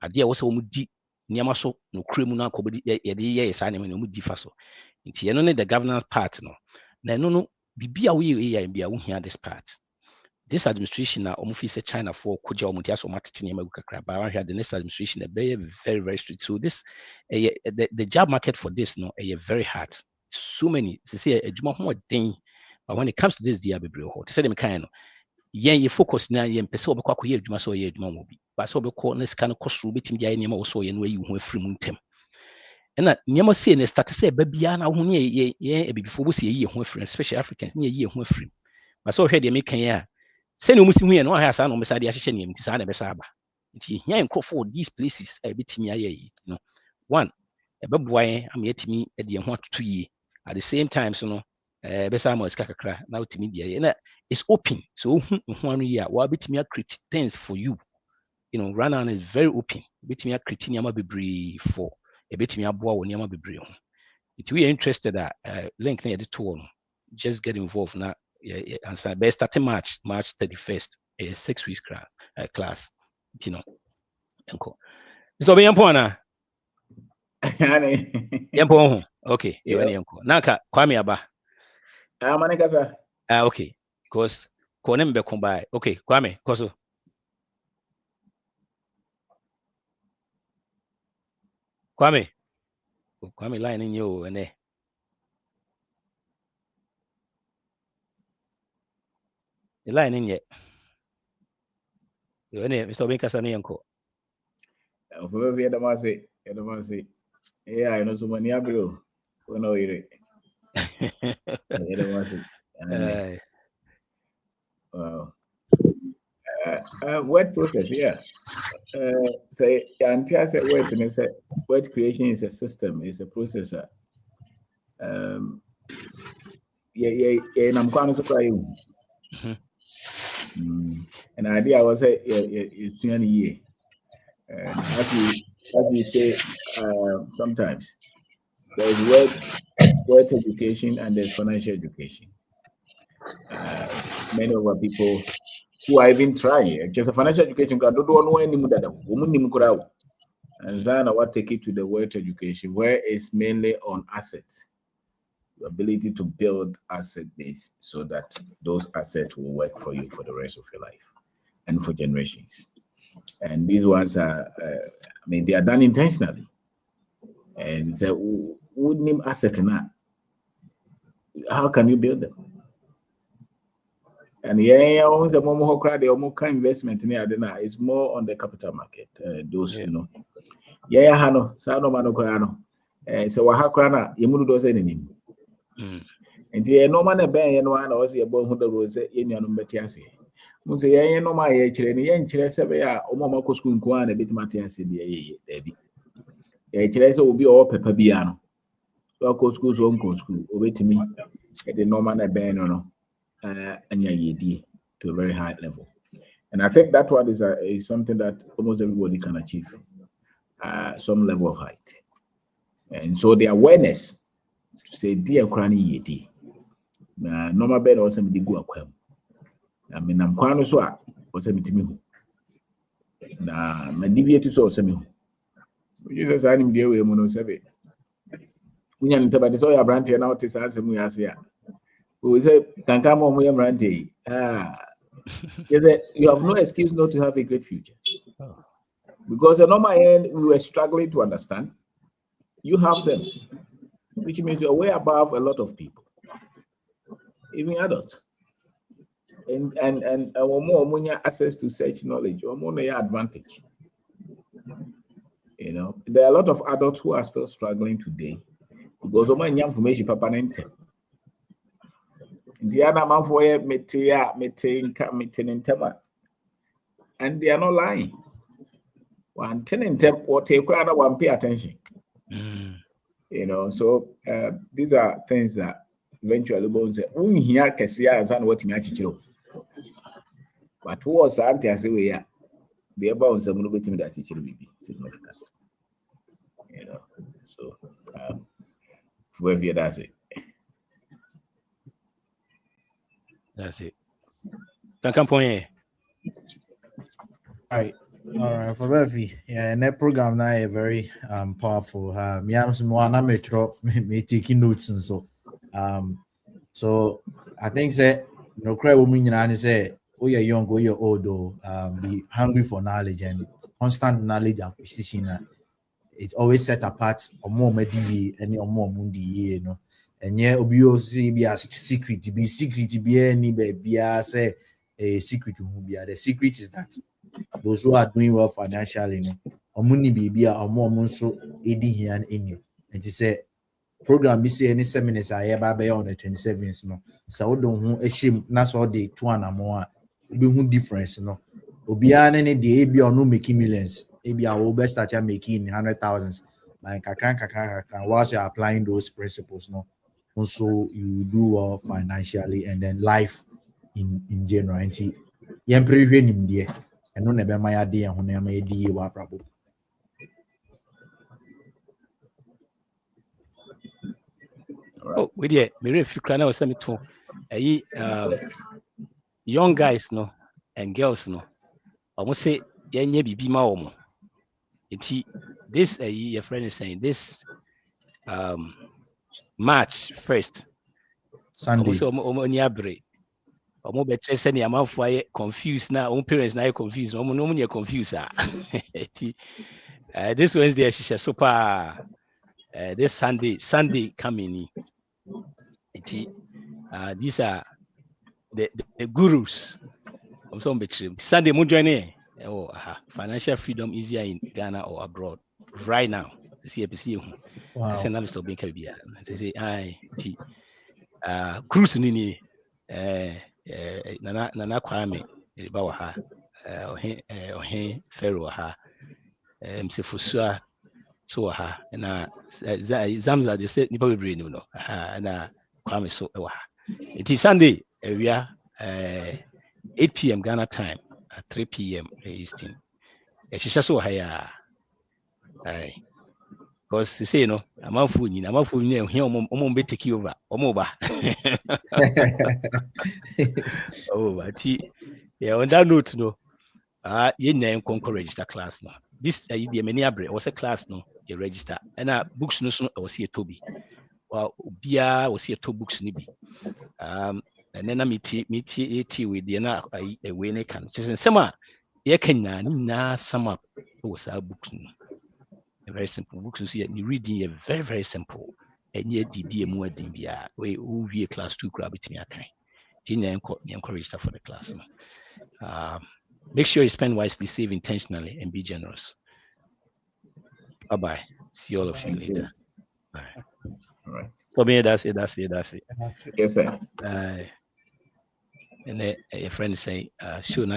ade wo se wo mudi nyama so no kremu na akobodi ye sa ne no mudi fa so nti ye no ne the governance part no na no bibia we AI bia wo hia this part this administration na omo fi say China for koja omo dia so matete nyama kakra ba wan the next administration be very very strict so this the job market for this no very hard so many to say adwuma ho den but when it comes to this dia bebre ho to say them kind no yen focus na yen pese obekwa koye adwuma so ye adwuma mo bi ba so obekọ na sika no kosoro betim dia nyama wo so ye no ayi ho afiri mu ntem na nyama say na start say ba bia na ho ne ye ebibifo bo say ye ho afiri especially Africans ne ye ho afiri ba so hwe de me kan ya say no musi hu ye no ha sa no me sa de ahye ne mti sa na be sa aba nti hia nkrofo these places ebitimi aye no one ebeboa yen am yetimi de ho atoto yie At the same time, so no, besa mo iska kakra na utimi dia. Na it's open. So one year, what betimi create things for you. You know, Ghanaian is very open. Betimi create nyama bebree for. Betimi aboa wo nyama bebree ho. If we are interested at link near the tour, just get involved now. Yeah, and so best starting March 31st, a 6 weeks class. You know, so be yampona. Yampo. Okay, you want yanko. Naka kwame aba. Manikasa. Okay, because konem be kombai. Okay, kwame, koso. Kwame line in you and the line in yet. You any Mr. Binkasa yanko. For the Damasi. Yeah, I know so many abro. We know it. Wow. Word process, yeah. Say until I say word and I say word creation is a system, is a processor. Yeah, I'm going to cry. And idea was say it's 20 years. And as we say sometimes, there's word education and there's financial education. Many of our people who are even trying, just a financial education, don't know any woman, and then I will take it to the word education, where it's mainly on assets, the ability to build asset base so that those assets will work for you for the rest of your life and for generations. And these ones are, they are done intentionally. And say, would name asset now? How can you build them? And almost a more crowd, the investment in it's more on the capital market. Those, you know. Hano, Sano Manokrano. So Wahakrana, Yamuru does anything. And the no man a bang and one or see a bone who the rose in your Matiasi. Munse no my age, and yen Chilesavia, Omako school, Kwan, a bit Matiasi, Debbie. A Chilesa will be all Pepper Biano. So I school's own school, obey to me at the Norman a bang or no. And yedi to a very high level. And I think that one is something that almost everybody can achieve. Some level of height. And so the awareness to say, dear Krani Yeti, normal bed or some big work. I mean, I'm quite so was a bit me. Now, my deviated so some. Jesus, I didn't deal with Monosebe. When you interpret this, all your brand and out is answer me as here. We say, can come on, William Randy. You have no excuse not to have a great future. Because on my end, we were struggling to understand. You have them, which means you're way above a lot of people, even adults. And more access to such knowledge, or more advantage. You know, there are a lot of adults who are still struggling today because of my information, Papa Nente. The other man for and they are not lying. One tenant or take rather one pay attention. You know, so these are things that eventually bones here can see as and what in but who was anti as we are the about some little bit that teacher will be significant. You know, so whoever does it. That's it. Can come point. All right, for Beverly, yeah, and that program now is very powerful. Me am some one I'm me taking notes and so so I think that no cry woman and say oh you're young, oh you're old though, be hungry for knowledge and constant knowledge acquisition. It always set apart or more medi any or more mundi, you know. And yeah, obviously be a secret to be any baby say a secret to be the secret is that those who are doing well financially, you know, money be a more so aiding here and in you. And to say program be say any seminars I ever be on the 27th, no. So don't shame that's all day 2 and more be who difference, no. Obiana any day be or no making millions. Maybe I will best start making 100,000s. Like kakran whilst you're applying those principles, no. also you do well financially, and then life in general. And see, young preview him there, and no never my idea when I made the problem. Oh, we there. Me if you cry was me too. Young guys no and girls no. Almost say yenye bibi ma omo. This your friend is saying this March 1st. Sunday. Almost omo ni abre. Omo be chese ni amanfo aye confused na omo parents na aye confused. Omo no mo confused ah. This Wednesday she super this Sunday coming. These are the gurus. Sunday mo join financial freedom easier in Ghana or abroad right now. Wow. I say Mr. Binka Bia. I say cruise nini nana kwame ba wa ha ohe Pharaoh ha msefusua so ha na zamza they say nipa bebre ni no na kwame so wa ha. It is Sunday we are 8 p.m. Ghana time at 3 p.m. Eastern. She's so high. Because they say, you know, I'm a fool, here, I'm take you over. Oh, but yeah, on that note, no, you name conquer register class now. This the many abre was a class no, you register. And books no I was here Toby. Well, Bia was here 2 books nibi. And then I meet with the na a way can. Sema, you can na sum up those books. Very simple books. You reading a very simple. And yet DB more DBA. We class 2 grab it me a kind. Encourage for the class. Make sure you spend wisely, save intentionally, and be generous. Bye. See all of you later. Bye. All right. For me, that's it. Yes, sir. And a friend say, sure, now